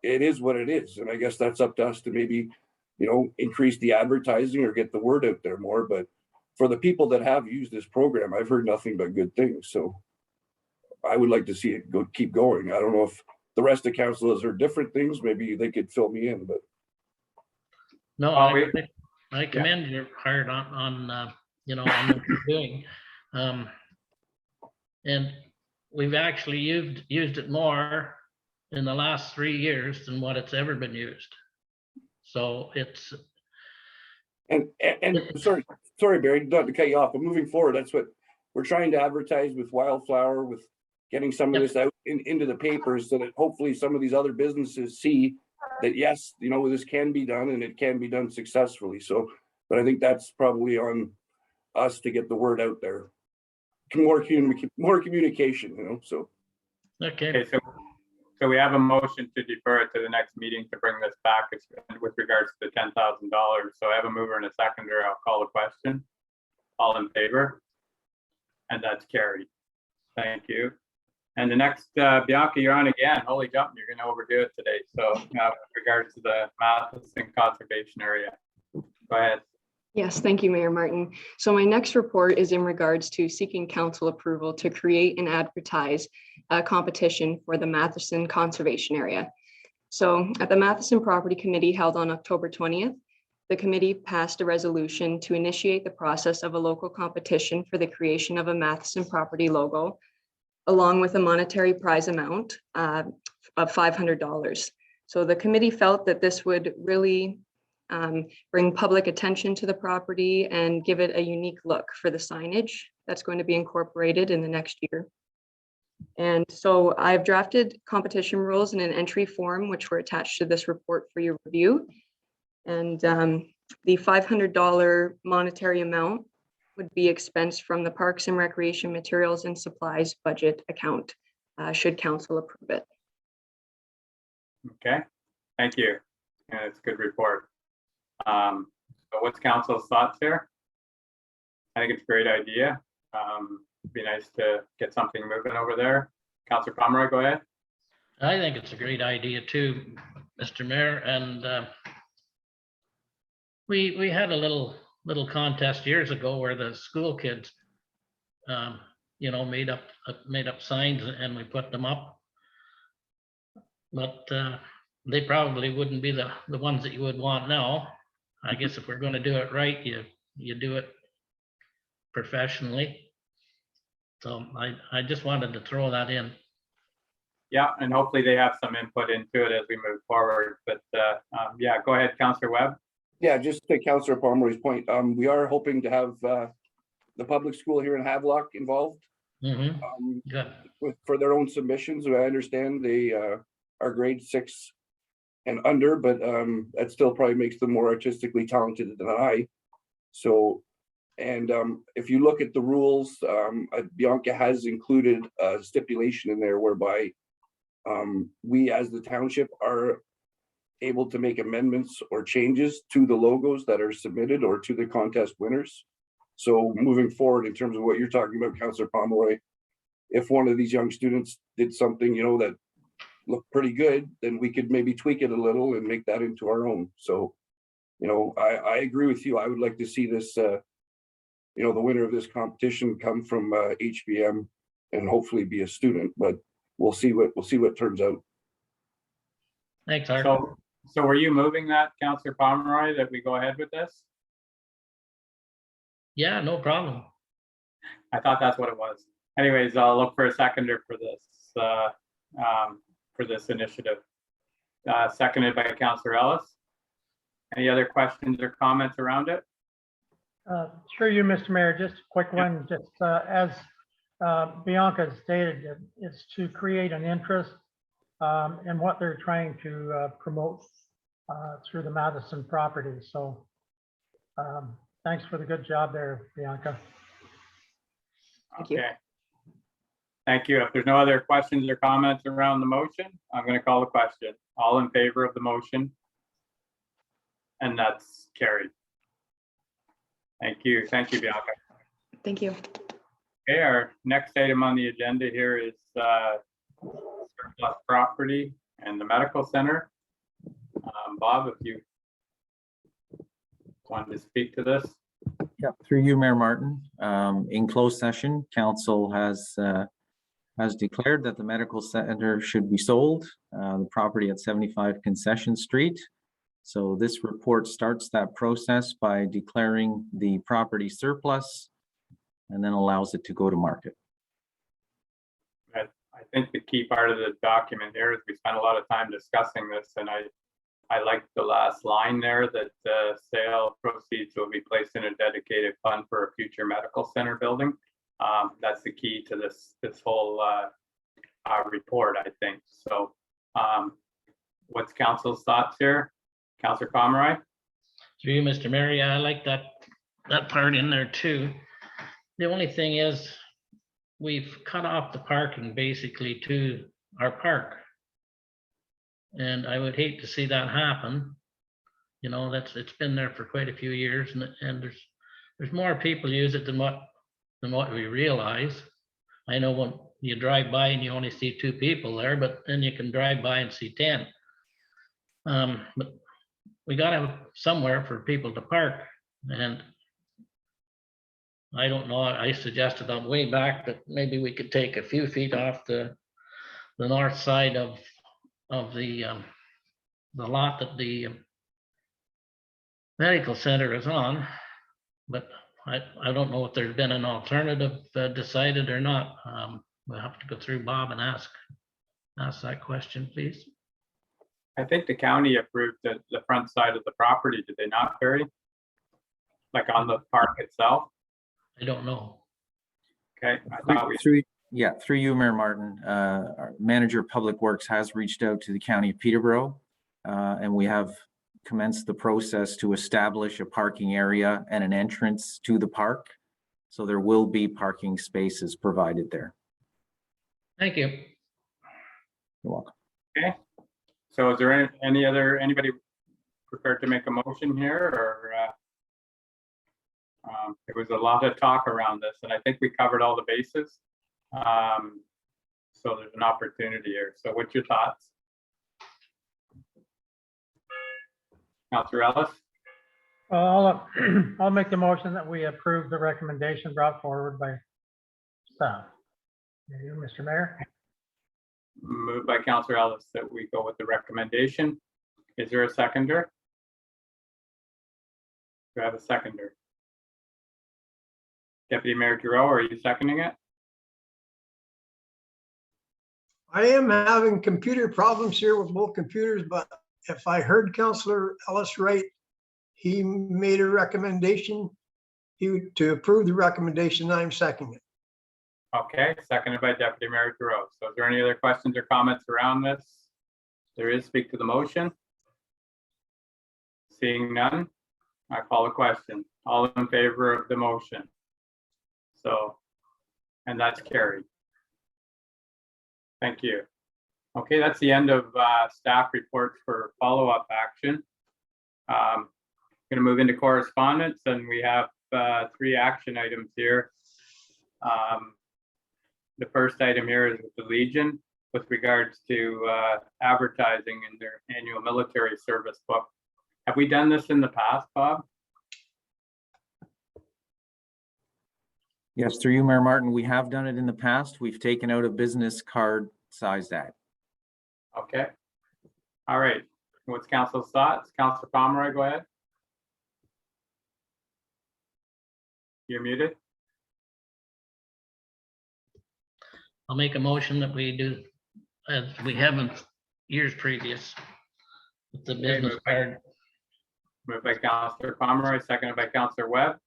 it is what it is. And I guess that's up to us to maybe, increase the advertising or get the word out there more. But for the people that have used this program, I've heard nothing but good things. So I would like to see it keep going. I don't know if the rest of council has heard different things. Maybe they could fill me in, but. No, I commend your heart on on what you're doing. And we've actually used it more in the last 3 years than what it's ever been used. So it's. And sorry, Barry, not to cut you off, but moving forward, that's what we're trying to advertise with Wildflower, with getting some of this out into the papers, so that hopefully some of these other businesses see that, yes, this can be done and it can be done successfully. So, but I think that's probably on us to get the word out there. More communication, so. Okay. So we have a motion to defer it to the next meeting to bring this back with regards to the $10,000. So I have a mover and a seconder. I'll call the question. All in favor? And that's carried. Thank you. And the next, Bianca, you're on again. Holy jump, you're going to overdo it today. So with regards to the Matheson Conservation Area. Go ahead. Yes, thank you, Mayor Martin. So my next report is in regards to seeking council approval to create and advertise a competition for the Matheson Conservation Area. So at the Matheson Property Committee held on October 20th, the committee passed a resolution to initiate the process of a local competition for the creation of a Matheson property logo, along with a monetary prize amount of $500. So the committee felt that this would really bring public attention to the property and give it a unique look for the signage that's going to be incorporated in the next year. And so I've drafted competition rules in an entry form, which were attached to this report for your review. And the $500 monetary amount would be expensed from the Parks and Recreation Materials and Supplies budget account, should council approve it. Okay, thank you. Yeah, it's a good report. So what's council's thoughts here? I think it's a great idea. It'd be nice to get something moving over there. Councillor Pomeroy, go ahead. I think it's a great idea too, Mr. Mayor. And we had a little contest years ago where the school kids, made up signs and we put them up. But they probably wouldn't be the ones that you would want now. I guess if we're going to do it right, you do it professionally. So I just wanted to throw that in. Yeah, and hopefully they have some input into it as we move forward. But yeah, go ahead, Councillor Webb. Yeah, just to Councillor Pomeroy's point, we are hoping to have the public school here in Havelock involved for their own submissions. I understand they are grade 6 and under, but that still probably makes them more artistically talented than I. So, and if you look at the rules, Bianca has included a stipulation in there whereby we as the township are able to make amendments or changes to the logos that are submitted or to the contest winners. So moving forward in terms of what you're talking about, Councillor Pomeroy, if one of these young students did something, that looked pretty good, then we could maybe tweak it a little and make that into our own. So you know, I agree with you. I would like to see this, you know, the winner of this competition come from HBM and hopefully be a student, but we'll see what turns out. Thanks, Art. So were you moving that, Councillor Pomeroy, that we go ahead with this? Yeah, no problem. I thought that's what it was. Anyways, I'll look for a seconder for this initiative. Seconded by Councillor Ellis. Any other questions or comments around it? Through you, Mr. Mayor, just a quick one, just as Bianca stated, it's to create an interest in what they're trying to promote through the Madison property. So thanks for the good job there, Bianca. Thank you. Okay. Thank you. If there's no other questions or comments around the motion, I'm going to call the question. All in favor of the motion? And that's carried. Thank you. Thank you, Bianca. Thank you. Okay, our next item on the agenda here is surplus property and the medical center. Bob, if you wanted to speak to this. Yeah, through you, Mayor Martin. In closed session, council has declared that the medical center should be sold, the property at 75 Concession Street. So this report starts that process by declaring the property surplus and then allows it to go to market. I think the key part of the document here is we spent a lot of time discussing this, and I like the last line there that sale proceeds will be placed in a dedicated fund for a future medical center building. That's the key to this whole report, I think. So what's council's thoughts here? Councillor Pomeroy? Through you, Mr. Mayor, yeah, I like that part in there too. The only thing is we've cut off the parking basically to our park. And I would hate to see that happen. You know, it's been there for quite a few years, and there's more people use it than what we realize. I know when you drive by and you only see 2 people there, but then you can drive by and see 10. But we got to have somewhere for people to park, and I don't know, I suggested on way back that maybe we could take a few feet off the north side of the lot that the medical center is on, but I don't know if there's been an alternative decided or not. We'll have to go through Bob and ask that question, please. I think the county approved the front side of the property, did they not, Barry? Like on the park itself? I don't know. Okay, I thought we. Through you, Mayor Martin, our manager of public works has reached out to the county of Peterborough, and we have commenced the process to establish a parking area and an entrance to the park. So there will be parking spaces provided there. Thank you. You're welcome. Okay. So is there anybody prepared to make a motion here, or there was a lot of talk around this, and I think we covered all the bases. So there's an opportunity here. So what's your thoughts? Councillor Ellis? Well, I'll make the motion that we approve the recommendation brought forward by staff. You, Mr. Mayor. Moved by Councillor Ellis that we go with the recommendation. Is there a seconder? Do I have a seconder? Deputy Mayor Giroux, are you seconding it? I am having computer problems here with both computers, but if I heard Councillor Ellis right, he made a recommendation to approve the recommendation. I'm seconding it. Okay, seconded by Deputy Mayor Giroux. So is there any other questions or comments around this? There is, speak to the motion. Seeing none, I call the question. All in favor of the motion? So, and that's carried. Thank you. Okay, that's the end of staff reports for follow-up action. Going to move into correspondence, and we have 3 action items here. The first item here is with the Legion with regards to advertising in their annual military service book. Have we done this in the past, Bob? Yes, through you, Mayor Martin, we have done it in the past. We've taken out a business card sized ad. Okay. All right. What's council's thoughts? Councilor Pomeroy, go ahead. You're muted. I'll make a motion that we do as we haven't years previous. With the Okay, business card. Moved by Councilor Pomeroy, seconded by Councilor Webb.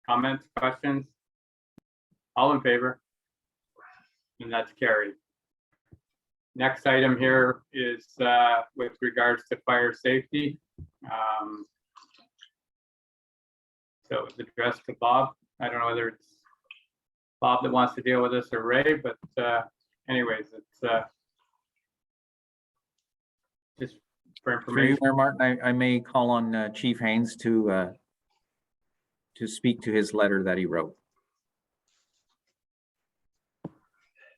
Comments, questions? All in favor? And that's carried. Next item here is with regards to fire safety. So it's addressed to Bob. I don't know whether it's Bob that wants to deal with this or Ray, but anyways, it's just for Through you, information. Mayor Martin, I may call on Chief Haynes to speak to his letter that he wrote.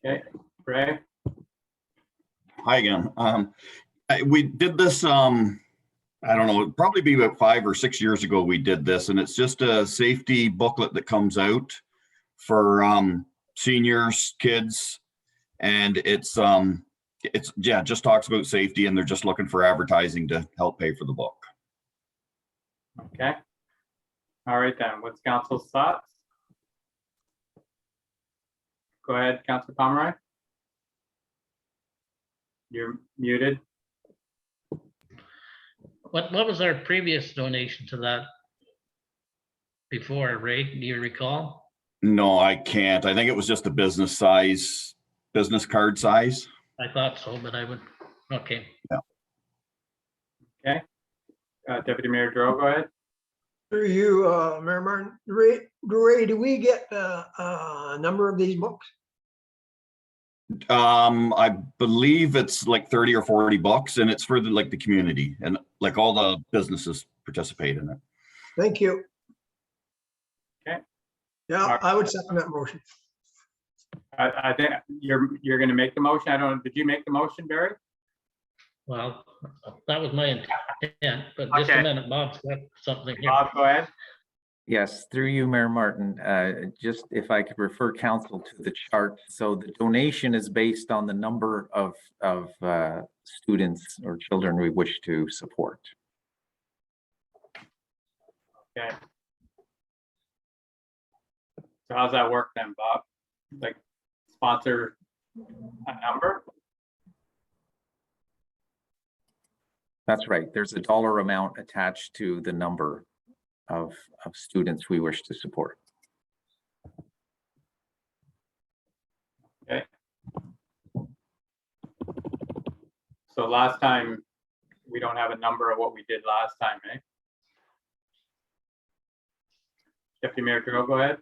Okay, Ray? Hi again. We did this, I don't know, it'd probably be about 5 or 6 years ago we did this, and it's just a safety booklet that comes out for seniors, kids, and it's yeah, just talks about safety, and they're just looking for advertising to help pay for the book. Okay. All right then, what's council's thoughts? Go ahead, Councilor Pomeroy. You're muted. What was our previous donation to that before, Ray? Do you recall? No, I can't. I think it was just a business size, business card size. I thought so, but I would, okay. Yeah. Okay. Deputy Mayor Dro, go ahead. Through you, Mayor Martin, Ray, do we get a number of these books? I believe it's like 30 or 40 bucks, and it's for the community, and like all the businesses participate in it. Thank you. Okay. Yeah, I would second that motion. I think you're going to make the motion. I don't know. Did you make the motion, Barry? Well, that was my intent, but just Okay. a minute, Bob's got something here. Bob, go ahead. Yes, through you, Mayor Martin, just if I could refer council to the chart. So the donation is based on the number of students or children we wish to support. Okay. So how's that work then, Bob? Like sponsor a number? That's right. There's a dollar amount attached to the number of students we wish to support. Okay. So last time, we don't have a number of what we did last time, eh? Deputy Mayor Dro, go ahead.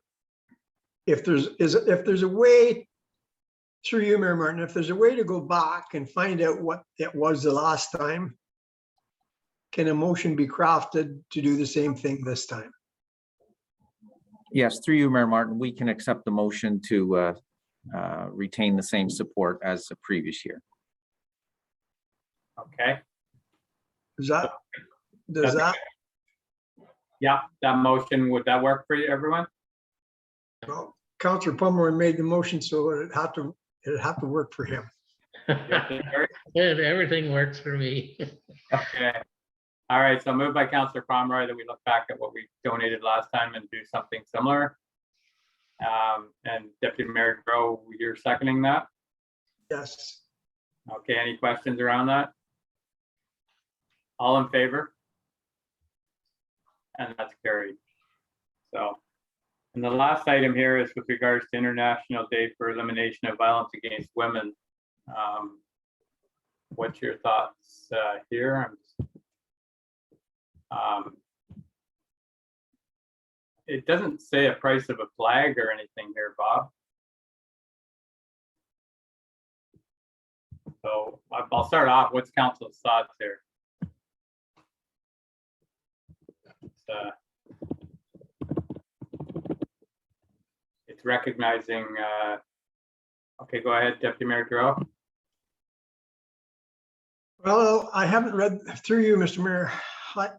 If there's a way, through you, Mayor Martin, if there's a way to go back and find out what it was the last time, can a motion be crafted to do the same thing this time? Yes, through you, Mayor Martin, we can accept the motion to retain the same support as the previous year. Okay. Does that, Yeah, that motion, would that work for you, everyone? well, Councillor Pomeroy made the motion, so it'd have to work for him. Everything works for me. Okay. All right, so moved by Councillor Pomeroy that we look back at what we donated last time and do something similar. And Deputy Mayor Dro, you're seconding that? Yes. Okay, any questions around that? All in favor? And that's carried. So, and the last item here is with regards to International Day for Elimination of Violence Against Women. What's your thoughts here? It doesn't say a price of a flag or anything here, Bob. So I'll start off. What's council's thoughts here? It's recognizing. Okay, go ahead, Deputy Mayor Dro. Well, I haven't read through you, Mr. Mayor. I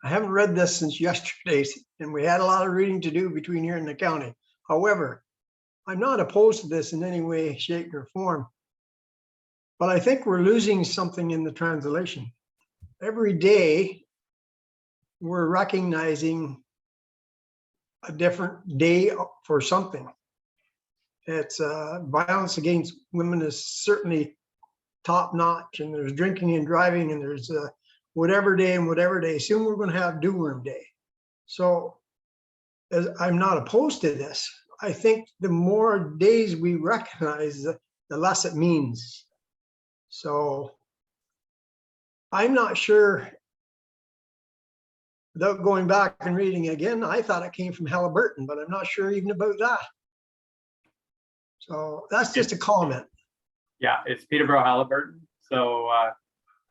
haven't read this since yesterday, and we had a lot of reading to do between here and the county. However, I'm not opposed to this in any way, shape, or form. But I think we're losing something in the translation. Every day, we're recognizing a different day for something. It's violence against women is certainly top notch, and there's drinking and driving, and there's whatever day and whatever day. Soon we're going to have do worm day. So as I'm not opposed to this. I think the more days we recognize, the less it means. So I'm not sure. Without going back and reading again, I thought it came from Halliburton, but I'm not sure even about that. So that's just a comment. Yeah, it's Peterborough Halliburton. So,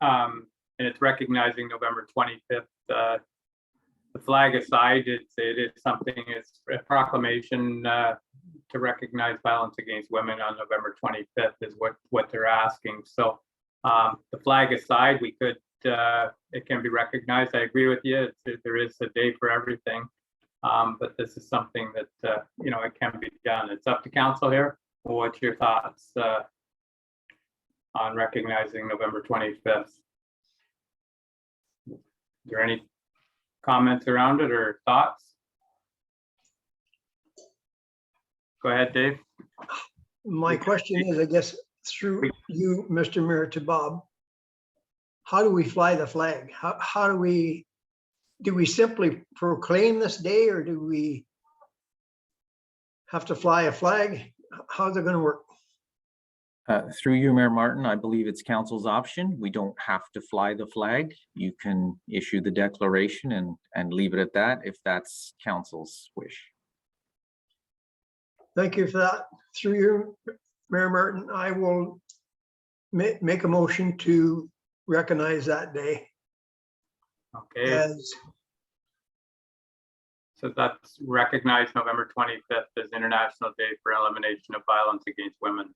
and it's recognizing November 25th. The flag aside, it is something, it's a proclamation to recognize violence against women on November 25th is what they're asking. So the flag aside, we could, it can be recognized. I agree with you. There is a day for everything. But this is something that, you know, it can be done. It's up to council here. What's your thoughts on recognizing November 25th? Is there any comments around it or thoughts? Go ahead, Dave. My question is, I guess, through you, Mr. Mayor, to Bob, how do we fly the flag? How do we simply proclaim this day, or do we have to fly a flag? How's it going to work? Through you, Mayor Martin, I believe it's council's option. We don't have to fly the flag. You can issue the declaration and leave it at that if that's council's wish. Thank you for that. Through you, Mayor Martin, I will make a motion to recognize that day. Okay. So that's recognized November 25th as International Day for Elimination of Violence Against Women.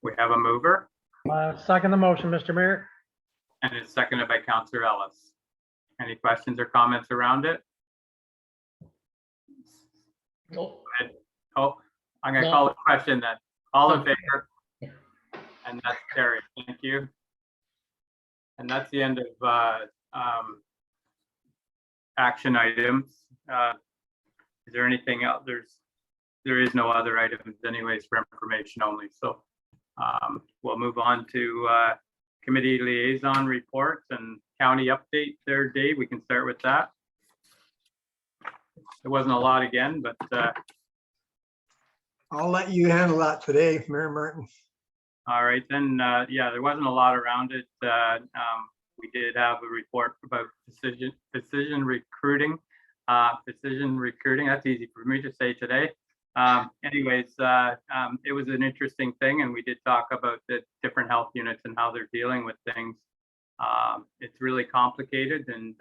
We have a mover. Second the motion, Mr. Mayor. And it's seconded by Councillor Ellis. Any questions or comments around it? Nope. Oh, I'm going to call the question then. All in favor? And that's carried. Thank you. And that's the end of action items. Is there anything else? There is no other items anyways for information only. So we'll move on to committee liaison reports and county update their day. We can start with that. There wasn't a lot again, but I'll let you handle that today, Mayor Martin. All right, then, yeah, there wasn't a lot around it. We did have a report about decision recruiting. That's easy for me to say today. Anyways, it was an interesting thing, and we did talk about the different health units and how they're dealing with things. It's really complicated, and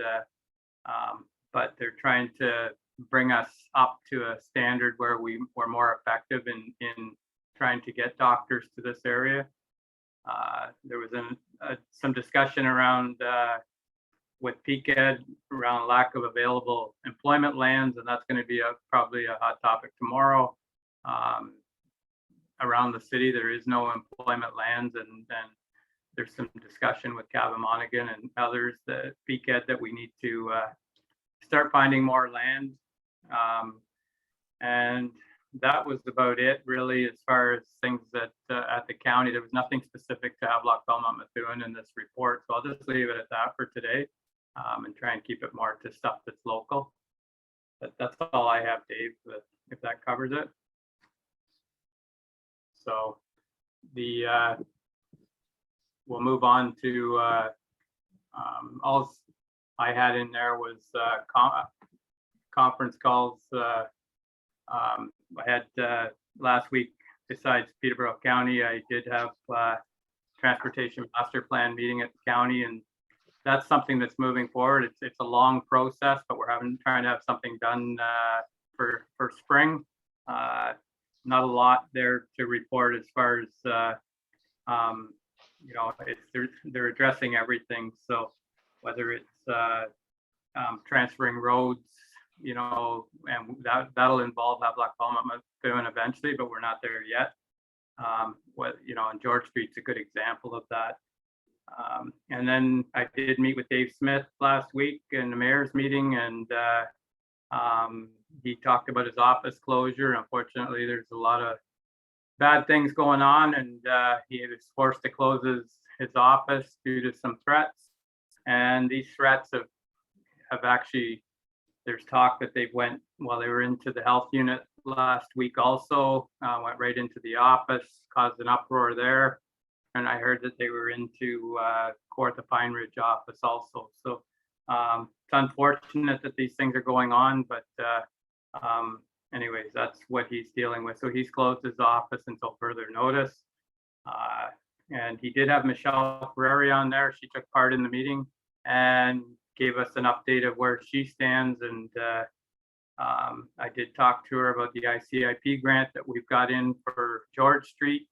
but they're trying to bring us up to a standard where we're more effective in trying to get doctors to this area. There was some discussion around with PCAD around lack of available employment lands, and that's going to be probably a hot topic tomorrow. Around the city, there is no employment lands, and there's some discussion with Cavan Monaghan and others, that PCAD, that we need to start finding more land. And that was about it, really, as far as things that at the county. There was nothing specific to Havelock-Belmont-Methuen in this report, so I'll just leave it at that for today, and try and keep it more to stuff that's local. But that's all I have, Dave, if that covers it. So we'll move on to all I had in there was conference calls. I had last week, besides Peterborough County, I did have transportation master plan meeting at the county, and that's something that's moving forward. It's a long process, but we're trying to have something done for spring. Not a lot there to report as far as you know, they're addressing everything. So whether it's transferring roads, you know, and that'll involve Havelock-Belmont-Methuen eventually, but we're not there yet. You know, and George Street's a good example of that. And then I did meet with Dave Smith last week in the mayor's meeting, and he talked about his office closure. Unfortunately, there's a lot of bad things going on, and he was forced to close his office due to some threats. And these threats have actually, there's talk that they went while they were into the health unit last week also, went right into the office, caused an uproar there. And I heard that they were into Kawartha Pine Ridge office also. So it's unfortunate that these things are going on, but anyways, that's what he's dealing with. So he's closed his office until further notice. And he did have Michelle Ferrari on there. She took part in the meeting and gave us an update of where she stands. And I did talk to her about the ICIP grant that we've got in for George Street,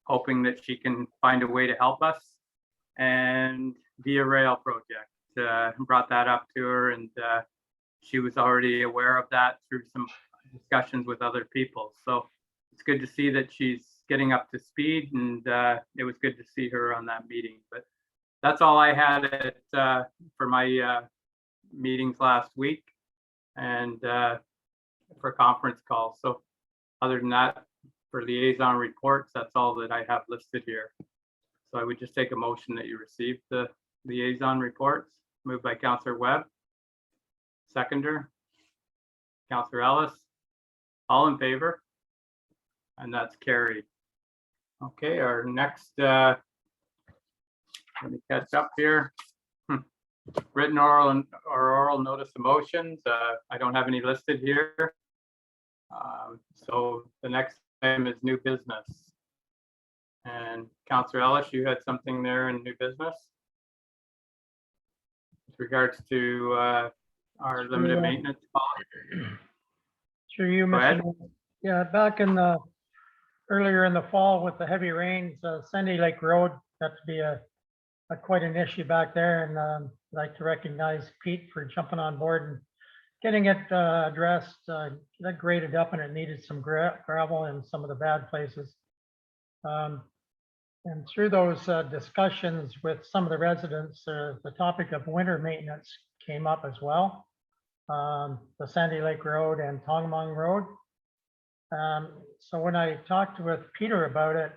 hoping that she can find a way to help us, and Via Rail project. Brought that up to her, and she was already aware of that through some discussions with other people. So it's good to see that she's getting up to speed, and it was good to see her on that meeting. But that's all I had for my meetings last week and for conference calls. So other than that, for liaison reports, that's all that I have listed here. So I would just take a motion that you receive the liaison reports. Moved by Councillor Webb. Seconder, Councillor Ellis. All in favor? And that's carried. Okay, our next, let me catch up here. Written oral or oral notice of motions. I don't have any listed here. So the next item is new business. And Councillor Ellis, you had something there in new business with regards to our limited maintenance policy. Sure, you, Mr. Yeah, back in the earlier in the fall with the heavy rains, Sandy Lake Road got to be a quite an issue back there, and I'd like to recognize Pete for jumping on board and getting it addressed, that graded up, and it needed some gravel in some of the bad places. And through those discussions with some of the residents, the topic of winter maintenance came up as well. The Sandy Lake Road and Tongmong Road. So when I talked with Peter about it,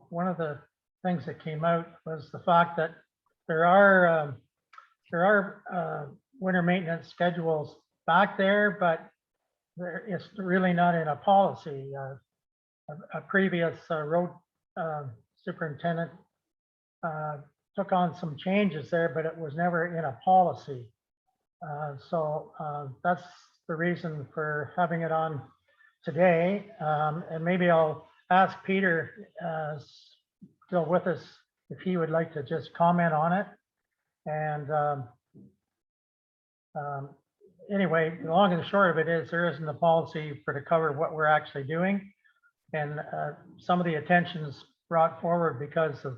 one of the things that came out was the fact that there are winter maintenance schedules back there, but it's really not in a policy. A previous road superintendent took on some changes there, but it was never in a policy. So that's the reason for having it on today. And maybe I'll ask Peter, still with us, if he would like to just comment on it. And anyway, the long and the short of it is there isn't a policy to cover what we're actually doing. And some of the attention's brought forward because of,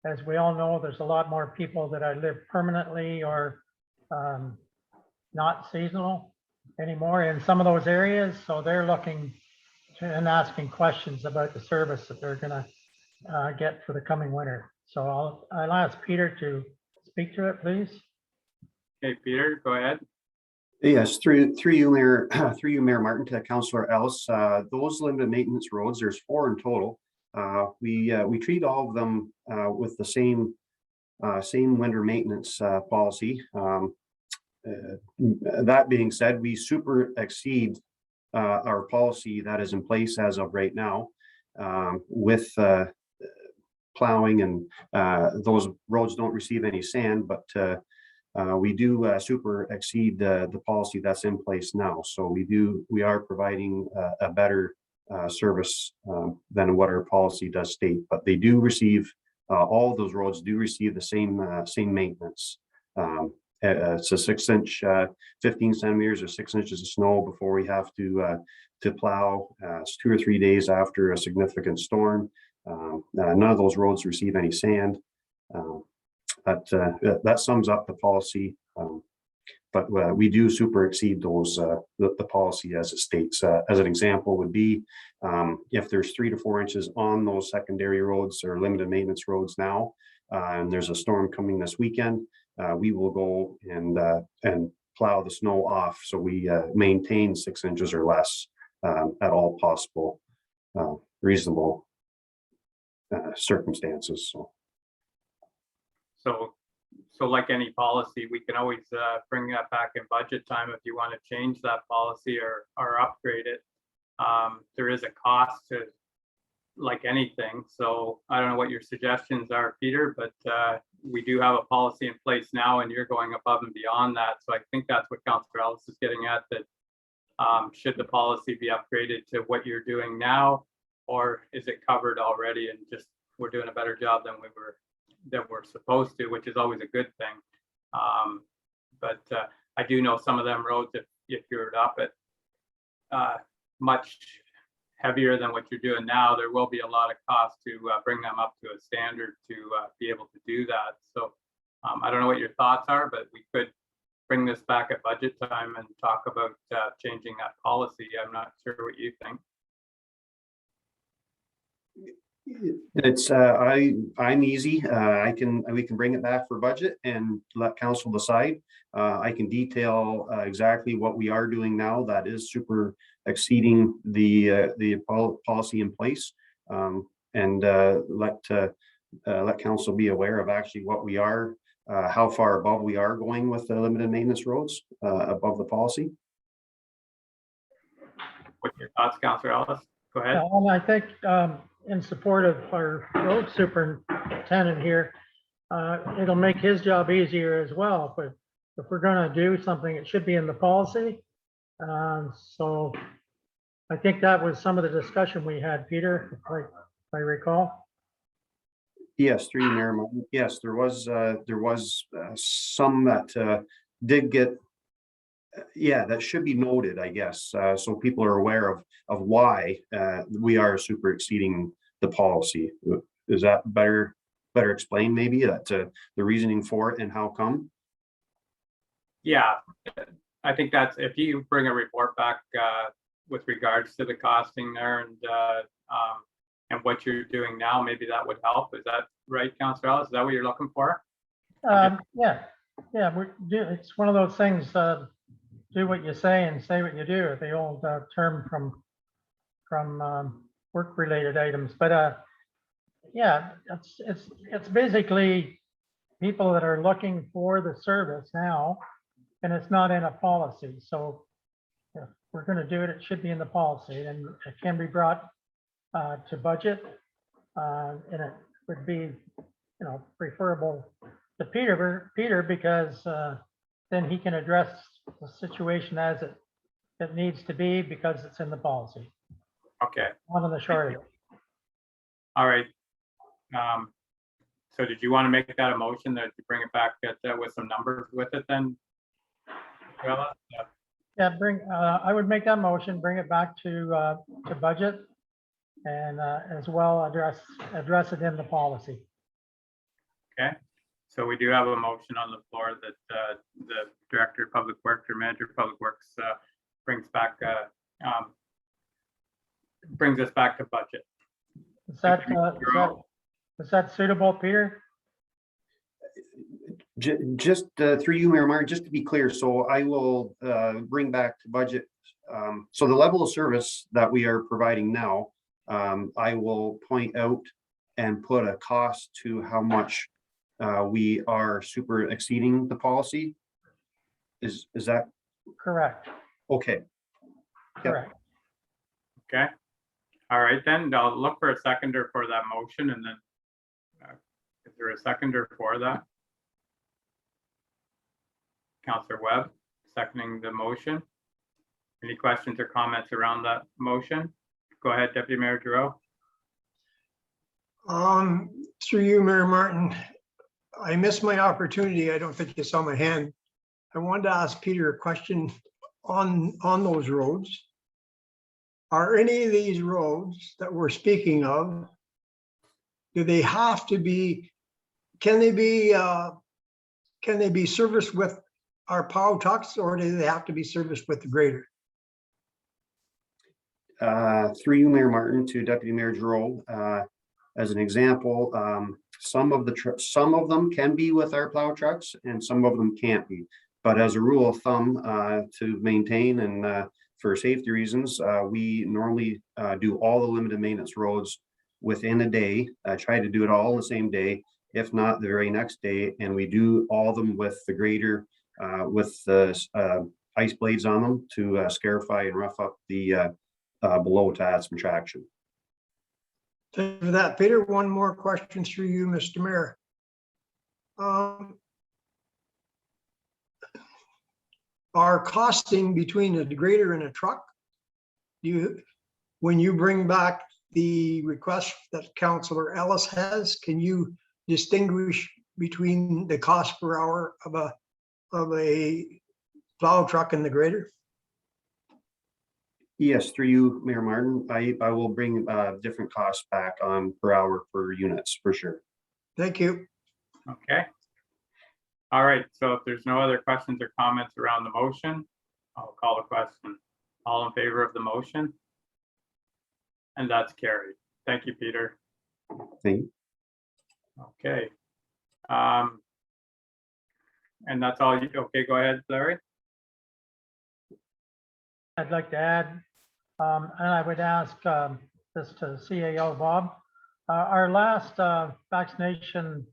as we all know, there's a lot more people that live permanently or not seasonal anymore in some of those areas. So they're looking and asking questions about the service that they're gonna get for the coming winter. So I'll ask Peter to speak to it, please. Okay, Peter, go ahead. Yes, through you, Mayor, Mayor Martin, to Councillor Ellis. Those limited maintenance roads, there's 4 in total. We treat all of them with the same winter maintenance policy. That being said, we super exceed our policy that is in place as of right now with plowing, and those roads don't receive any sand, but we do super exceed the policy that's in place now. So we are providing a better service than what our policy does state, but they do receive, all of those roads do receive the same maintenance. It's a 6-inch, 15 centimeters or 6 inches of snow before we have to plow. It's 2 or 3 days after a significant storm. None of those roads receive any sand. that sums up the policy. But we do super exceed those, the policy as it states. As an example would be, if there's 3 to 4 inches on those secondary roads or limited maintenance roads now, and there's a storm coming this weekend, we will go and plow the snow off. So we maintain 6 inches or less at all possible reasonable circumstances. So like any policy, we can always bring that back in budget time if you want to change that policy or upgrade it. There is a cost to like anything. So I don't know what your suggestions are, Peter, but we do have a policy in place now and you're going above and beyond that. So I think that's what Councillor Ellis is getting at, that should the policy be upgraded to what you're doing now, or is it covered already and just we're doing a better job than we're supposed to, which is always a good thing. But I do know some of them roads, if you're up at much heavier than what you're doing now, there will be a lot of cost to bring them up to a standard to be able to do that. So I don't know what your thoughts are, but we could bring this back at budget time and talk about changing that policy. I'm not sure what you think. It's I'm easy. We can bring it back for budget and let council decide. I can detail exactly what we are doing now that is super exceeding the policy in place, and let council be aware of actually what we are, how far above we are going with the limited maintenance roads above the policy. What's your thoughts, Councillor Ellis? Go ahead. And I think in support of our road superintendent here, it'll make his job easier as well. But if we're going to do something, it should be in the policy. So I think that was some of the discussion we had, Peter, if I recall. Yes, through you, Mayor Martin. Yes, there was some that did get. Yeah, that should be noted, I guess, so people are aware of why we are super exceeding the policy. Is that better explained? Maybe that the reasoning for it and how come? Yeah, I think that's, if you bring a report back with regards to the costing there and what you're doing now, maybe that would help. Is that right, Councillor Ellis? Is that what you're looking for? Yeah, it's one of those things. Do what you say and say what you do, the old term from work-related items. But yeah, it's basically people that are looking for the service now, and it's not in a policy. So if we're going to do it, it should be in the policy, and it can be brought to budget, and it would be, preferable to Peter because then he can address the situation as it needs to be because it's in the policy. Okay. One of the short of it. All right. So did you want to make that a motion that you bring it back with some numbers with it then? Yeah, I would make that motion, bring it back to budget, and as well address it in the policy. Okay. So we do have a motion on the floor that the Director of Public Works or Manager of Public Works brings us back to budget. Is that suitable, Peter? Just through you, Mayor Martin, just to be clear, so I will bring back to budget. So the level of service that we are providing now, I will point out and put a cost to how much we are super exceeding the policy. Is that correct? Okay. Correct. Okay. All right, then I'll look for a seconder for that motion, and then is there a seconder for that? Councillor Webb seconding the motion. Any questions or comments around that motion? Go ahead, Deputy Mayor Giroux. Through you, Mayor Martin, I missed my opportunity. I don't think you saw my hand. I wanted to ask Peter a question on those roads. Are any of these roads that we're speaking of, do they have to be can they be serviced with our plow trucks, or do they have to be serviced with the grader? Through you, Mayor Martin, to Deputy Mayor Giroux. As an example, some of them can be with our plow trucks and some of them can't be. But as a rule of thumb, to maintain and for safety reasons, we normally do all the limited maintenance roads within a day. I try to do it all in the same day, if not the very next day. And we do all of them with the grader, with the ice blades on them to scarify and rough up the below to add some traction. Thank you for that. Peter, one more question through you, Mr. Mayor. Our costing between a grader and a truck, when you bring back the request that Councillor Ellis has, can you distinguish between the cost per hour of a plow truck and the grader? Yes, through you, Mayor Martin, I will bring different costs back on per hour per units for sure. Thank you. Okay. All right, so if there's no other questions or comments around the motion, I'll call a question. All in favor of the motion? And that's carried. Thank you, Peter. Thank you. Okay. And that's all you, okay, go ahead, Larry. I'd like to add, and I would ask this to CAO Bob. Our last vaccination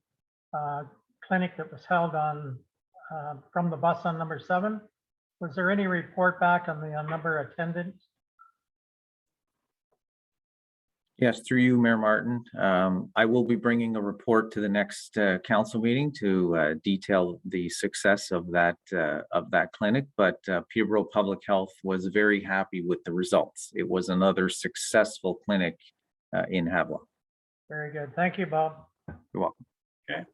clinic that was held on from the bus on number 7, was there any report back on the number of attendants? Yes, through you, Mayor Martin. I will be bringing a report to the next council meeting to detail the success of that clinic. But Peterborough Public Health was very happy with the results. It was another successful clinic in Havelock. Very good. Thank you, Bob. You're welcome. Okay.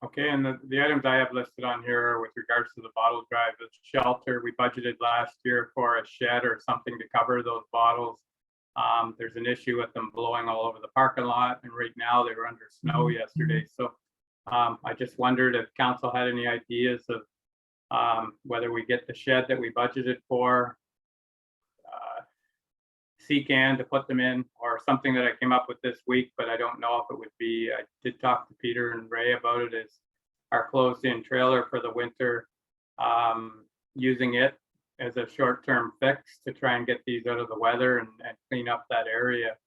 Okay, and the items I have listed on here with regards to the bottle drive, the shelter, we budgeted last year for a shed or something to cover those bottles. There's an issue with them blowing all over the parking lot, and right now they were under snow yesterday. So I just wondered if council had any ideas of whether we get the shed that we budgeted for, C-can to put them in, or something that I came up with this week, but I don't know if it would be, I did talk to Peter and Ray about it, is our closed-in trailer for the winter, using it as a short-term fix to try and get these out of the weather and clean up that area.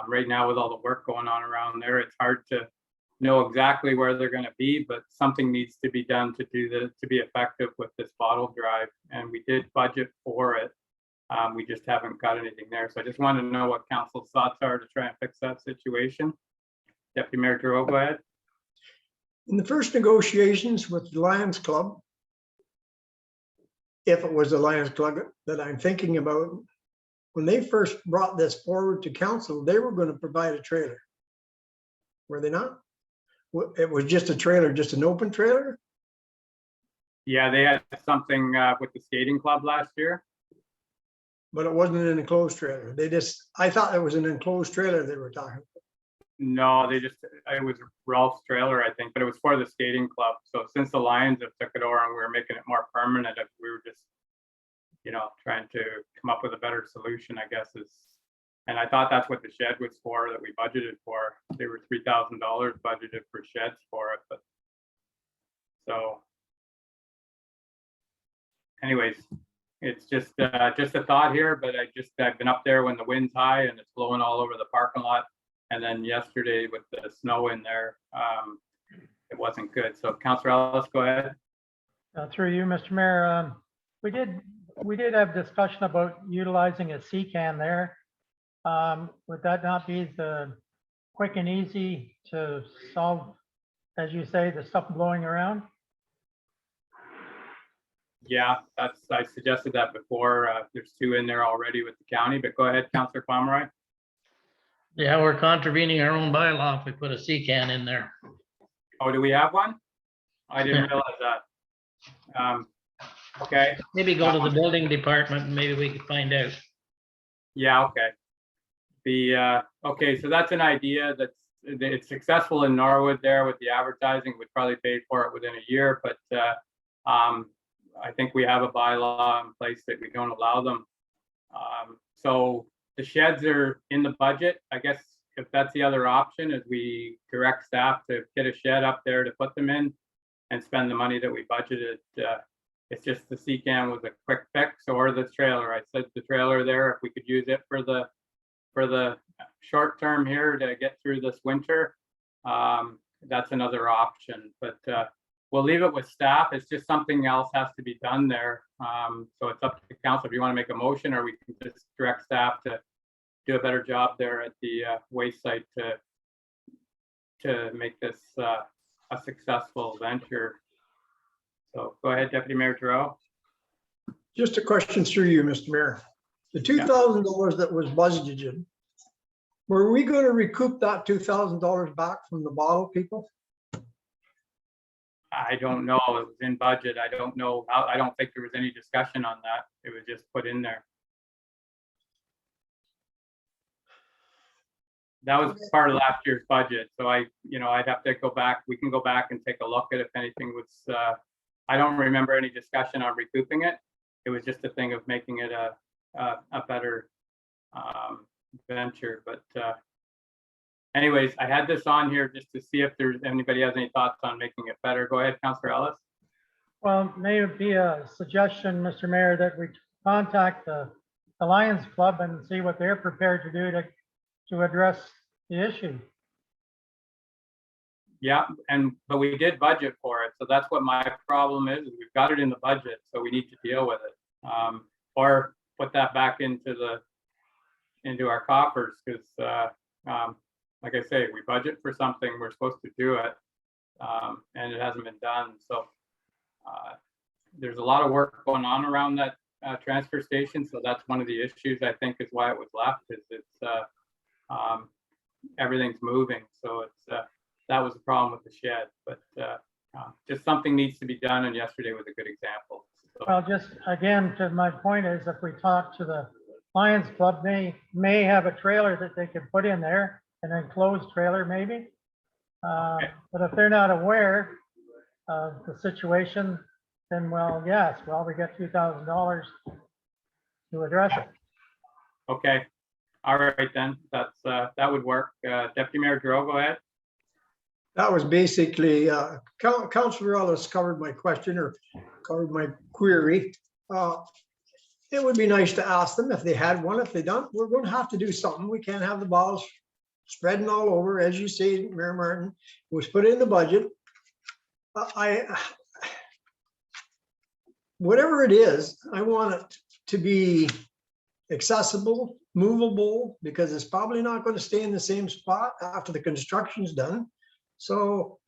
Right now with all the work going on around there, it's hard to know exactly where they're going to be, but something needs to be done to be effective with this bottle drive. And we did budget for it. We just haven't got anything there. So I just want to know what council's thoughts are to try and fix that situation. Deputy Mayor Giroux, go ahead. In the first negotiations with the Lions Club, if it was the Lions Club that I'm thinking about, when they first brought this forward to council, they were going to provide a trailer. Were they not? It was just a trailer, just an open trailer? Yeah, they had something with the skating club last year. But it wasn't an enclosed trailer. I thought it was an enclosed trailer they were talking about. No, it was Ralph's trailer, I think, but it was for the skating club. So since the Lions have took it over and we were making it more permanent, we were just, trying to come up with a better solution, I guess and I thought that's what the shed was for that we budgeted for. They were $3,000 budgeted for sheds for it, but so anyways, it's just a thought here, but I've been up there when the wind's high and it's blowing all over the parking lot. And then yesterday with the snow in there, it wasn't good. So Councillor Ellis, go ahead. Through you, Mr. Mayor, we did have discussion about utilizing a C-can there. Would that not be the quick and easy to solve, as you say, the stuff blowing around? Yeah, I suggested that before. There's 2 in there already with the county, but go ahead, Councillor Pomeroy. Yeah, we're contravening our own bylaw if we put a C-can in there. Oh, do we have one? I didn't realize that. Okay. Maybe go to the building department and maybe we could find out. Yeah, okay. Okay, so that's an idea it's successful in Norwood there with the advertising. We'd probably pay for it within a year, but I think we have a bylaw in place that we don't allow them. So the sheds are in the budget. I guess if that's the other option, is we direct staff to get a shed up there to put them in and spend the money that we budgeted. It's just the CCAN was a quick fix, or the trailer. I said the trailer there, if we could use it for the short term here to get through this winter, that's another option. But we'll leave it with staff. It's just something else has to be done there. So it's up to council if you want to make a motion, or we can just direct staff to do a better job there at the waste site to make this a successful venture. So go ahead, Deputy Mayor Giroux. Just a question through you, Mr. Mayor. The $2,000 that was budgeted, were we going to recoup that $2,000 back from the bottle people? I don't know. It was in budget. I don't know. I don't think there was any discussion on that. It was just put in there. That was part of last year's budget. So I'd have to go back. We can go back and take a look at if anything was, I don't remember any discussion on recouping it. It was just a thing of making it a better venture. But anyways, I had this on here just to see if there's anybody has any thoughts on making it better. Go ahead, Councillor Ellis. Well, maybe be a suggestion, Mr. Mayor, that we contact the Lions Club and see what they're prepared to do to address the issue. Yeah, but we did budget for it, so that's what my problem is we've got it in the budget, so we need to deal with it, or put that back into our coffers, because like I say, we budget for something, we're supposed to do it, and it hasn't been done. So there's a lot of work going on around that transfer station, so that's one of the issues I think is why it was left. Is it's everything's moving, so it's that was the problem with the shed, but just something needs to be done, and yesterday was a good example. So, Well, just again, to my point is, if we talk to the Lions Club, they may have a trailer that they could put in there, an enclosed trailer maybe. But if they're not aware of the situation, then well, yes, well, we got $2,000 to address it. okay, all right then, that's that would work. Deputy Mayor Giroux, go ahead. That was basically, Councillor Ellis covered my question or covered my query. It would be nice to ask them if they had one. If they don't, we're going to have to do something. We can't have the bottles spreading all over. As you say, Mayor Martin, it was put in the budget. Whatever it is, I want it to be accessible, movable, because it's probably not going to stay in the same spot after the construction's done. So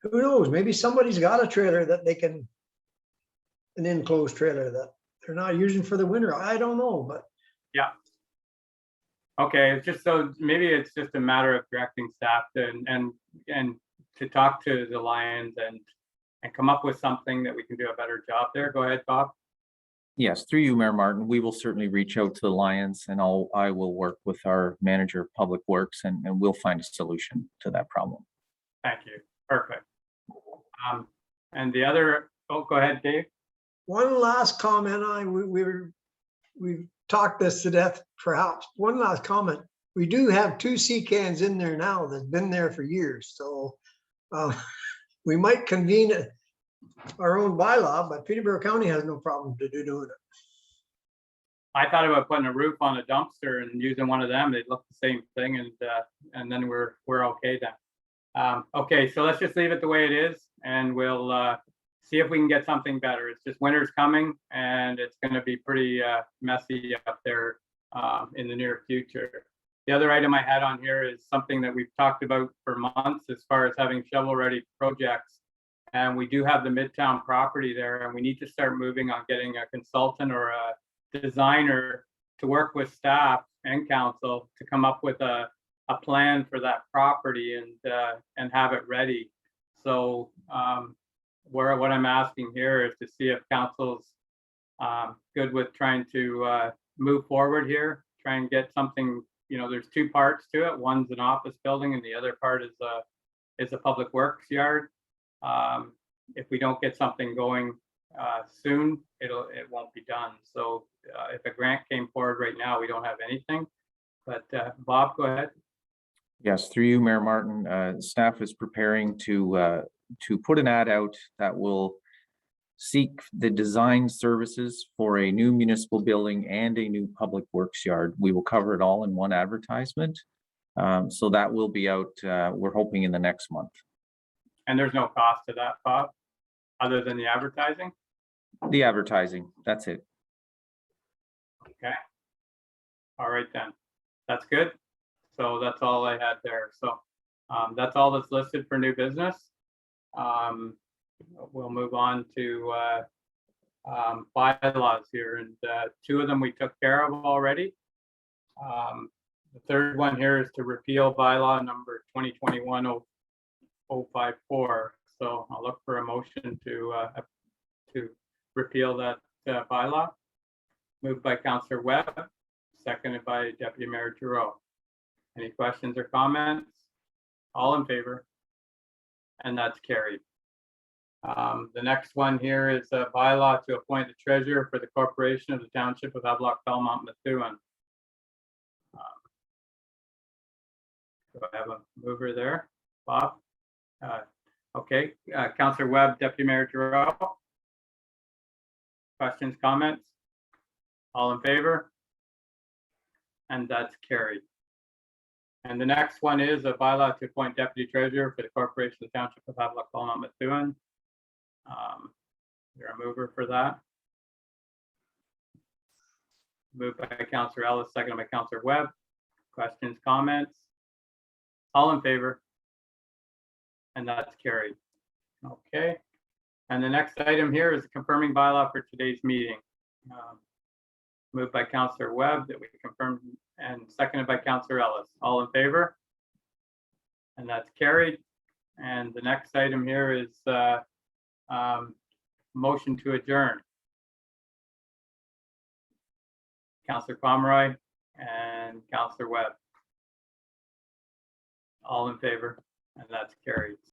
who knows, maybe somebody's got a trailer that they can, an enclosed trailer that they're not using for the winter. I don't know, but. Yeah. Okay, it's just so maybe it's just a matter of directing staff to, and to talk to the Lions and come up with something that we can do a better job there. Go ahead, Bob. Yes, through you, Mayor Martin, we will certainly reach out to the Lions, and I will work with our manager of public works, and we'll find a solution to that problem. Thank you. Perfect. And the other, oh, go ahead, Dave. One last comment. We've talked this to death, perhaps. One last comment. We do have 2 sea cans in there now that's been there for years. So we might convene our own bylaw, but Peterborough County has no problem to doing it. I thought about putting a roof on a dumpster and using one of them. They'd look the same thing, and then we're okay then. Okay, so let's just leave it the way it is, and we'll see if we can get something better. It's just winter's coming, and it's going to be pretty messy up there in the near future. The other item I had on here is something that we've talked about for months as far as having shovel-ready projects. And we do have the Midtown property there, and we need to start moving on getting a consultant or a designer to work with staff and council to come up with a plan for that property and have it ready. So what I'm asking here is to see if council's good with trying to move forward here, try and get something you know, there's two parts to it. One's an office building and the other part is a public works yard. If we don't get something going soon, it won't be done. So if a grant came forward right now, we don't have anything. But Bob, go ahead. Yes, through you, Mayor Martin, staff is preparing to put an ad out that will seek the design services for a new municipal building and a new public works yard. We will cover it all in one advertisement. So that will be out, we're hoping in the next month. And there's no cost to that, Bob, other than the advertising? The advertising, that's it. Okay. All right then. That's good. So that's all I had there. So that's all that's listed for new business. We'll move on to bylaws here, and two of them we took care of already. The third one here is to repeal bylaw number 2021-054. So I'll look for a motion to repeal that bylaw. Moved by Councillor Webb, seconded by Deputy Mayor Giroux. Any questions or comments? All in favor? And that's carried. The next one here is a bylaw to appoint the treasurer for the corporation of the Township of Havelock-Belmont-Methuen. Do I have a mover there? Bob? Okay, Councillor Webb, Deputy Mayor Giroux. Questions, comments? All in favor? And that's carried. And the next one is a bylaw to appoint deputy treasurer for the corporation of the Township of Havelock-Belmont-Methuen. Is there a mover for that? Moved by Councillor Ellis, seconded by Councillor Webb. Questions, comments? All in favor? And that's carried. Okay. And the next item here is confirming bylaw for today's meeting. Moved by Councillor Webb that we confirm, and seconded by Councillor Ellis. All in favor? And that's carried. And the next item here is motion to adjourn. Councillor Pomeroy and Councillor Webb. All in favor? And that's carried.